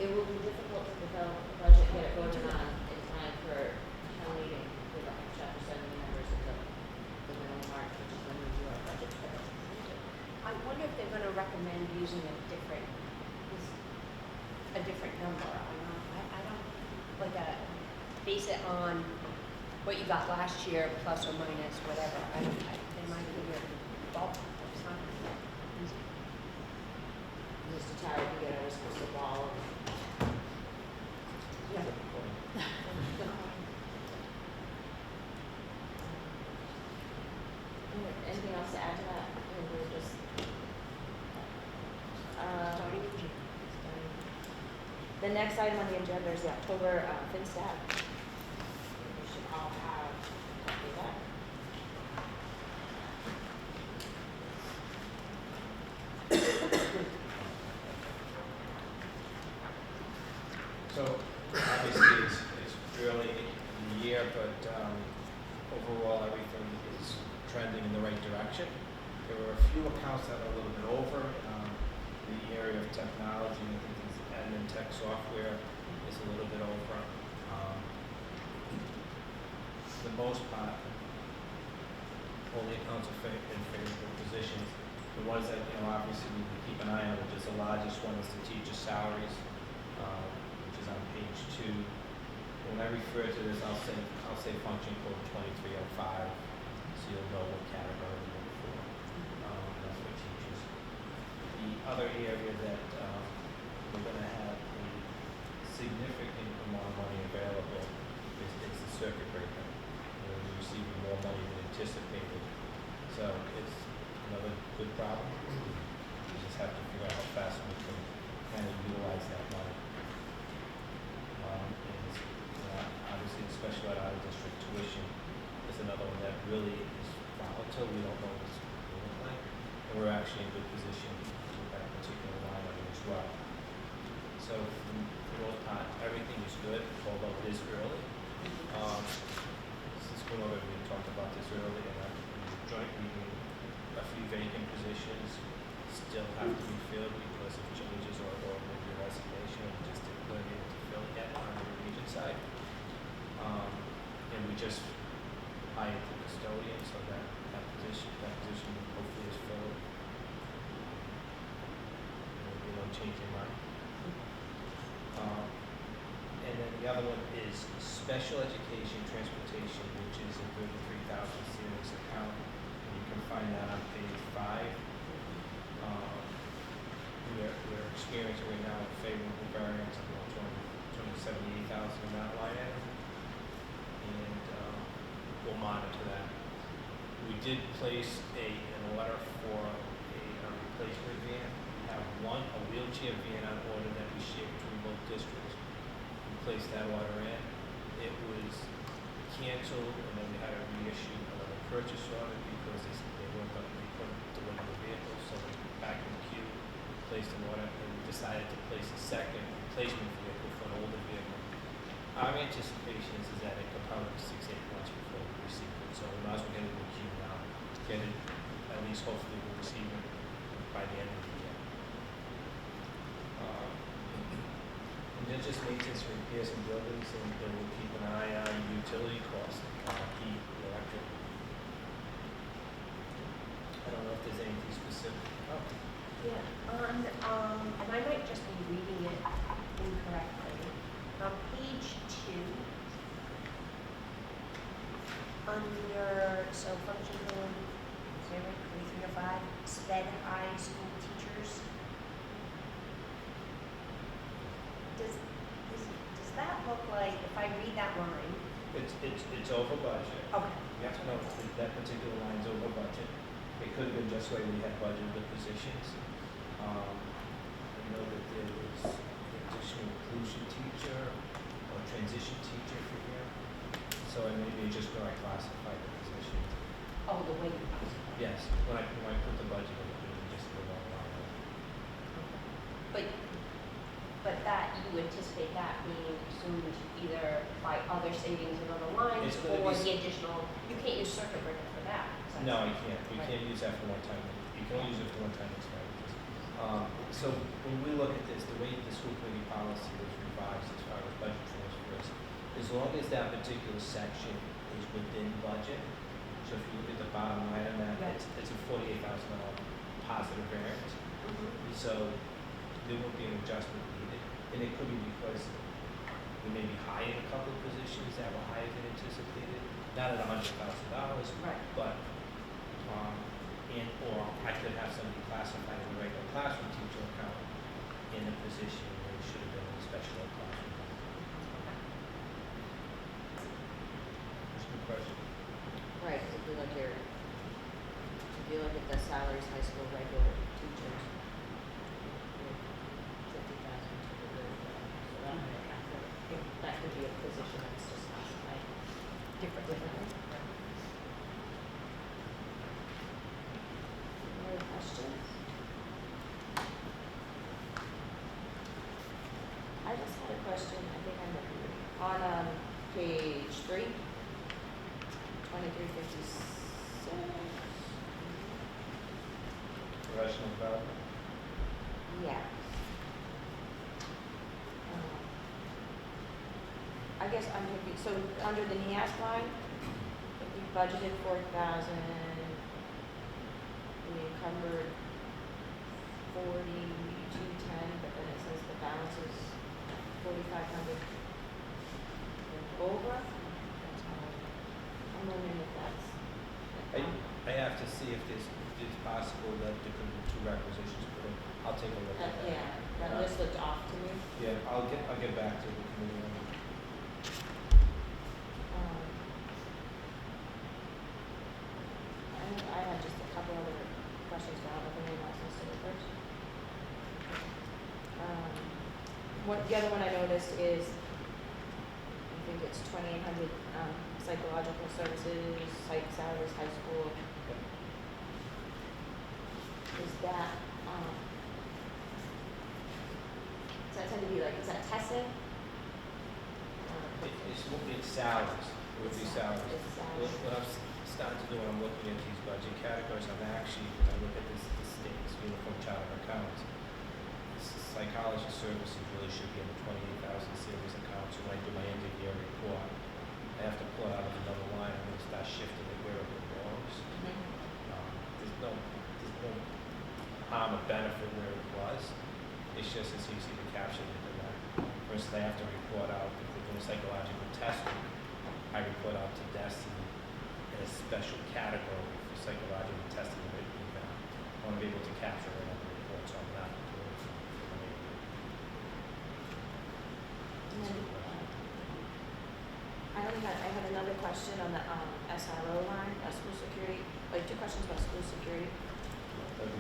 It will be difficult to develop a budget, get it voted on in time for town meeting with our Chapter 70 members until the middle of March, which is when we do our budget. I wonder if they're gonna recommend using a different number. I don't, like base it on what you got last year, plus or minus, whatever. They might give you a ballpark or something. Mr. Tara can get our crystal ball. Yeah. Anything else to add to that? Or we're just Starting in June. the next item on the agenda is the October FinStat. We should all have a copy of that. So obviously it's early in the year, but overall everything is trending in the right direction. There were a few accounts that are a little bit over. The area of technology, I think it's admin tech software is a little bit over. For the most part, only accounts are in favorable positions. The ones that, obviously we can keep an eye on, which is the largest one, is the teacher salaries, which is on page 2. When I refer to this, I'll say function code 2305, so you'll know what category to look for. That's for teachers. The other area that we're going to have a significant amount of money available is the circuit breaker. We're receiving more money than anticipated. So it's another good problem. We just have to figure out how fast we can kind of utilize that money. Obviously, the special ed out-of-district tuition is another one that really is volatile. We don't know what it's going to look like. And we're actually in good position with that particular line item as well. So for the most part, everything is good, although it is early. Since we talked about this earlier in the joint meeting, a few vacant positions still have to be filled because of changes or maybe a resignation. We just didn't really be able to fill it yet on the region side. And we just hired the custodian, so that position hopefully is filled. Maybe they'll change their mind. The other one is special education transportation, which is a 33,000 series account. And you can find that on page 5. We're experiencing right now a favorable variance of about 278,000 in that line item. And we'll monitor that. We did place an order for a replacement van. We have a wheelchair van on order that we share between both districts. We placed that order in. It was canceled, and then we had to reissue another purchase order because they weren't going to couldn't deliver the vehicle, so we went back in the queue, placed an order, and we decided to place a second replacement vehicle for an older vehicle. Our anticipation is that it could probably be 6-8 months before we receive it, so we might as well get it in the queue now. Get it, at least hopefully we'll receive it by the end of the year. And then just maintenance, repairs, and buildings, and then we'll keep an eye on utility costs, heat, electric. I don't know if there's anything specific. Oh, Yeah, and I might just be reading it incorrectly. On page 2, under, so function code 03305, SPED high school teachers. Does that look like, if I read that line? it's over budget. Okay. You have to know that particular line's over budget. It could have been just the way we had budgeted the positions. I know that there was an additional inclusion teacher or transition teacher for here. So I maybe just where I classified the positions. Oh, the way you Yes, when I put the budget in, it just the wrong line. But that, you anticipate that being assumed either by other savings in other lines It's gonna or be the additional, you can't use circuit breaker for that. So No, you can't. You Right. can't use that for one-time. You can only use it for one-time expenditures. So when we look at this, the way the school committee policy was revised as far as budget transfers, as long as that particular section is within budget, so if you look at the bottom line on that, Right. it's a $48,000 positive variance. Mhm. So there won't be an adjustment needed. And it could be because we maybe hired a couple of positions that were higher than anticipated, not at $100,000, Right. but or I could have somebody classified in the regular classroom teacher account in a position where it should have been in a special ed classroom. That's a good question. Right, 'cause if you look here, if you look at the salaries, high school regular teachers, 50,000 to the good, so that could be a position that's just classified differently. Any other questions? I just had a question, I think I'm on, page 3, 2356. Professional development. Yeah. I guess I'm confused, so under the NIAS line, if we budgeted 4,000, we encumbered 4210, but then it says the balance is 4,500 over. I'm wondering if that's. I have to see if it's possible that there could be 2 requisitions, but I'll take a look at that. Yeah, that list looked off to me. Yeah, I'll get back to the committee on it. I had just a couple other questions, but I don't know if anyone else wants to go first. The other one I noticed is, I think it's 2,800, psychological services, psych salaries, high school. Is that, does that tend to be like, is that testing? It's salaries, it would be salaries. It's salaries. What I'm starting to do when I'm looking at these budget categories, I'm actually, when I look at the state's uniform child accounts, psychology services really should be in the 28,000 series accounts. When I do my end of year report, I have to pull it out of another line and then start shifting it where it belongs. There's no harm or benefit where it was. It's just as easy to capture it in that. For For instance, I have to report out, if they're doing psychological testing, I report out to DESI in a special category for psychological testing that we I want to be able to capture it on the report, so I'm not doing it for me. And then, I had another question on the SRO line, school security, like 2 questions about school security.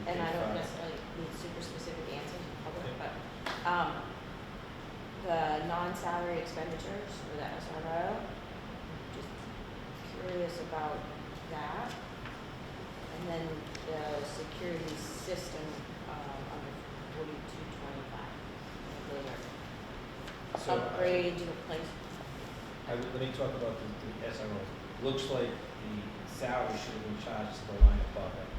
And I don't necessarily need super specific answers in public, but the non-salary expenditures for the SRO, just curious about that. And then the security system under 4225. Those are So, upgrade to replace. let me talk about the SRO. Looks like the salary should have been charged to the line above it.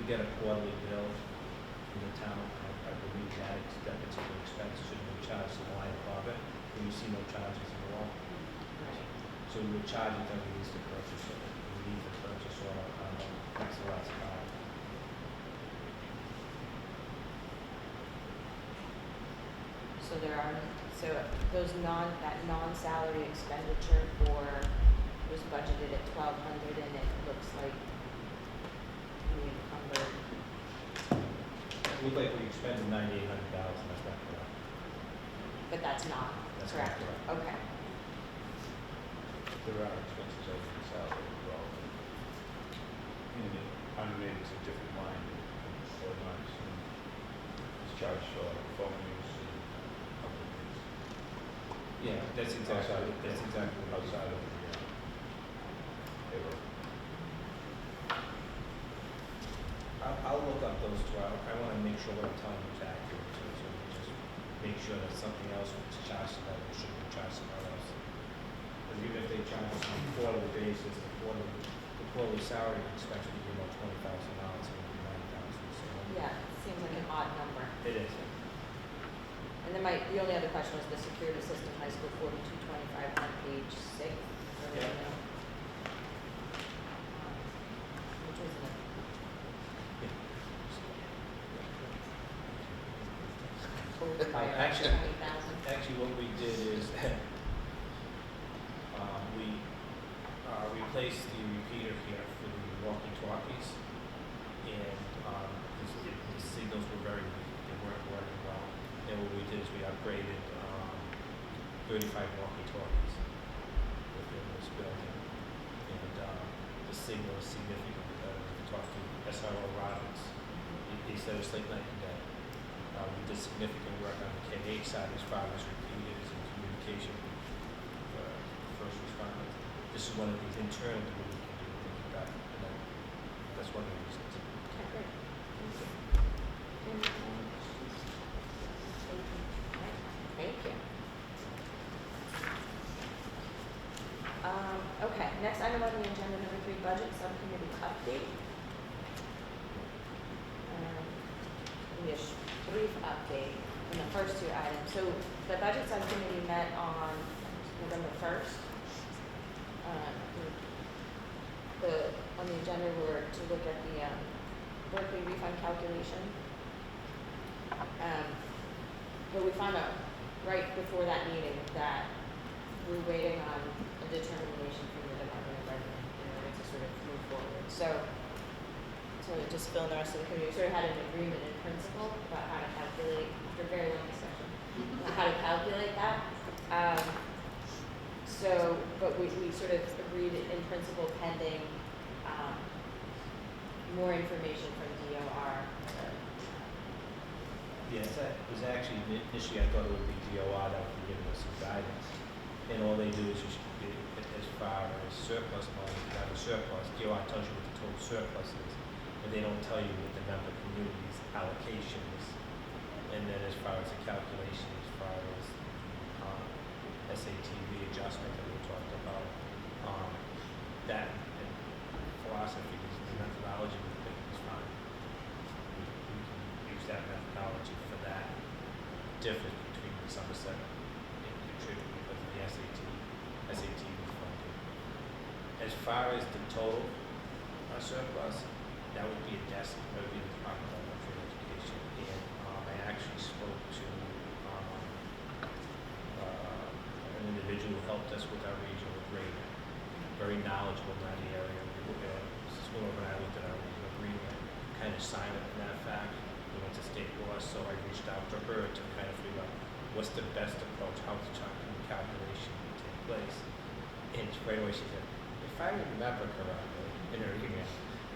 We get a quarterly bill from the town. I believe that particular expense should have been charged to the line above it, and you see no charges at all. So we would charge it that we used to purchase it. We need the purchase order on that's the last card. So that non-salary expenditure was budgeted at 1,200, and it looks like we encumbered. It looked like we expended $9,800, that's not correct. But that's not That's not correct. correct. Okay. There are expenses over the salary as well. And it, underneath is a different line, or lines, and it's charged for like phone use and other things. Yeah, that's exactly Outside of the, payroll. I'll look up those 2. I want to make sure what I'm telling you is accurate too, so we just make sure that something else was charged to that, we shouldn't be charged somewhere else. Because even if they charge us on a quarterly basis, the quarterly salary expense would be about $20,000, so it would be $9,000, so. Yeah, seems like an odd number. It is. And then the only other question was the security system, high school 4225 on page 6. Yeah. Which was it? Over by about Actually- 20,000. Actually, what we did is, we replaced the repeater here for the walkie-talkies, and the signals were very weak, they weren't working well. And what we did is we upgraded 35 walkie-talkies within this building, and the signal is significantly better. We talked to SRO Robbins, he said it's like night and day. We did significant work on the K-8 side as far as repeaters and communication with first responders. This is one of these internal that we can do things like that, and that's one of the reasons. Okay, great. Thank you. Thank you. Okay, next item on the agenda, number 3, budget subcommittee update. Give me a brief update on the first 2 items. So the budget subcommittee met on November 1st. On the agenda were to look at the Berkeley refund calculation. But we found out right before that meeting that we're waiting on a determination from the Department of Revenue in order to sort of move forward. So just fill in the rest of the committee, we sort of had an agreement in principle about how to calculate, after a very long discussion, how to calculate that. But we sort of agreed in principle pending more information from DOR. Yes, that was actually, initially I thought it would be DOR that would be giving us some guidance. And all they do is just, as far as surplus money, if you have a surplus, DOR tells you what the total surplus is, but they don't tell you what the member community's allocation is. And then as far as the calculation, as far as SATV adjustment that we talked about, that philosophy is the methodology we think is fine. We can use that methodology for that difference between the Somerset and contribute because of the SAT funding. As far as the total surplus, that would be a decimal, that would be the Department of Elementary Education. And I actually spoke to helped us with our regional grading. Very knowledgeable in that area. Mrs. Willow and I looked at our regional agreement, kind of silent in that fact. We went to state law, so I reached out to her to kind of figure out what's the best approach, how the calculation would take place. And right away she said, if I remember correctly, in her email,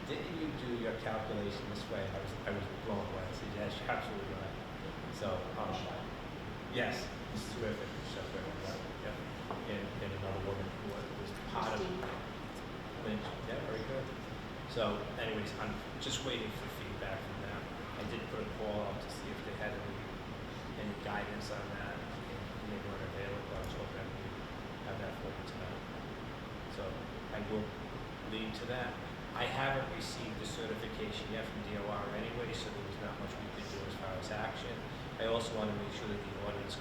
didn't you do your calculation this way? I was blown away. I said, yes, you're absolutely right. So, yes, this is terrific. Chef Griffin, right? Yeah. And another woman who was part of Lynch. Yeah, very good. So, anyways, I'm just waiting for feedback from them. I did put a call out to see if they had any guidance on that. And they weren't available. I was hoping I would have that for you tonight. So, I will lead to that. I haven't received the certification yet from DOR anyway, so there was not much we could do as far as action. I also want to make sure that the audit is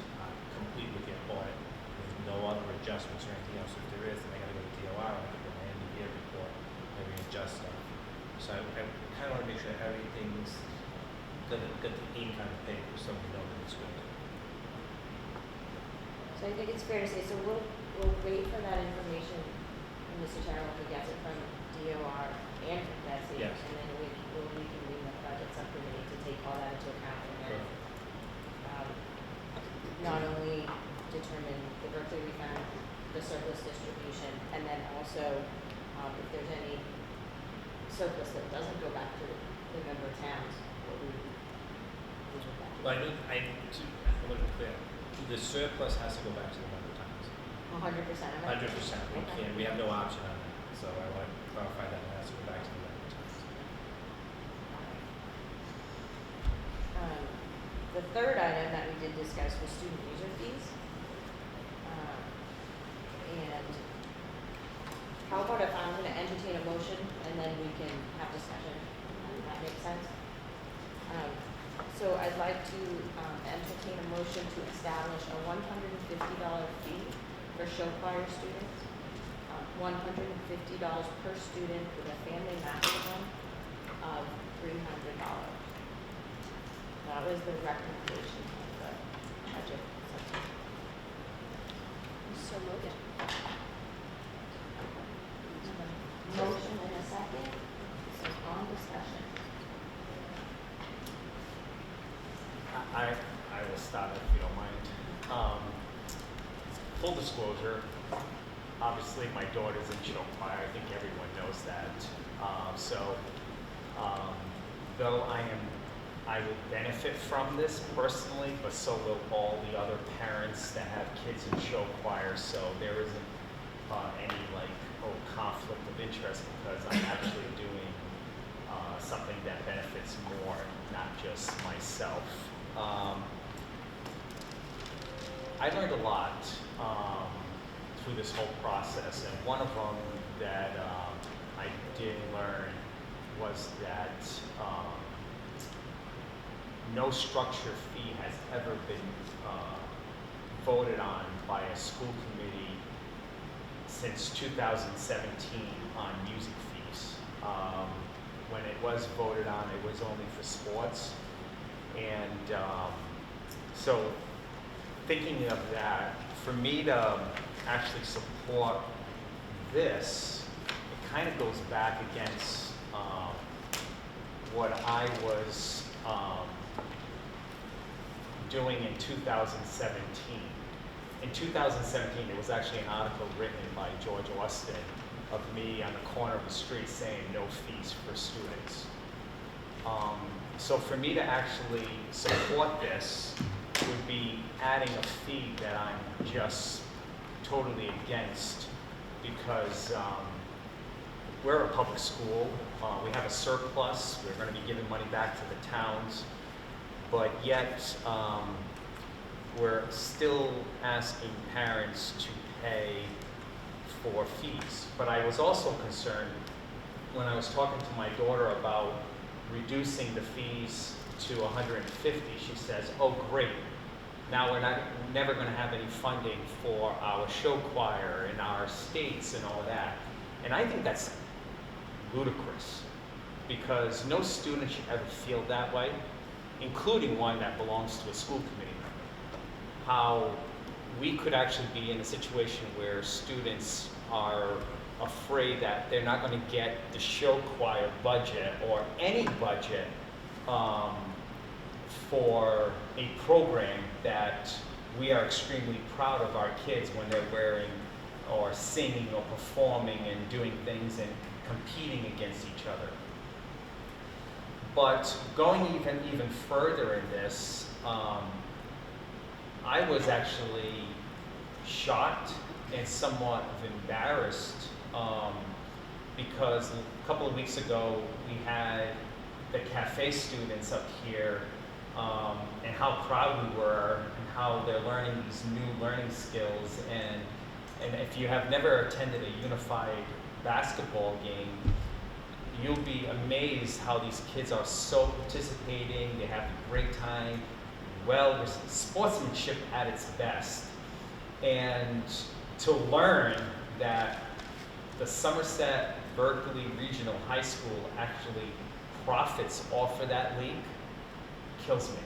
complete with their audit, with no other adjustments or anything else. If there is, then I got to go to DOR, I have to go to my end of year report, and readjust stuff. So I kind of want to make sure everything's got the ink on the paper so we know that it's good. So I think it's fair to say, so we'll wait for that information from Mr. Terrell if he gets it from DOR and from Betsy. Yes. And then we'll reconvene the budget subcommittee to take all that into account and then not only determine the Berkeley refund, the surplus distribution, and then also if there's any surplus that doesn't go back to the member towns, what we do with that. Well, I want to be clear. The surplus has to go back to the member towns. 100%. 100%. We have no option on that. So I want to clarify that it has to go back to the member towns. The third item that we did discuss was student user fees. And how about if I'm going to entertain a motion and then we can have discussion? That makes sense? So I'd like to entertain a motion to establish a $150 fee for show choir students. $150 per student with a family maximum of $300. That was the recommendation of the budget subcommittee. So moved. Motion and a second. So on discussion. I will start if you don't mind. Full disclosure, obviously my daughter's in show choir. I think everyone knows that. Though I will benefit from this personally, but so will all the other parents that have kids in show choir. So there isn't any conflict of interest because I'm actually doing something that benefits more, not just myself. I learned a lot through this whole process, and one of them that I did learn was that no structure fee has ever been voted on by a school committee since 2017 on music fees. When it was voted on, it was only for sports. And so thinking of that, for me to actually support this, it kind of goes back against what I was doing in 2017. In 2017, there was actually an article written by George Austin of me on the corner of the street saying no fees for students. So for me to actually support this would be adding a fee that I'm just totally against because we're a public school. We have a surplus. We're going to be giving money back to the towns. But yet, we're still asking parents to pay for fees. But I was also concerned when I was talking to my daughter about reducing the fees to 150. She says, "Oh, great! Now we're never going to have any funding for our show choir and our states and all that." And I think that's ludicrous because no student should ever feel that way, including one that belongs to a school committee member. How we could actually be in a situation where students are afraid that they're not going to get the show choir budget or any budget for a program that we are extremely proud of our kids when they're wearing or singing or performing and doing things and competing against each other. But going even further in this, I was actually shocked and somewhat embarrassed because a couple of weeks ago we had the cafe students up here and how proud we were and how they're learning these new learning skills. And if you have never attended a unified basketball game, you'll be amazed how these kids are so participating, they have a great time, well, sportsmanship at its best. And to learn that the Somerset Berkley Regional High School actually profits off of that league kills me.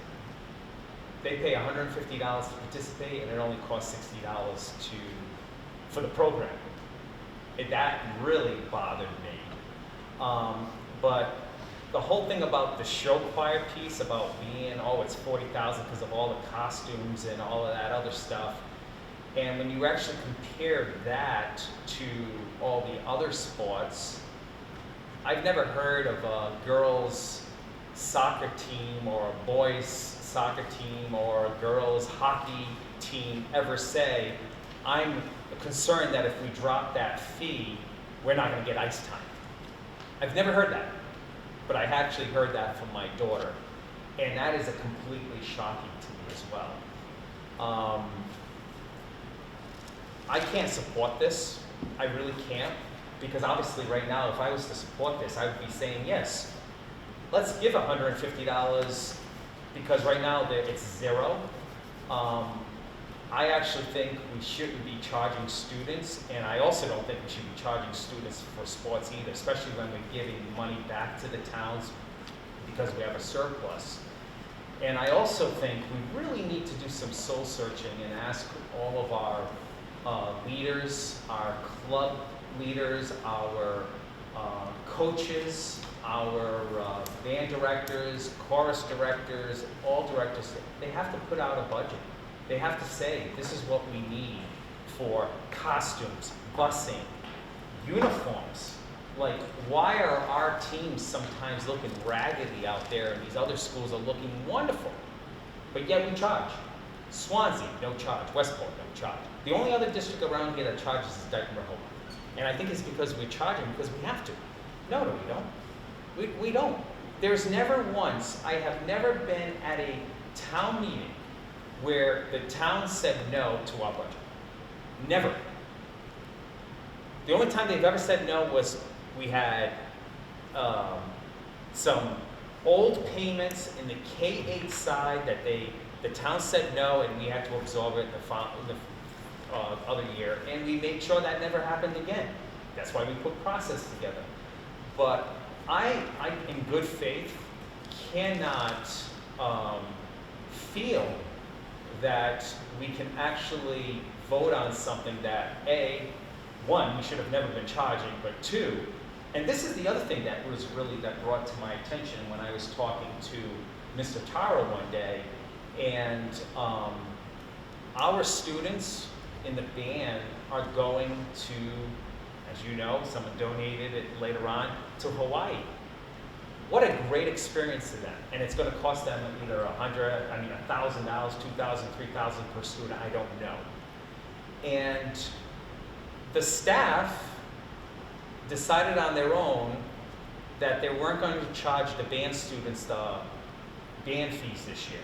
They pay $150 to participate, and it only costs $60 for the program. That really bothered me. But the whole thing about the show choir piece, about being, oh, it's $40,000 because of all the costumes and all of that other stuff. And when you actually compare that to all the other sports, I've never heard of a girls' soccer team or a boys' soccer team or a girls' hockey team ever say, I'm concerned that if we drop that fee, we're not going to get ice time. I've never heard that, but I actually heard that from my daughter, and that is a completely shocking to me as well. I can't support this. I really can't, because obviously right now, if I was to support this, I would be saying, yes, let's give $150, because right now it's zero. I actually think we shouldn't be charging students, and I also don't think we should be charging students for sports either, especially when we're giving money back to the towns because we have a surplus. And I also think we really need to do some soul searching and ask all of our leaders, our club leaders, our coaches, our band directors, chorus directors, all directors, they have to put out a budget. They have to say, this is what we need for costumes, busing, uniforms. Like, why are our teams sometimes looking raggedy out there and these other schools are looking wonderful? But yet we charge. Swansea, no charge. Westport, no charge. The only other district around here that charges is Dayton Rehoboth. And I think it's because we're charging because we have to. No, we don't. We don't. There's never once, I have never been at a town meeting where the town said no to our budget. Never. The only time they've ever said no was we had some old payments in the K-8 side that the town said no, and we had to absorb it the other year, and we made sure that never happened again. That's why we put process together. But I in good faith, cannot feel that we can actually vote on something that, A, one, we should have never been charging, but two, and this is the other thing that brought to my attention when I was talking to Mr. Taro one day, and our students in the band are going to, as you know, someone donated it later on, to Hawaii. What a great experience to them. And it's going to cost them either $1,000, $2,000, $3,000 per student, I don't know. And the staff decided on their own that they weren't going to charge the band students the band fees this year.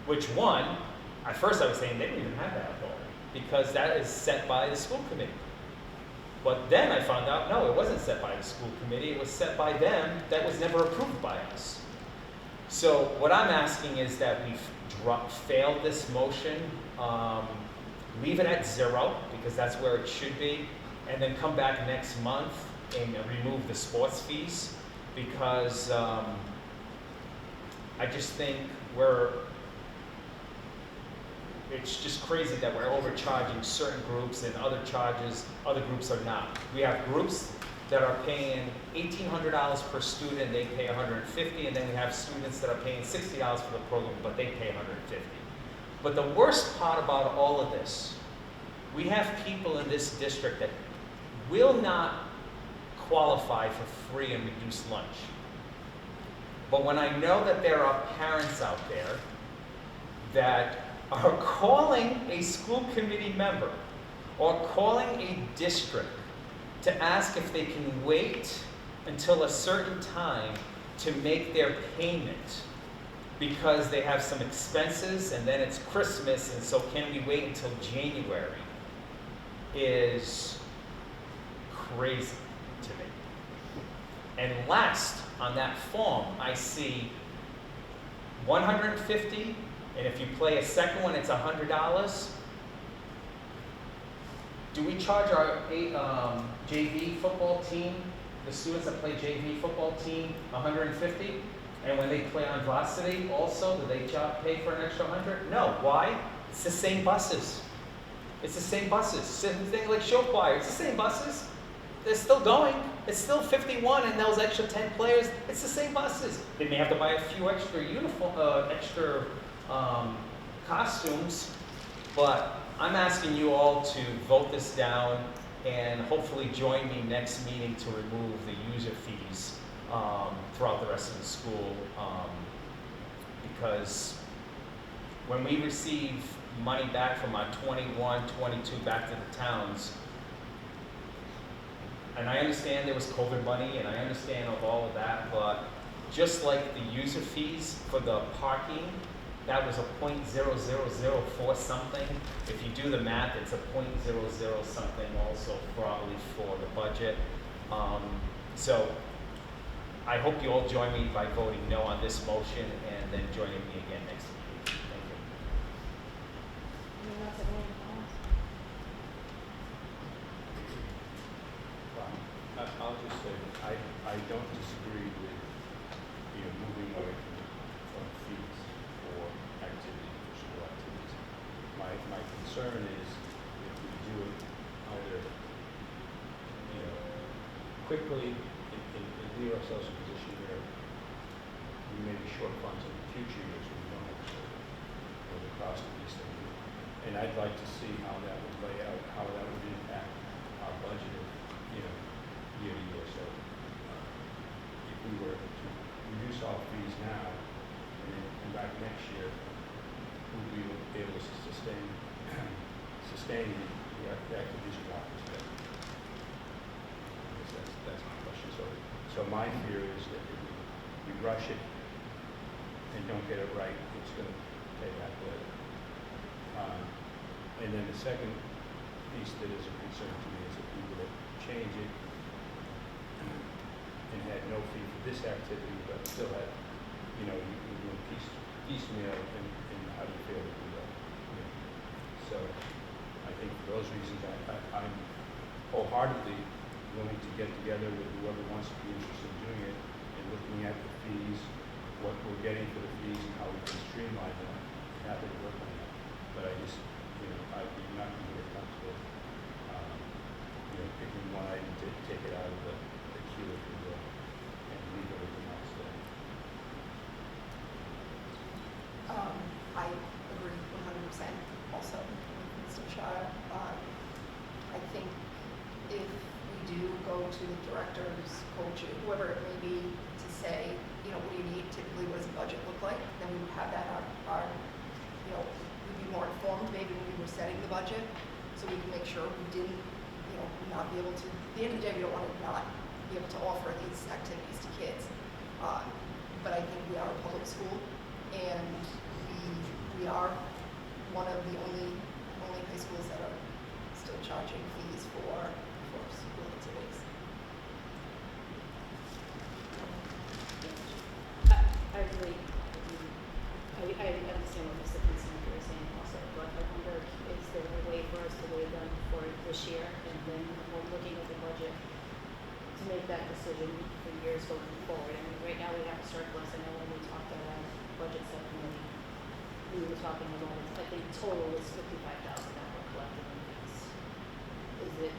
Which one, at first I was saying they didn't even have that authority because that is set by the school committee. But then I found out, no, it wasn't set by the school committee, it was set by them, that was never approved by us. So what I'm asking is that we've failed this motion, leave it at zero, because that's where it should be, and then come back next month and remove the sports fees, because I just think It's just crazy that we're overcharging certain groups and other groups are not. We have groups that are paying $1,800 per student, they pay $150, and then we have students that are paying $60 for the program, but they pay $150. But the worst part about all of this, we have people in this district that will not qualify for free and reduced lunch. But when I know that there are parents out there that are calling a school committee member or calling a district to ask if they can wait until a certain time to make their payment because they have some expenses and then it's Christmas and so can we wait until January, is crazy to me. And last on that form, I see 150, and if you play a second one, it's $100. Do we charge our JV football team, the students that play JV football team, 150? And when they play on varsity also, do they pay for an extra 100? No. Why? It's the same buses. It's the same buses. Same thing like show choir. It's the same buses. They're still going. It's still 51, and those extra 10 players. It's the same buses. They may have to buy a few extra costumes, but I'm asking you all to vote this down and hopefully join me next meeting to remove the user fees throughout the rest of the school, because when we receive money back from our 21, 22 back to the towns, and I understand there was COVID money and I understand all of that, but just like the user fees for the parking, that was a .0004 something. If you do the math, it's a .00 something also probably for the budget. So I hope you all join me by voting no on this motion and then joining me again next week. Thank you. Anyone else have any comments? Well, I'll just say that I don't disagree with moving away from fees for activity, for school activities. My concern is if we do it either quickly and leave ourselves in a position where we may be short funds in the future years when we don't have the cost of these things. And I'd like to see how that would play out, how that would impact our budget, year to year. So if we were to reduce all fees now and then come back next year, would we be able to sustain the activities we offer today? That's my question. So my fear is that if we rush it and don't get it right, it's going to pay back later. And then the second piece that is a concern to me is if we were to change it and had no fee for this activity, but still had, you're doing piecemeal, and how do you feel that we will? So I think for those reasons, I'm wholeheartedly willing to get together with whoever wants to be interested in doing it and looking at the fees, what we're getting for the fees, and how we can streamline them. Happy to work on that. But I just, I'd be not be very comfortable, picking one item to take it out of the queue, if you will, and leave everything else there. I agree 100% also with Mr. Shah. I think if we do go to the directors, coach, whoever it may be, to say, what do you need, typically what does a budget look like, then we would have that we'd be more informed maybe when we were setting the budget, so we can make sure we didn't, not be able to, at the end of the day, we don't want to not be able to offer these activities to kids. But I think we are a public school, and we are one of the only high schools that are still charging fees for school activities. I agree. I understand what Mr. Vincent is saying also, but I wonder, is there a way for us to waive them for this year, and then we're looking at the budget to make that decision for years going forward? I mean, right now we have a surplus. I know when we talked at our budget subcommittee, we were talking about, I think total is $55,000 collected in fees. Is it,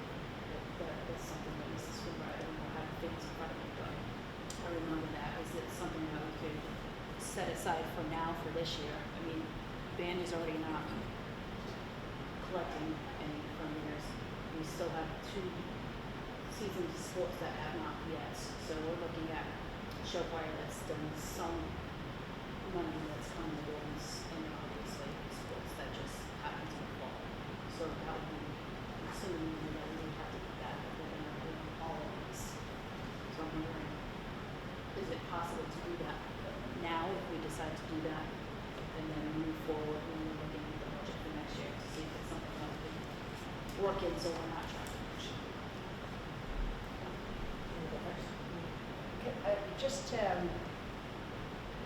that's something that Mrs. Schumer, I don't know how to figure in front of me, but I remember that. Is it something that we could set aside for now for this year? I mean, band is already not collecting any from years. We still have 2 seasons of sports that have not yet. So we're looking at show choir that's done some money that's come to bands, and obviously sports that just happens in the fall. So that would be, assuming that we would have to do that, but we're gonna do all of this. So I'm wondering, is it possible to do that now if we decide to do that, and then move forward when we're looking at the budget for next year to see if it's something that we can work in so we're not charging much? Just to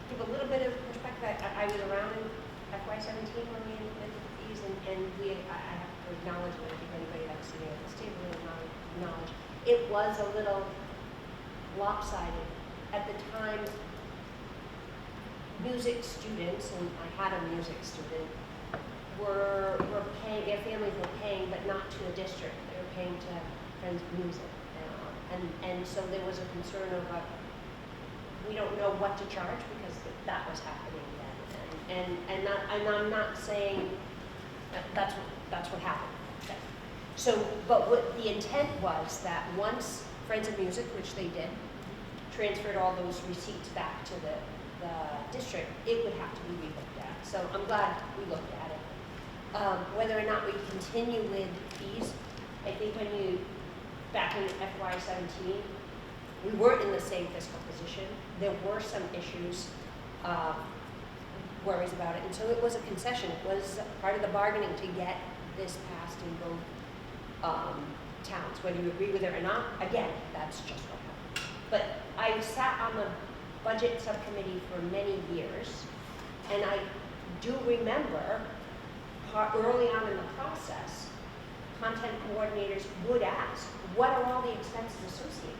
give a little bit of perspective, I was around in FY17 when we implemented these, and I have to acknowledge, and I think anybody that's sitting at this table will acknowledge, it was a little lopsided. At the time, music students, and I had a music student, were paying, their families were paying, but not to a district. They were paying to Friends of Music. And so there was a concern of, we don't know what to charge because that was happening then. And I'm not saying that's what happened. Okay. So, but what the intent was that once Friends of Music, which they did, transferred all those receipts back to the district, it would have to be relooked at. So I'm glad we looked at it. Whether or not we continue with fees, I think when you, back in FY17, we weren't in the same fiscal position. There were some issues, worries about it, and so it was a concession. It was part of the bargaining to get this passed in both towns. Whether you agree with it or not, again, that's just what happened. But I sat on the budget subcommittee for many years, and I do remember early on in the process, content coordinators would ask, what are all the expenses associated?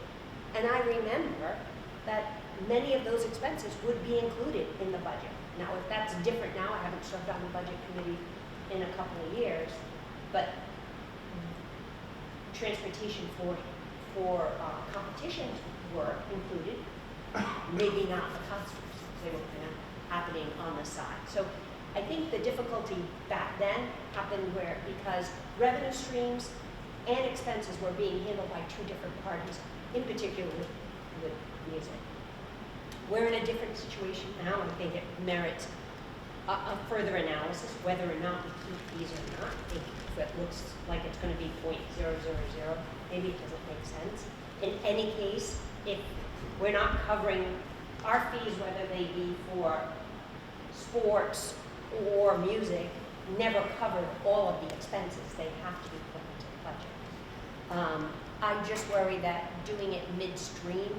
And I remember that many of those expenses would be included in the budget. Now, if that's different now, I haven't served on the budget committee in a couple of years, but transportation for competition work included, maybe not the concerts. They were kind of happening on the side. So I think the difficulty back then happened because revenue streams and expenses were being handled by 2 different parties, in particular with music. We're in a different situation now, and I think it merits a further analysis, whether or not we keep these or not. I think if it looks like it's going to be 0.000, maybe it doesn't make sense. In any case, if we're not covering our fees, whether they be for sports or music, never cover all of the expenses. They have to be put into the budget. I just worry that doing it midstream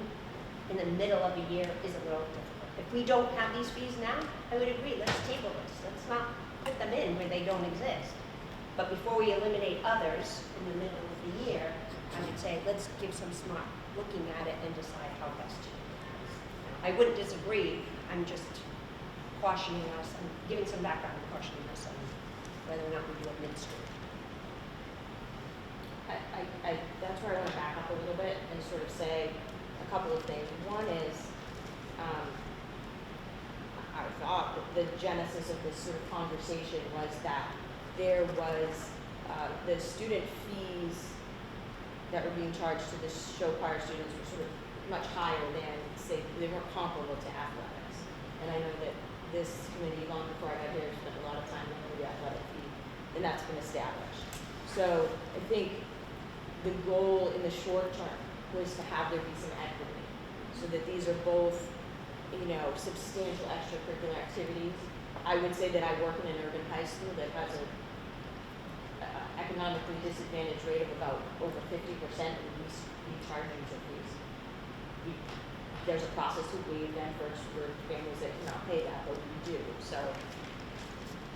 in the middle of a year is a little difficult. If we don't have these fees now, I would agree, let's table this. Let's not put them in where they don't exist. But before we eliminate others in the middle of the year, I would say let's give some smart looking at it and decide how best to do it. I wouldn't disagree, I'm just cautioning us and giving some background and cautioning us on whether or not we do it midstream. That's where I want to back up a little bit and sort of say a couple of things. One is, I thought that the genesis of this sort of conversation was that there was the student fees that were being charged to the show choir students were sort of much higher than, say, they weren't comparable to athletics. And I know that this committee, long before I got here, spent a lot of time on the athletic fee, and that's been established. So I think the goal in the short term was to have there be some equity, so that these are both, substantial extracurricular activities. I would say that I work in an urban high school that has a economically disadvantaged rate of about over 50%, and we charge user fees. There's a process to waive them for families that cannot pay that, but we do. So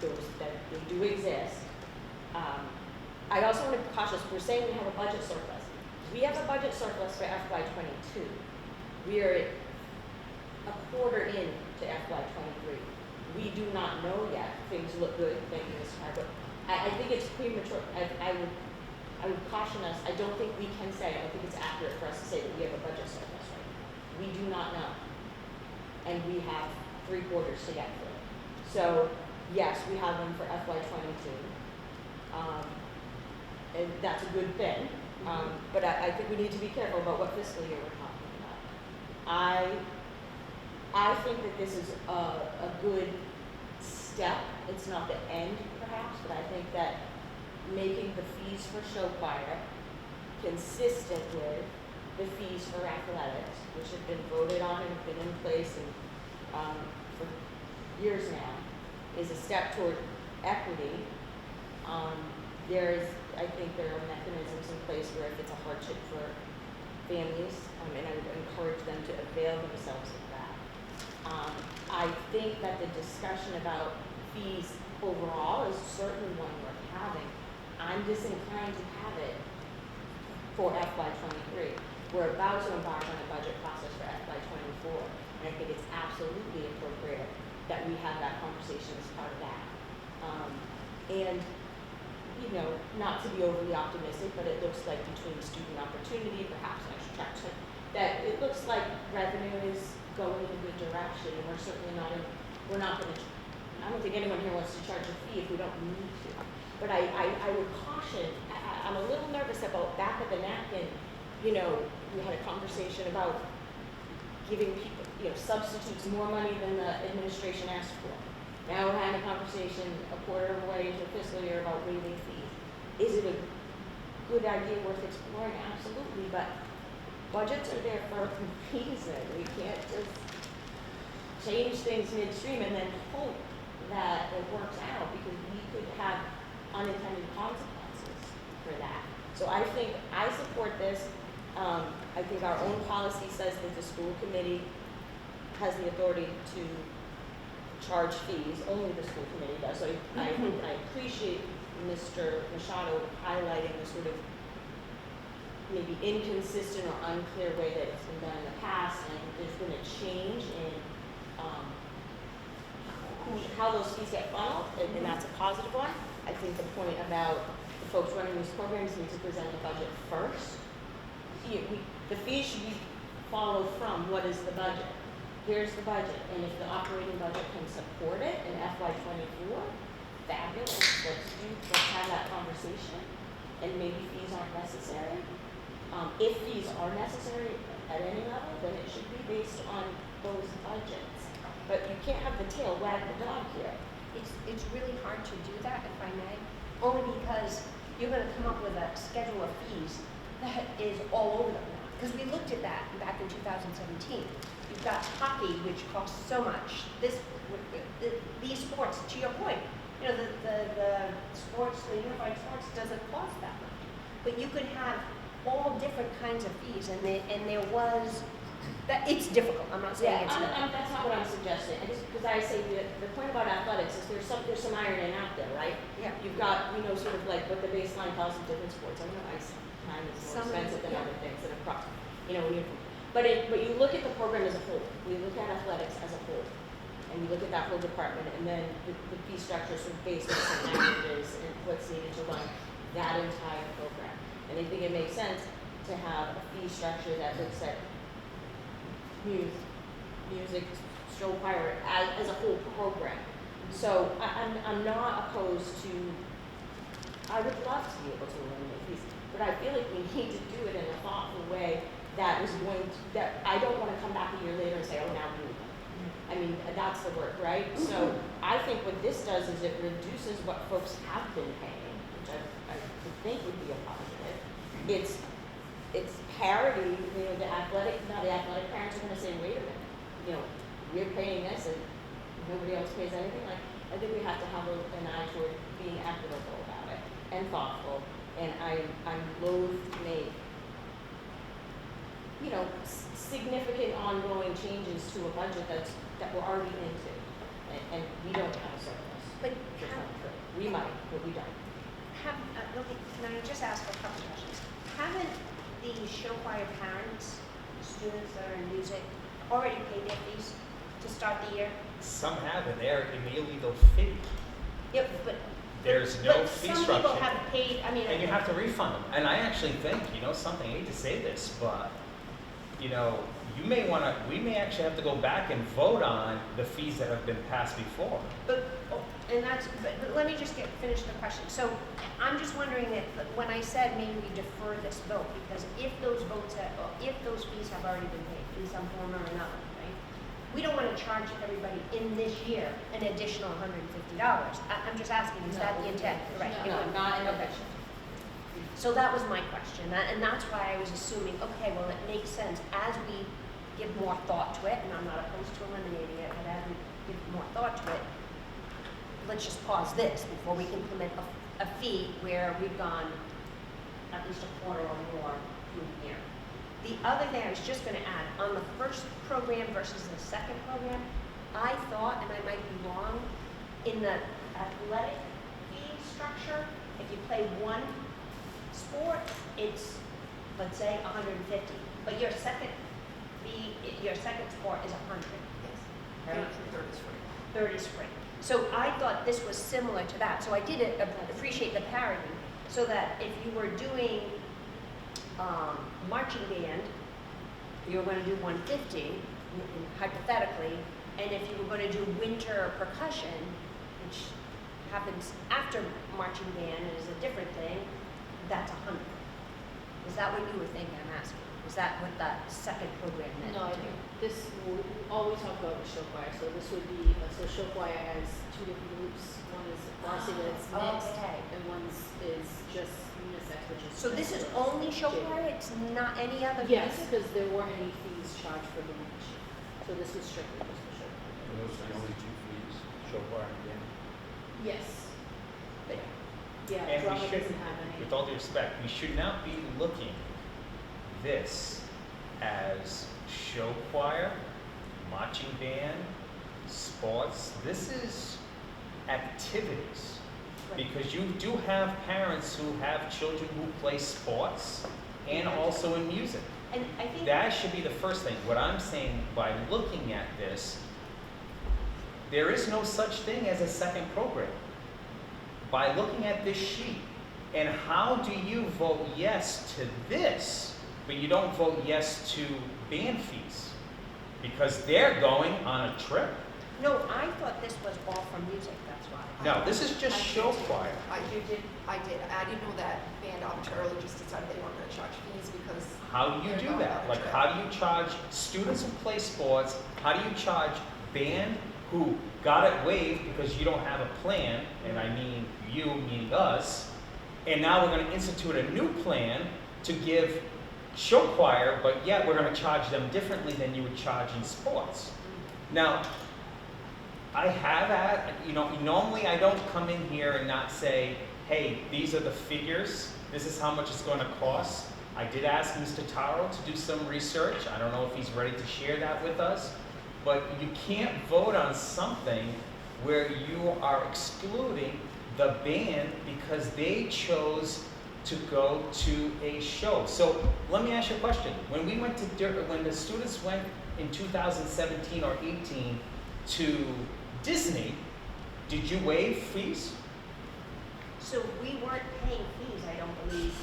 they do exist. I also want to be cautious. We're saying we have a budget surplus. We have a budget surplus for FY22. We are a quarter into FY23. We do not know yet. Things look good, thank you, Mr. Hart, but I think it's premature. I would caution us. I don't think we can say, I don't think it's accurate for us to say that we have a budget surplus right now. We do not know. And we have 3 quarters to get through. So, yes, we have one for FY22. And that's a good thing. But I think we need to be careful about what fiscal year we're talking about. I think that this is a good step. It's not the end, perhaps, but I think that making the fees for show choir consistent with the fees for athletics, which have been voted on and have been in place for years now, is a step toward equity. I think there are mechanisms in place where if it's a hardship for families, and I would encourage them to avail themselves of that. I think that the discussion about fees overall is certainly one worth having. I'm disinclined to have it for FY23. We're about to embark on a budget process for FY24, and I think it's absolutely appropriate that we have that conversation as part of that. And you know, not to be overly optimistic, but it looks like between student opportunity, perhaps extra track, that it looks like revenue is going in a good direction, and we're certainly not going to, I don't think anyone here wants to charge a fee if we don't need to. But I would caution, I'm a little nervous about back of the napkin, you know, we had a conversation about giving people, you know, substitutes more money than the administration asked for. Now we're having a conversation a quarter of a way into the fiscal year about waiving fees. Is it a good idea worth exploring? Absolutely, but budgets are there for a reason. We can't just change things midstream and then hope that it works out, because we could have unintended consequences for that. So I think I support this. I think our own policy says that the school committee has the authority to charge fees, only the school committee does. So I appreciate Mr. Machado highlighting the sort of maybe inconsistent or unclear way that it's been done in the past, and there's been a change in how those fees get funneled, and that's a positive one. I think the point about the folks running these programs need to present the budget first. The fees should be followed from what is the budget. Here's the budget, and if the operating budget can support it in FY24, fabulous. Let's have that conversation, and maybe fees aren't necessary. If fees are necessary at any level, then it should be based on those budgets. But you can't have the tail wag the dog here. It's really hard to do that, if I may, only because you're going to come up with a schedule of fees that is all over the map. Because we looked at that back in 2017. You've got hockey, which costs so much. These sports, to your point, you know, the sports, the unified sports doesn't cost that much. But you could have all different kinds of fees, and there was that. It's difficult. I'm not saying it's not. That's not what I'm suggesting. Because I say the point about athletics is there's some iron out there, right? Yeah. You've got, we know sort of like what the baseline cost of different sports. I know ice time is more expensive than other things that are crossed. You know, but you look at the program as a whole. We look at athletics as a whole, and we look at that whole department, and then the fee structure sort of based on some averages and what's needed to run that entire program. And I think it makes sense to have a fee structure that looks at music, show choir as a whole program. So I'm not opposed to. I would love to be able to eliminate fees, but I feel like we need to do it in a thoughtful way. That I don't want to come back a year later and say, oh, now we need them. I mean, that's the word, right? So I think what this does is it reduces what folks have been paying, which I think would be a positive. It's parity. You know, the athletic parents are going to say, wait a minute, you know, we're paying this and nobody else pays anything. Like, I think we have to have an eye toward being equitable about it and thoughtful. And I'm loath to make, you know, significant ongoing changes to a budget that we're already into, and we don't have a surplus. But we might, but we don't. Can I just ask a couple questions? Haven't the show choir parents, students that are in music, already paid their fees? to start the year? Some have, and they're immediately the fee. Yep, but. There's no but fee some structure. people have paid, I mean. And you have to refund them. And I actually think, you know something, I hate to say this, but, you know, you may want to, we may actually have to go back and vote on the fees that have been passed before. But, and that's, but let me just finish the question. So I'm just wondering if, when I said maybe we defer this vote, because if those votes, if those fees have already been paid in some form or another, right? We don't want to charge everybody in this year an additional $150. I'm just asking, is that the intent? Right. No, not in Okay. addition. So that was my question, and that's why I was assuming, okay, well, it makes sense as we give more thought to it, and I'm not opposed to eliminating it, but as we give more thought to it, let's just pause this before we implement a fee where we've gone at least a quarter or more through the year. The other thing I was just gonna add, on the first program versus the second program, I thought, and I might be wrong, in the athletic fee structure, if you play one sport, it's, let's say, 150. But your second fee, your second sport is 100. Yes. Right? Third is free. 30 spring. So I thought this was similar to that. So I did appreciate the parity, so that if you were doing marching band, you were going to do 150, hypothetically, and if you were going to do winter percussion, which happens after marching band and is a different thing, that's 100. Is that what you were thinking? I'm asking. Is that what that second program meant? No, I to think you? this, all we talk about is show choir, so this would be, so show choir has two different groups. One is varsity that's mixed, Okay. and one's is just unisex, which is. So this is only show choir? It's not any other Yes, music? because there weren't any fees charged for the lunch, so this was strictly just for show choir. And those are the only two fees, show choir and band. Yes. But- Yeah, And we drama should, doesn't have any. with all due respect, we should not be looking this as show choir, marching band, sports. This is activities. Because you do have parents who have children who play sports and also in music. And I think That should be the first thing. What I'm saying by looking at this, there is no such thing as a second program. By looking at this sheet, and how do you vote yes to this, but you don't vote yes to band fees? Because they're going on a trip. no, I thought this was all from music. That's why. No, this is just show choir. You did. I did. I didn't know that band arbitrarily just decided they weren't going to charge fees because. How do you they're do going on that? a Like, trip. how do you charge students who play sports? How do you charge band who got it waived because you don't have a plan, and I mean you, meaning us, and now we're gonna institute a new plan to give show choir, but yet we're gonna charge them differently than you would charge in sports. Now, I have had, you know, normally I don't come in here and not say, hey, these are the figures, this is how much it's gonna cost. I did ask Mr. Taro to do some research. I don't know if he's ready to share that with us, but you can't vote on something where you are excluding the band because they chose to go to a show. So let me ask you a question. When we went to, when the students went in 2017 or 18 to Disney, did you waive fees? So we weren't paying fees, I don't believe,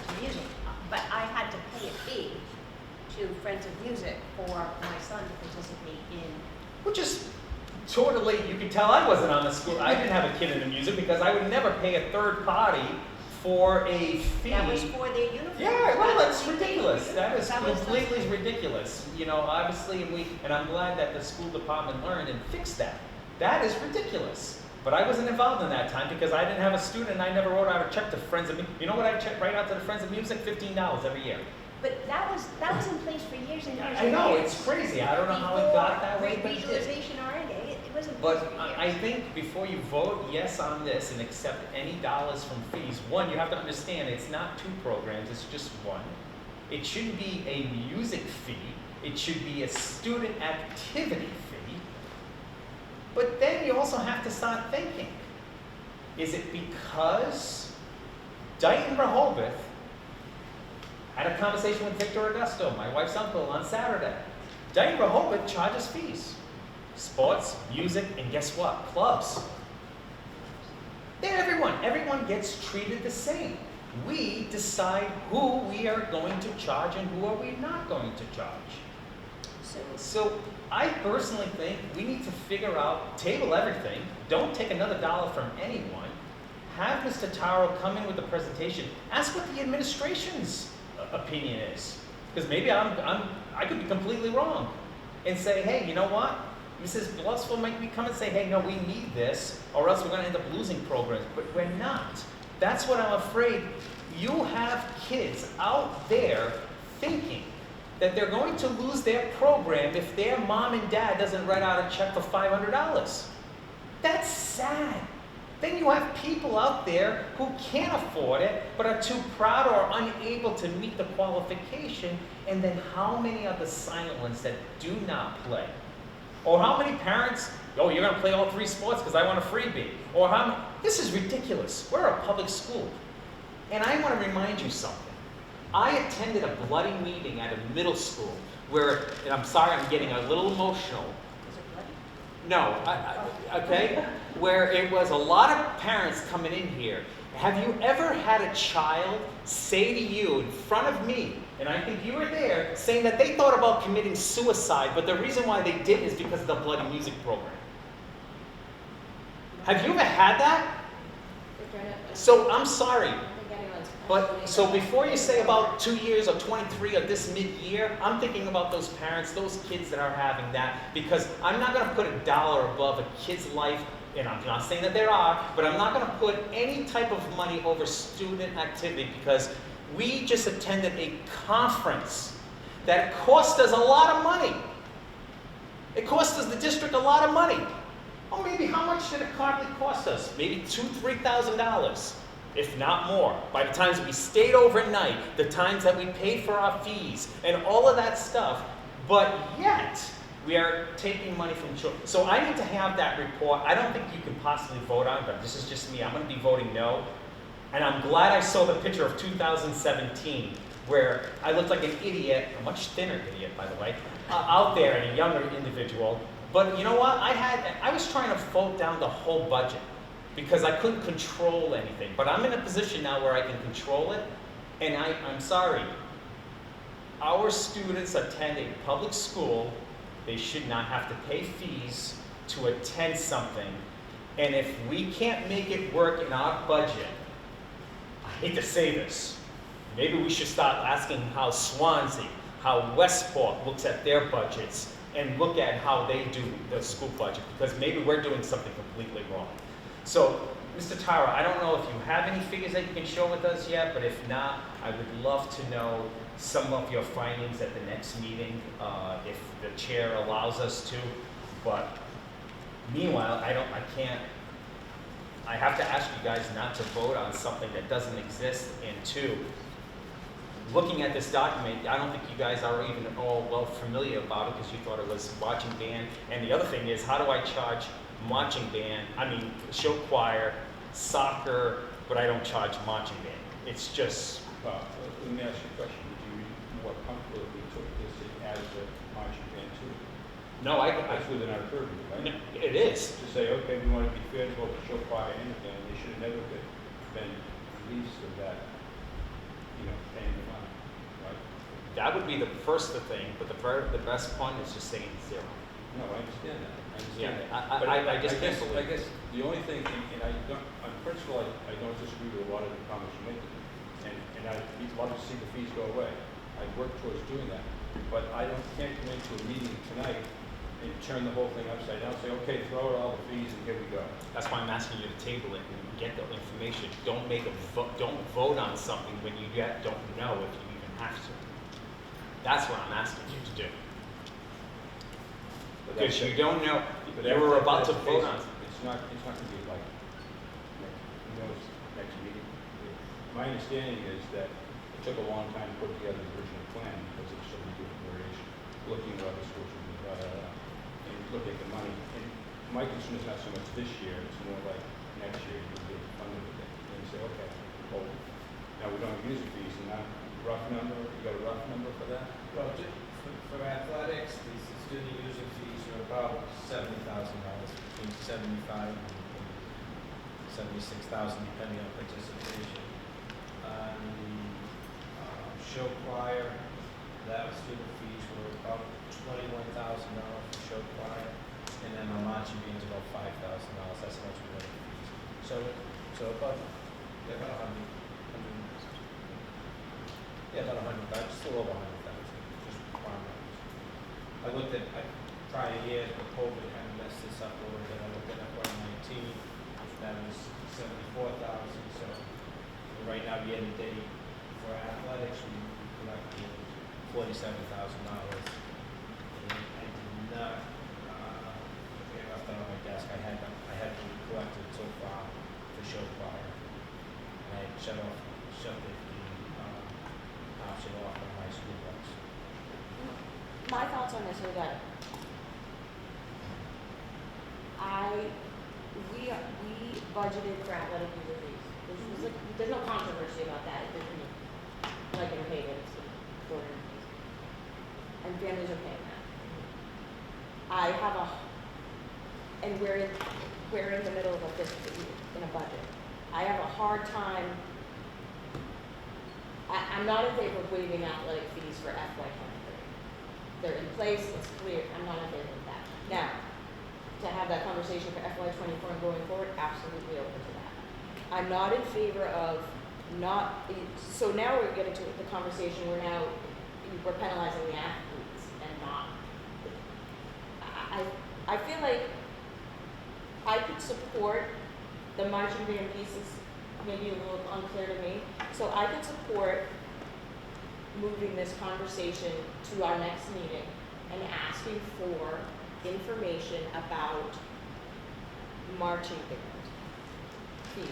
to music, but I had to pay a fee to Friends of Music for my son to participate in. Which is totally, you can tell I wasn't on the school, I didn't have a kid in the music because I would never pay a third party for a fee. That was for their uniform. Yeah, well, that's ridiculous. That is That was- completely ridiculous. You know, obviously, and I'm glad that the school department learned and fixed that. That is ridiculous. But I wasn't involved in that time because I didn't have a student and I never wrote out a check to Friends of Music. You know what I checked right out to the Friends of Music? $15 every year. But that was in place for years and years. I know, it's crazy. I don't know how it got that way, but it did. Regionalization or anything, it was in place But for years. I think before you vote yes on this and accept any dollars from fees, one, you have to understand it's not two programs, it's just one. It shouldn't be a music fee, it should be a student activity fee. But then you also have to start thinking, is it because Dayton Rehoboth had a conversation with Victor Augusto, my wife's uncle, on Saturday. Dayton Rehoboth charges fees. Sports, music, and guess what? Clubs. They're everyone. Everyone gets treated the same. We decide who we are going to charge and who are we not going to charge. So I personally think we need to figure out, table everything, don't take another dollar from anyone, have Mr. Taro come in with a presentation, ask what the administration's opinion is. Because maybe I could be completely wrong. And say, hey, you know what? Mrs. Bluffsville might come and say, hey, no, we need this, or else we're going to end up losing programs. But we're not. That's what I'm afraid. You have kids out there thinking that they're going to lose their program if their mom and dad doesn't write out a check for $500. That's sad. Then you have people out there who can't afford it, but are too proud or unable to meet the qualification. And then how many are the silent ones that do not play? Or how many parents, oh, you're going to play all 3 sports because I want a freebie? Or how many? This is ridiculous. We're a public school. And I want to remind you something. I attended a bloody meeting at a middle school where, and I'm sorry I'm getting a little emotional. Is it bloody? No, okay? Where it was a lot of parents coming in here. Have you ever had a child say to you in front of me, and I think you were there, saying that they thought about committing suicide, but the reason why they didn't is because of the bloody music program? Have you ever had that? So I'm sorry. But so before you say about 2 years or 23 or this mid-year, I'm thinking about those parents, those kids that are having that, because I'm not going to put a dollar above a kid's life, and I'm not saying that there are, but I'm not going to put any type of money over student activity, because we just attended a conference that cost us a lot of money. It cost us, the district, a lot of money. Oh, maybe how much did it hardly cost us? Maybe $2,000, $3,000. If not more, by the times we stayed overnight, the times that we paid for our fees, and all of that stuff, but yet we are taking money from children. So I need to have that report. I don't think you can possibly vote on it, but this is just me. I'm going to be voting no. And I'm glad I saw the picture of 2017, where I looked like an idiot, a much thinner idiot, by the way, out there, and a younger individual. But you know what? I was trying to vote down the whole budget, because I couldn't control anything. But I'm in a position now where I can control it, and I'm sorry. Our students attend a public school. They should not have to pay fees to attend something. And if we can't make it work in our budget, I hate to say this, maybe we should start asking how Swansea, how Westport looks at their budgets, and look at how they do the school budget, because maybe we're doing something completely wrong. So, Mr. Tara, I don't know if you have any figures that you can share with us yet, but if not, I would love to know some of your findings at the next meeting, if the chair allows us to. But meanwhile, I have to ask you guys not to vote on something that doesn't exist. And 2, looking at this document, I don't think you guys are even all well familiar about it, because you thought it was marching band. And the other thing is, how do I charge marching band, show choir, soccer, but I don't charge marching band? It's just... Let me ask you a question. Would you be more comfortable if we took this as a marching band too? No, That's within our purview, right? No, it is. To say, okay, we want to be fair to both the show choir and the band, they should have never been released of that, paying the money, right? That would be the first thing, but the best point is just saying 0. No, I understand that. Yeah, But I just can't I believe. guess the only thing, and I don't, on principle, I don't disagree with a lot of the comments you make, and I'd love to see the fees go away. I work towards doing that, but can't come into a meeting tonight and turn the whole thing upside down, say, okay, throw out all the fees and here we go. That's why I'm asking you to table it and get the information. Don't don't vote on something when you yet don't know if you even have to. That's what I'm asking you to do. Because you don't know, you were about to vote on. It's not going to be like, next meeting. My understanding is that it took a long time to put together the original plan because of so many different variations, looking at other schools, and looking at the money. And my concern is not so much this year, it's more like next year you'll get funded with it. And you say, okay, well, now we don't have user fees, and now rough number, you got a rough number for that? Well, For athletics, the student user fees are about $70,000, between 75 and 76,000, depending on participation. On the show choir, that student fees were about $21,000 for show choir, and then the marching band's about $5,000. That's how much we got in fees. So about 100, just a little over 100,000, just round numbers. I looked at prior years, but COVID kind of messed this up a little bit. I looked at FY19, that was 74,000. So right now, year to date, for athletics, we collected $47,000. And I did not, I left that on my desk. I had collected so far for show choir. And I had shut the option off on my school bus. My thoughts on this are that we budgeted for athletic user fees. There's no controversy about that. It doesn't, like in Haven, it's program fees. And families are paying that. And we're in the middle of a fiscal year, in a budget. I have a hard time, I'm not in favor of waiving athletic fees for FY23. They're in place, it's clear, I'm not in favor of that. Now, to have that conversation for FY24 and going forward, absolutely open to that. I'm not in favor of so now we're getting to the conversation where now we're penalizing the athletes and not, I feel like I could support the marching band pieces, maybe a little unclear to me. So I could support moving this conversation to our next meeting and asking for information about marching band fees.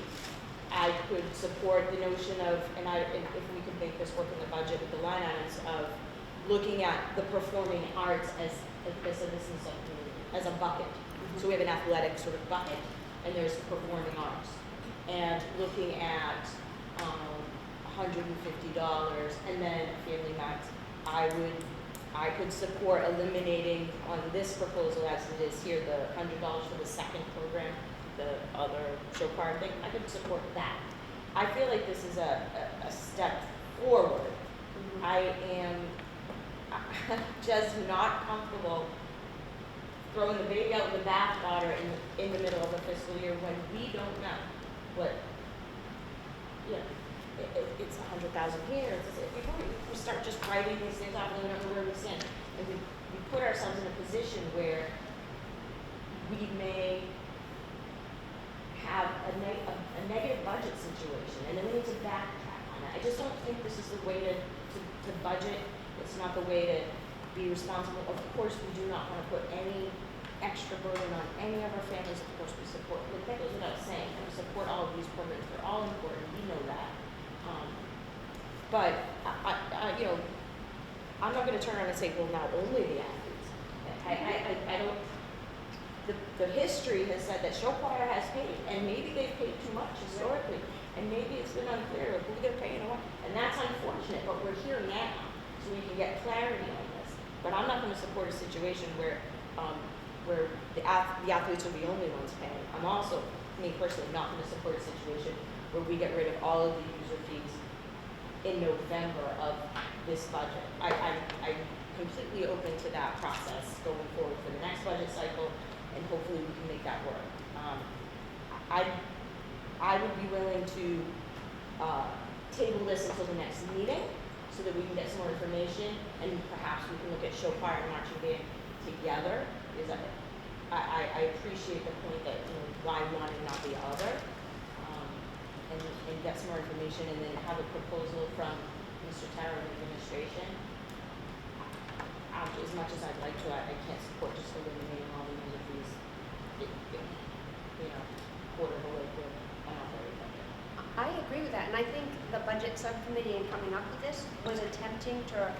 I could support the notion of, and if we could make this work in the budget with the line items of looking at the performing arts as a bucket. So we have an athletic sort of bucket, and there's performing arts. And looking at $150, and then family max, I could support eliminating on this proposal as it is here, the $100 for the second program, the other show choir thing. I could support that. I feel like this is a step forward. Mm-hmm. I am just not comfortable throwing the baby out with the bathwater in the middle of a fiscal year when we don't know what, it's 100,000 here. Before we start just writing these things out and we don't know where we stand, and we put ourselves in a position where we may have a negative budget situation, and then we need to backtrack on that. I just don't think this is the way to budget. It's not the way to be responsible. Of course, we do not want to put any extra burden on any of our families. Of course, we support, but that goes without saying, and we support all of these programs. They're all important. We know that. But I'm not going to turn around and say, well, now only the athletes. I don't. The history has said that show choir has paid, and maybe they've paid too much historically, and maybe it's been unclear of who they're paying and what, and that's unfortunate. But we're here now, so we can get clarity on this. But I'm not going to support a situation where the athletes are the only ones paying. I'm also, me personally, not going to support a situation where we get rid of all of the user fees in November of this budget. I'm completely open to that process going forward for the next budget cycle, and hopefully we can make that work. I would be willing to table this until the next meeting so that we can get some more information, and perhaps we can look at show choir and marching band together. Because I appreciate the point that why one and not the other, and get some more information, and then have a proposal from Mr. Tara and the administration. As much as I'd like to, I can't support just eliminating all the user fees, quarter of the way through an operating budget. I agree with that, and I think the budget subcommittee in coming up with this was attempting to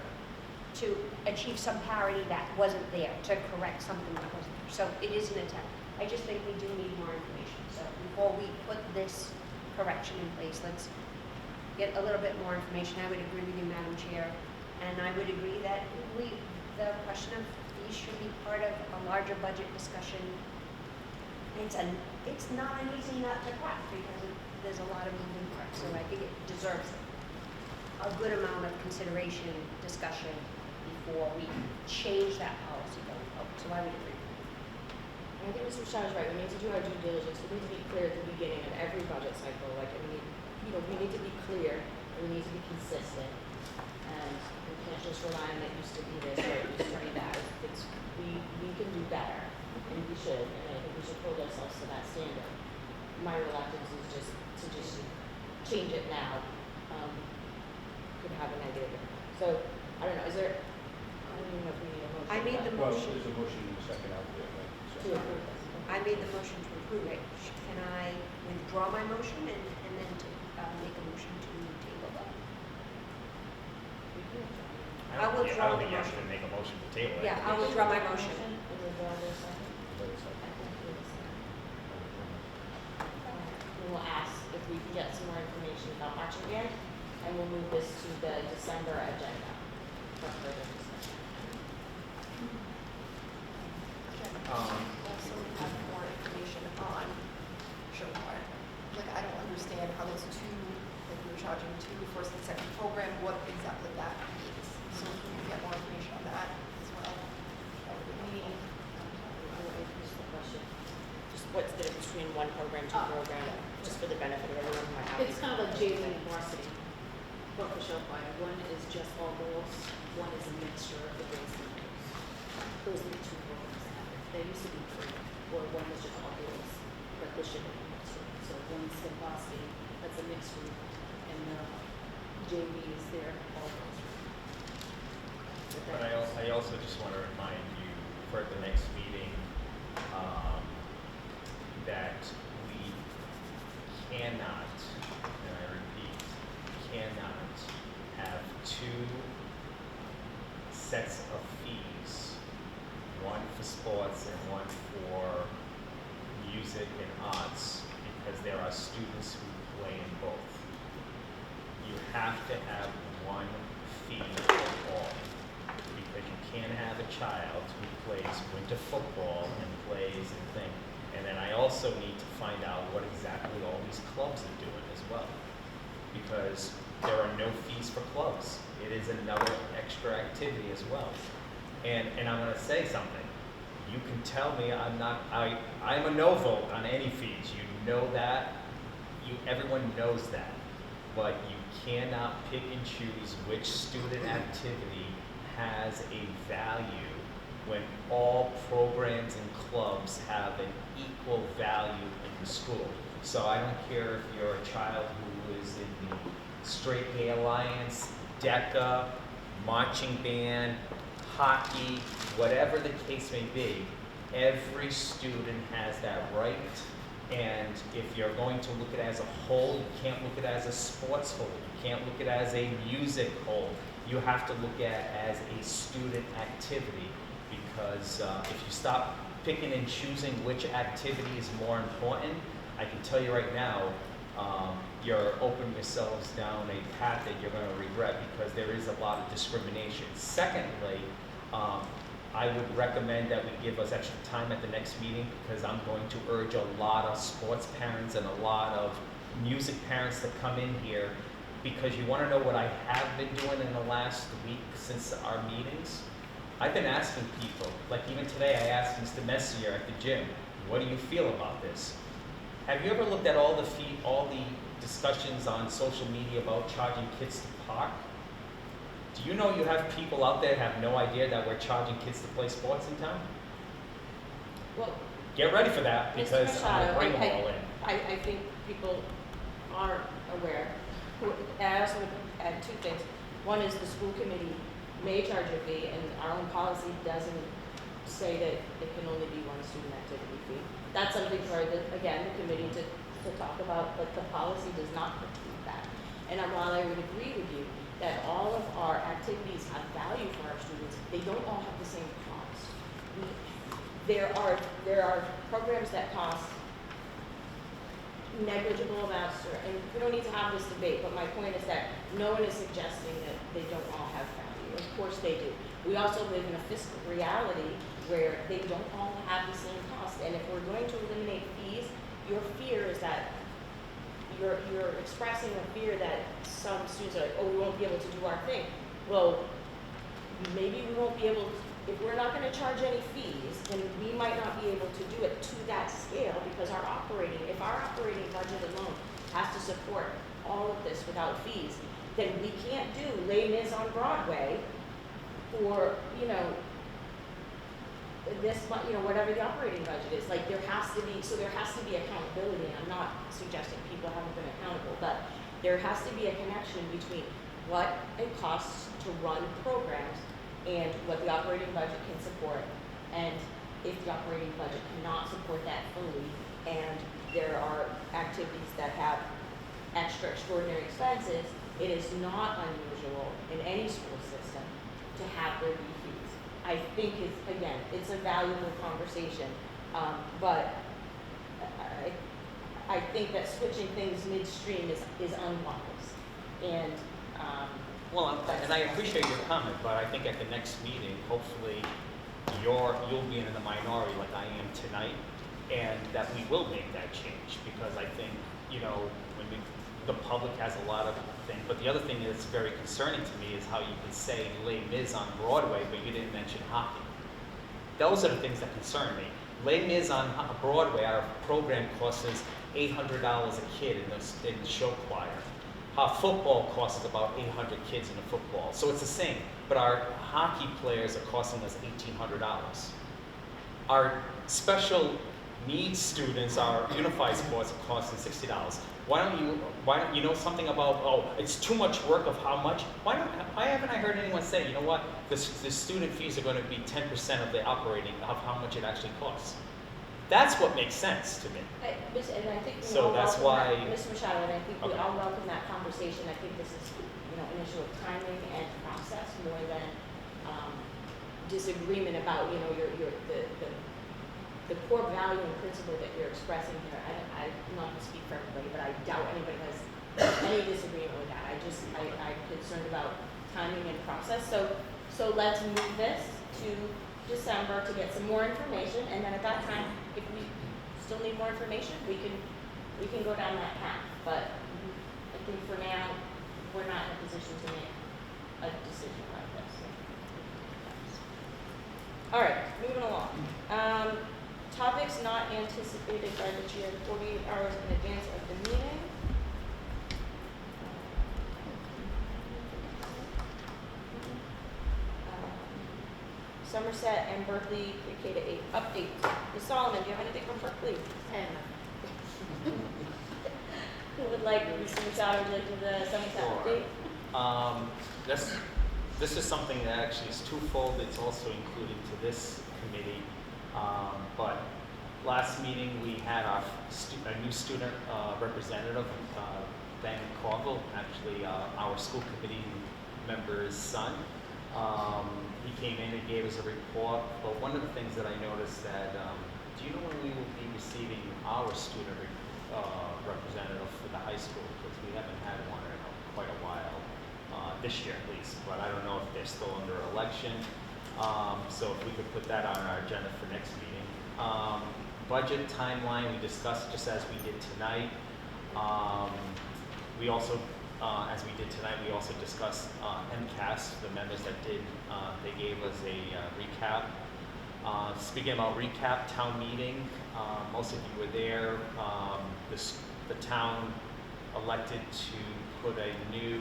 achieve some parity that wasn't there, to correct something that wasn't there. So it is an attempt. I just think we do need more information. So before we put this correction in place, let's get a little bit more information. I would agree with you, Madam Chair, And I would agree that the question of fees should be part of a larger budget discussion. It's not an easy nut to crack because there's a lot of moving parts, so I think it deserves a good amount of consideration, discussion before we change that policy going forward, so I would agree. And I think Mr. Shah is right, we need to do our due diligence, we need to be clear at the beginning of every budget cycle, like, we need to be clear, and we need to be consistent. And we can't just rely on it used to be this, or it used to be that. We can do better, and we should, and I think we should hold ourselves to that standard. My reluctance is just to change it now, could have a negative impact. So, I don't know, I don't even know if we need a motion. I made the Well, motion. there's a motion in a second out there, right? To So- approve this. I made the motion to approve it. Can I withdraw my motion and then make a motion to table that? I'll withdraw I don't the think you have motion. to make a motion to table it. Yeah, I'll withdraw my motion. And withdraw the second. Wait a second. We will ask if we can get some more information about marching band, and we'll move this to the December agenda for further discussion. Also have more information on show choir. Like, I don't understand how those two, like we were charging two first and second program, what exactly that means. So if we can get more information on that as well, that would be helpful. I will increase the question. Just what's the difference between one program, two program, just for the benefit of everyone who might have. It's kind of like JV and varsity for show choir. One is just all girls, one is a mixture of the girls and boys. Those are the two programs that happen. There used to be three, or one was just all girls, but this should be a mixture. So one's the varsity, that's a mixed group, and the JV is their all girls. But I also just want to remind you for the next meeting, that we cannot, and I repeat, cannot have two sets of fees, one for sports and one for music and arts, because there are students who play in both. You have to have one fee for all, because you can't have a child who plays winter football and plays and things. And then I also need to find out what exactly all these clubs are doing as well, because there are no fees for clubs. It is another extra activity as well. And I'm gonna say something. You can tell me I'm a no vote on any fees. You know that. Everyone knows that. But you cannot pick and choose which student activity has a value when all programs and clubs have an equal value in the school. So I don't care if you're a child who is in the Straight Gay Alliance, DECA, marching band, hockey, whatever the case may be, every student has that right. And if you're going to look at it as a whole, you can't look at it as a sports whole. You can't look at it as a music whole. You have to look at it as a student activity, because if you stop picking and choosing which activity is more important, I can tell you right now, you're opening yourselves down a path that you're going to regret, because there is a lot of discrimination. Secondly, I would recommend that we give us extra time at the next meeting, because I'm going to urge a lot of sports parents and a lot of music parents to come in here, because you want to know what I have been doing in the last week since our meetings. I've been asking people, like even today I asked Mr. Messier at the gym, what do you feel about this? Have you ever looked at all the discussions on social media about charging kids to park? Do you know you have people out there that have no idea that we're charging kids to play sports in town? Well, Get ready for that, because Mr. I'm Machado, going to bring them all in. I think people are aware. And I also would add two things. One is the school committee may charge a fee, and our own policy doesn't say that it can only be one student activity fee. That's something for, the committee to talk about, but the policy does not preclude that. And while I would agree with you that all of our activities have value for our students, they don't all have the same cost. There are programs that cost negligible about, and we don't need to have this debate, but my point is that no one is suggesting that they don't all have value. Of course they do. We also live in a fiscal reality where they don't all have the same cost. And if we're going to eliminate fees, your fear is that you're expressing a fear that some students are like, oh, we won't be able to do our thing. Well, maybe we won't be able to, if we're not gonna charge any fees, then we might not be able to do it to that scale because if our operating budget alone has to support all of this without fees, then we can't do Les Mis on Broadway or, whatever the operating budget is. Like there has to be accountability. And I'm not suggesting people haven't been accountable, but there has to be a connection between what it costs to run programs and what the operating budget can support. And if the operating budget cannot support that fully, and there are activities that have extraordinary expenses, it is not unusual in any school system to have there be fees. I think it's a valuable conversation, but I think that switching things midstream is unwise. And Well, and I appreciate your comment, but I think at the next meeting, hopefully, you'll be in the minority like I am tonight, and that we will make that change, because I think, the public has a lot of things, but the other thing that's very concerning to me is how you can say Les Mis on Broadway, but you didn't mention hockey. Those are the things that concern me. Les Mis on Broadway, our program costs us $800 a kid in the show choir. Our football costs us about 800 kids in the football. So it's the same, but our hockey players are costing us $1,800. Our special needs students, our unified sports are costing $60. Why don't you know something about, it's too much work of how much? Why haven't I heard anyone say, you know what, the student fees are going to be 10% of the operating, of how much it actually costs? That's what makes sense to me. And I think so that's why, Mr. Machado, and I think we all welcome that conversation. I think this is, an issue of timing and process more than disagreement about, the core value and principle that you're expressing here. I'm not to speak for everybody, but I doubt anybody has any disagreement with that. I'm concerned about timing and process. So let's move this to December to get some more information, and then at that time, if we still need more information, we can go down that path. But I think for now, we're not in a position to make a decision like this. All right, moving along. Topics not anticipated by the chair 48 hours in advance of the meeting. Somerset and Berkley K-8 update. Ms. Solomon, do you have anything from Berkley? Who would like, Mr. Machado, would like to do the Somerset update? This is something that actually is twofold. It's also included to this committee. But last meeting we had a new student representative, Ben Carville, actually our school committee member's son. He came in and gave us a report, but one of the things that I noticed that, do you know when we will be receiving our student representative for the high school? Because we haven't had one in quite a while, this year at least, but I don't know if they're still under election. So if we could put that on our agenda for next meeting. Budget timeline, we discussed just as we did tonight. We also, as we did tonight, we also discussed MCAS, the members that did, they gave us a recap. Speaking about recap, town meeting, most of you were there. The town elected to put a new,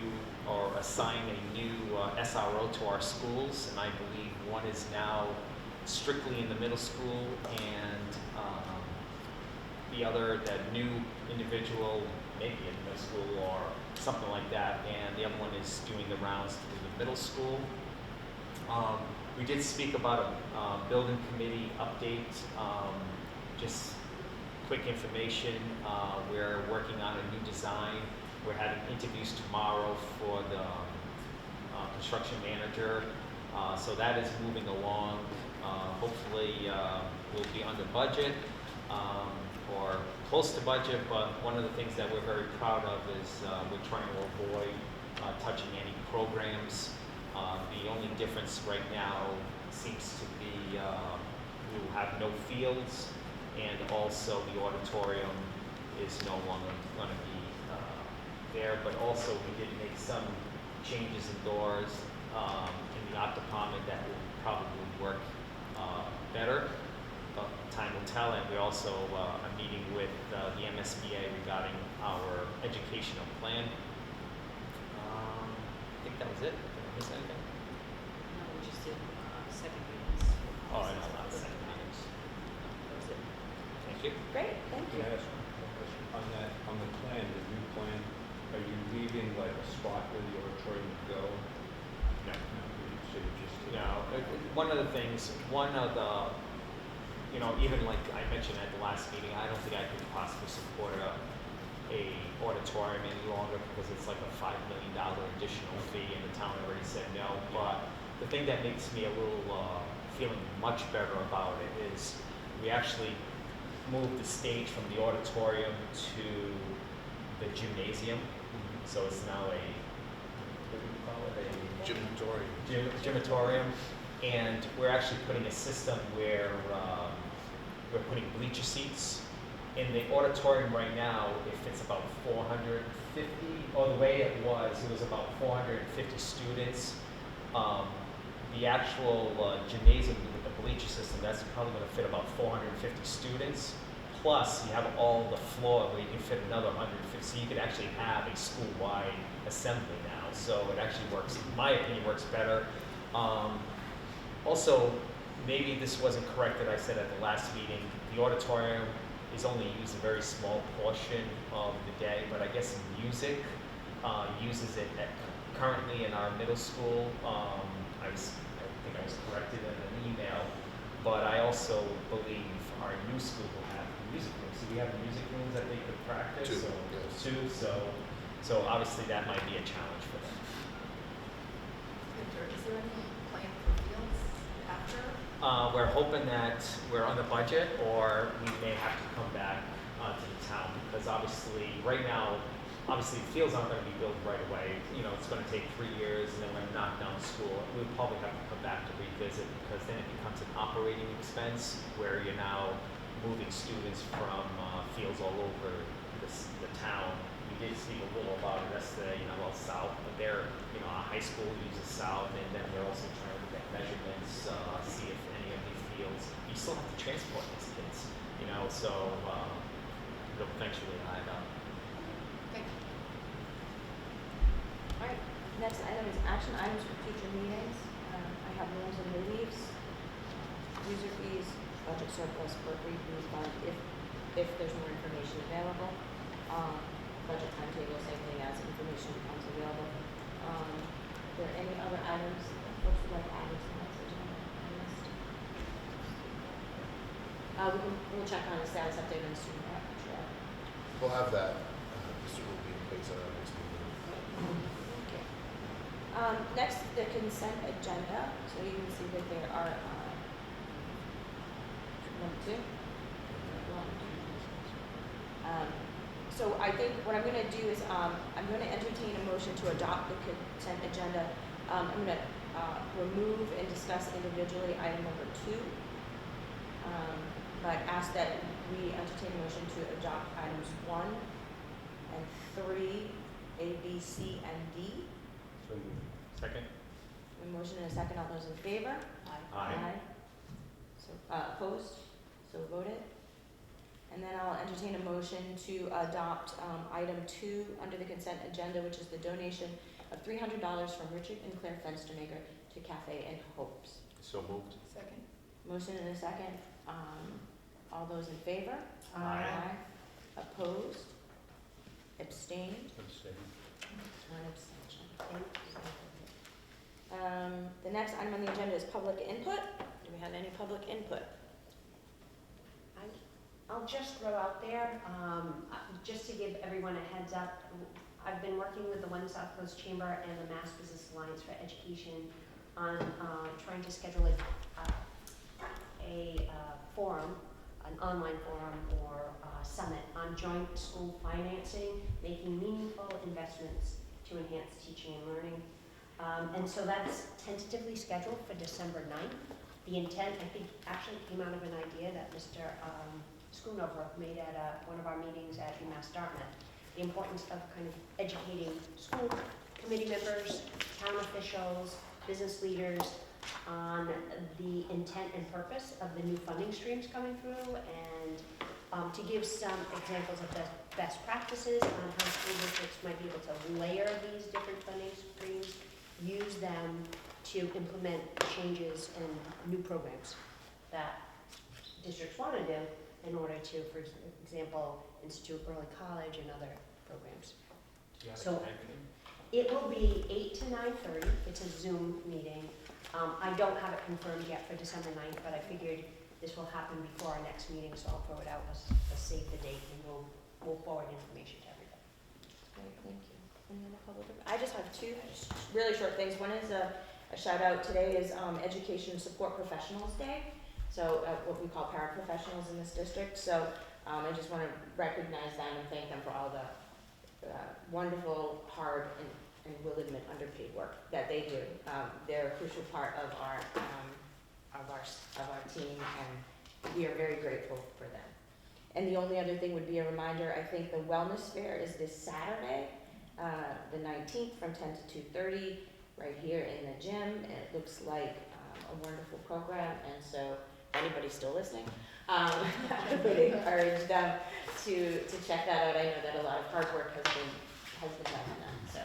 or assign a new SRO to our schools, and I believe one is now strictly in the middle school, and the other, that new individual, maybe in middle school or something like that, and the other one is doing the rounds through the middle school. We did speak about a building committee update, just quick information. We're working on a new design. We're having interviews tomorrow for the construction manager. So that is moving along. Hopefully we'll be under budget, or close to budget, but one of the things that we're very proud of is we're trying to avoid touching any programs. The only difference right now seems to be we will have no fields, and also the auditorium is no longer going to be there. But also we did make some changes indoors in the art department that will probably work better. But time will tell, and we also are meeting with the MSBA regarding our educational plan. I think that was it. Did I miss anything? No, we just did second readings. Oh, I know, not second meetings. That was it. Thank you. Great, thank Can you. I ask one question? On the plan, the new plan, are you leaving like a spot where the auditorium would go? No. So you just. No, one of the things, even like I mentioned at the last meeting, I don't think I could possibly support a auditorium any longer because it's like a $5 million additional fee, and the town already said no. But the thing that makes me a little feeling much better about it is we actually moved the stage from the auditorium to the gymnasium. So it's now what do we call it? Gymatorium. And we're actually putting a system where we're putting bleacher seats. In the auditorium right now, if it's about 450, or the way it was about 450 students. The actual gymnasium with the bleacher system, that's probably going to fit about 450 students. Plus, you have all the floor where you can fit another 150. So you could actually have a school-wide assembly now. So it actually works, in my opinion, works better. Also, maybe this wasn't correct that I said at the last meeting, the auditorium is only used a very small portion of the day, but I guess music uses it currently in our middle school. I think I was corrected in an email, but I also believe our new school will have music rooms. So we have music rooms that they could practice. Two. So obviously that might be a challenge for them. Victor, is there any plan for fields after? We're hoping that we're on the budget, or we may have to come back to the town, because obviously right now, obviously fields aren't going to be built right away. It's going to take 3 years, and then we're going to knock down the school. We'll probably have to come back to revisit, because then it becomes an operating expense where you're now moving students from fields all over the town. We did speak a little about it yesterday, south, but our high school uses south, and then they're also trying to get measurements, see if any of these fields, you still have to transport these kids, so it'll eventually add up. Thank you. All right, next item is action items for future meetings. I have rules and reliefs, user fees, budget surplus, Berkeley fees fund, if there's more information available. Budget timetable, same thing as information becomes available. Are there any other items that folks would like to add to tonight's agenda? We'll check on the status update on the student rep. Sure. We'll have that. This will be in place at our next meeting. Okay. Next, the consent agenda. So you can see that there are number two. So I think what I'm going to do is I'm going to entertain a motion to adopt the consent agenda. I'm going to remove and discuss individually item number 2, but ask that we entertain a motion to adopt items 1 and 3, A, B, C, and D. So moved. Second? A motion and a second. All those in favor? Aye. So opposed? So voted. And then I'll entertain a motion to adopt item 2 under the consent agenda, which is the donation of $300 from Richard and Claire Fenstermaker to Cafe and Hopes. So moved. Second. Motion and a second. All those in favor? Aye. Opposed? Abstained? Abstain. 1 abstention. The next item on the agenda is public input. Do we have any public input? I'll just throw out there, just to give everyone a heads up, I've been working with the One South Coast Chamber and the Mass Business Alliance for Education on trying to schedule a forum an online forum or summit on joint school financing, making meaningful investments to enhance teaching and learning. And so that's tentatively scheduled for December 9th. The intent, I think, actually came out of an idea that Mr. Schoonover made at one of our meetings at UMass Dartmouth. The importance of kind of educating school committee members, town officials, business leaders on the intent and purpose of the new funding streams coming through, and to give some examples of best practices on how school districts might be able to layer these different funding streams, use them to implement changes and new programs that districts want to do in order to, for example, institute early college and other programs. So it will be 8 to 9:30. It's a Zoom meeting. I don't have it confirmed yet for December 9th, but I figured this will happen before our next meeting, so I'll throw it out. Let's save the date, and we'll forward information to everybody. Great, thank you. Any other public? I just have two really short things. One is a shout out. Today is Education Support Professionals Day, so what we call paraprofessionals in this district. So I just want to recognize them and thank them for all the wonderful, hard, and will admit underpaid work that they do. They're a crucial part of our team, and we are very grateful for them. And the only other thing would be a reminder. I think the wellness fair is this Saturday, the 19th, from 10 to 2:30, right here in the gym. And it looks like a wonderful program, and so if anybody's still listening, I would encourage them to check that out. I know that a lot of hard work has been done on that. So.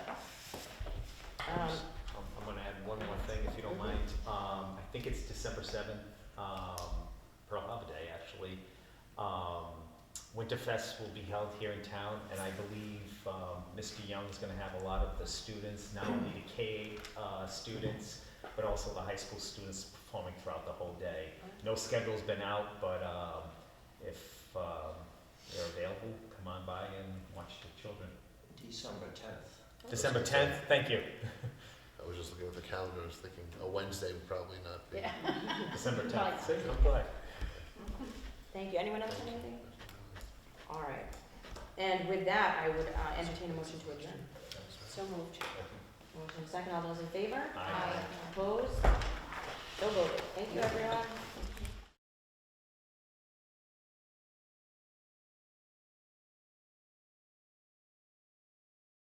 I'm going to add one more thing, if you don't mind. I think it's December 7th, Pearl Harbor Day, actually. Winterfest will be held here in town, and I believe Mr. Young is going to have a lot of the students, not only the K-8 students, but also the high school students performing throughout the whole day. No schedule's been out, but if they're available, come on by and watch the children. December 10th. December 10th, thank you. I was just looking at the calendar, I was thinking a Wednesday would probably not be. Yeah. December 10th. Probably. I'm glad. Thank you. Anyone else have anything? All right. And with that, I would entertain a motion to adjourn. So moved. Motion second. All those in favor? Aye. Opposed? So voted. Thank you, everyone.